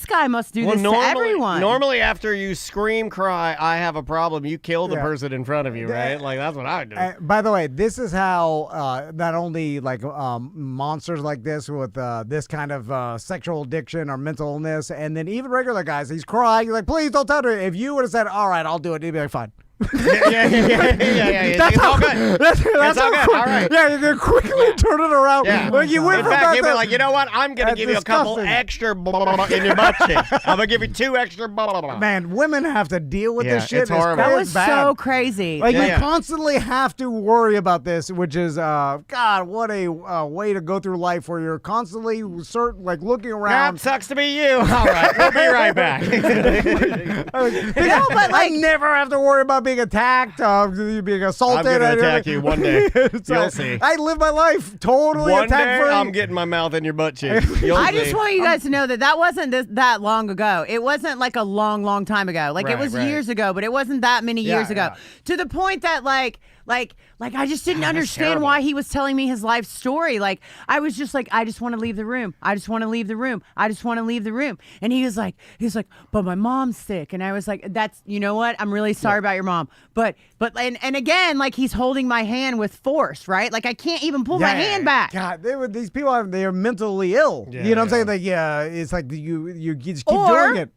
guy must do this to everyone. Normally, after you scream, cry, I have a problem, you kill the person in front of you, right? Like, that's what I do. By the way, this is how not only like monsters like this with this kind of sexual addiction or mental illness, and then even regular guys, he's crying, like, please don't tell her. If you would have said, all right, I'll do it, he'd be like, fine. Yeah. That's all good. That's all good. All right. Yeah, you can quickly turn it around. Yeah. Like you went in from fact, that you'd be to- like, you know what? I'm going to give you a couple extra in your butt cheek. I'm going to give you 2 extra. Man, women have to deal with this shit. It's horrible. That was bad. so crazy. Like you constantly have to worry about this, which is God, what a way to go through life where you're constantly looking around. That sucks to be you. All right, we'll be right back. No, but I never have to worry about being attacked, being assaulted. I'm going to attack you one day. You'll see. I live my life totally One day, attack-free. I'm getting my mouth in your butt cheek. I just want you guys to know that wasn't that long ago. It wasn't like a long time ago. Like it was years ago, but it wasn't that many years ago. To the point that like I just didn't understand why he was telling me his life story. Like I was just like, I just want to leave the room. I just want to leave the room. I just want to leave the room. And he was like, but my mom's sick. And I was like, that's, you know what? I'm really sorry about your mom. But again, like he's holding my hand with force, right? Like I can't even pull my hand back. God, these people they're mentally ill. You know what I'm saying? Like, it's like you just keep doing it.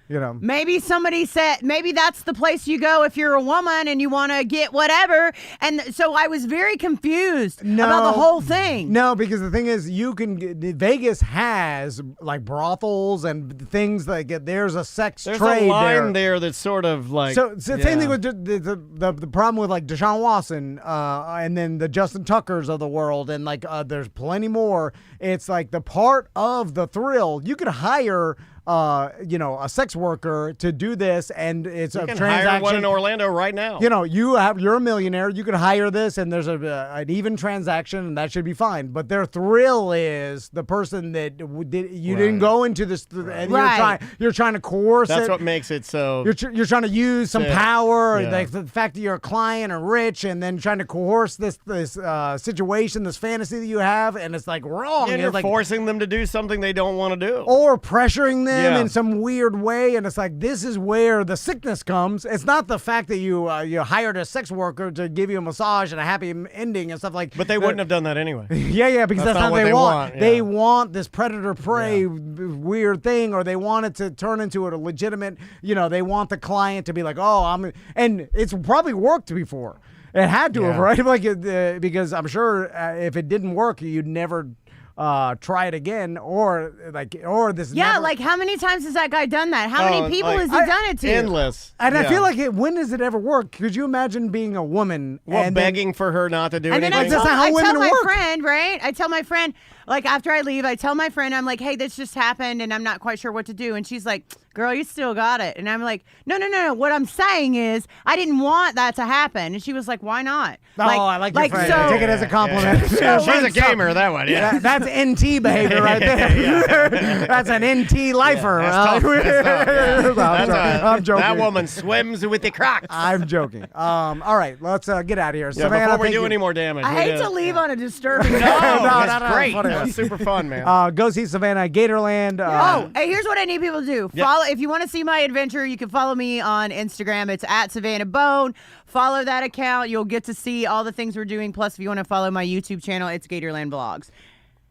You know, maybe somebody said, maybe that's the place you go if you're a woman and you want to get whatever. And so I was very confused about the whole thing. No, because the thing is, Vegas has like brothels and things like there's a sex There's trade a line there that's sort of like. So it's the same thing with the problem with like Deshaun Watson and then the Justin Tuckers of the world and like there's plenty more. It's like the part of the thrill. You could hire a sex worker to do this, and it's a transaction. Hire one in Orlando right now. You know, you're a millionaire. You could hire this, and there's an even transaction, and that should be fine. But their thrill is the person that didn't go into this, and you're trying to coerce it. That's what makes it so. You're trying to use some power, like the fact that you're a client and rich, and then trying to coerce this situation, this fantasy that you have, and it's like wrong. And you're like, forcing them to do something they don't want to do, or pressuring them in some weird way, and it's like this is where the sickness comes. It's not the fact that you hired a sex worker to give you a massage and a happy ending and stuff like. But they wouldn't have done that anyway. Because that's not what they want. Yeah. They want this predator prey weird thing, or they want it to turn into a legitimate. They want the client to be like, and it's probably worked before. It had to have, right? Like because I'm sure if it didn't work, you'd never. Try it again, or this. Yeah, like how many times has that guy done that? How many people has he done it to? Endless. And I feel like when does it ever work? Could you imagine being a woman and begging for her not to do anything? And then I tell my friend, right? I tell my friend, like after I leave, I tell my friend, I'm like, hey, this just happened, and I'm not quite sure what to do. And she's like, girl, you still got it. And I'm like, no. What I'm saying is, I didn't want that to happen. And she was like, why not? I like your friend. I take it as a compliment. She's a gamer, that one. Yeah, that's NT behavior right there. That's an NT lifer. That's tough. I'm joking. That woman swims with the Crocs. I'm joking. All right, let's get out of here. Yeah, Savannah, before we do any more damage. I hate to leave on a disturbing note. That's great. That's super fun, man. Go see Savannah at Gatorland. Hey, here's what I need people to do. Follow if you want to see my adventure. You can follow me on Instagram. It's at Savannah BOAN. Follow that account. You'll get to see all the things we're doing. Plus, if you want to follow my YouTube channel, it's Gatorland Vlogs.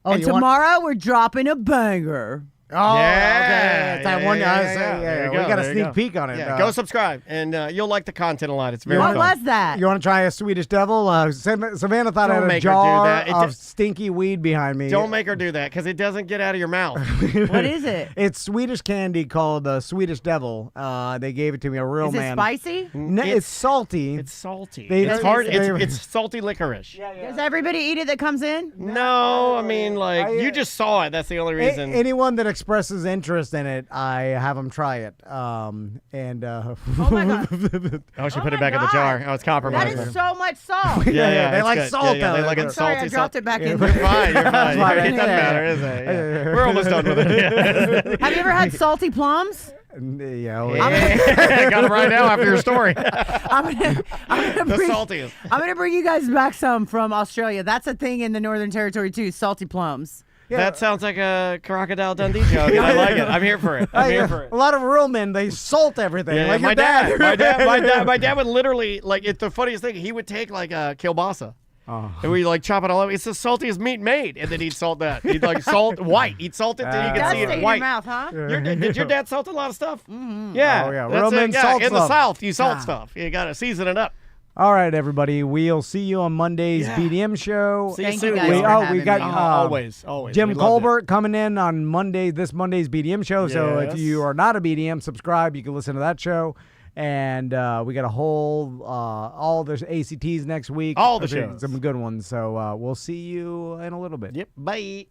And tomorrow we're dropping a banger. Oh, yeah. Okay. It's that one. We got a sneak peek on it. Yeah. Go subscribe, and you'll like the content a lot. It's very fun. What was that? You want to try a Swedish Devil? Savannah thought I had a jar of stinky weed behind me. Don't make her do that, because it doesn't get out of your mouth. What is it? It's Swedish candy called the Swedish Devil. They gave it to me, a real man. Is it spicy? No, it's salty. It's salty. It's hard. It's salty licorice. Does everybody eat it that comes in? No, I mean, you just saw it. That's the only reason. Anyone that expresses interest in it, I have them try it. Oh my God. Oh, she put it back in the jar. Oh, it's compromised. That is so much salt. Yeah, they like good. salt. Yeah, they like it Sorry, salty. I dropped it back in. You're fine. It doesn't matter, is it? Yeah. We're almost done with it. Have you ever had salty plums? Yeah. Got them right now after your story. I'm gonna bring you guys back some from Australia. That's a thing in the Northern Territory too. Salty plums. Yeah. That sounds like a Crocodile Dundee joke. I like it. I'm here for it. A lot of real men, they salt everything. Yeah, like my your dad. My dad would literally, it's the funniest thing. He would take a kielbasa. And we chop it all up. It's the saltiest meat made, and then he'd salt that. He'd salt white. He'd salt it till you could see it white. In your mouth, huh? Did your dad salt a lot of stuff? Mm-hmm. Yeah. Oh yeah, real men salt in stuff. the South, you salt stuff. You gotta season it up. All right, everybody. We'll see you on Monday's BDM show. Thank you guys for having we got me. Always. Jim Colbert coming in on this Monday's BDM show. So if you are not a BDM, subscribe. You can listen to that show. And we got a whole all the ACTs next week. All the shows. Some good ones. So we'll see you in a little bit. Yep. Bye.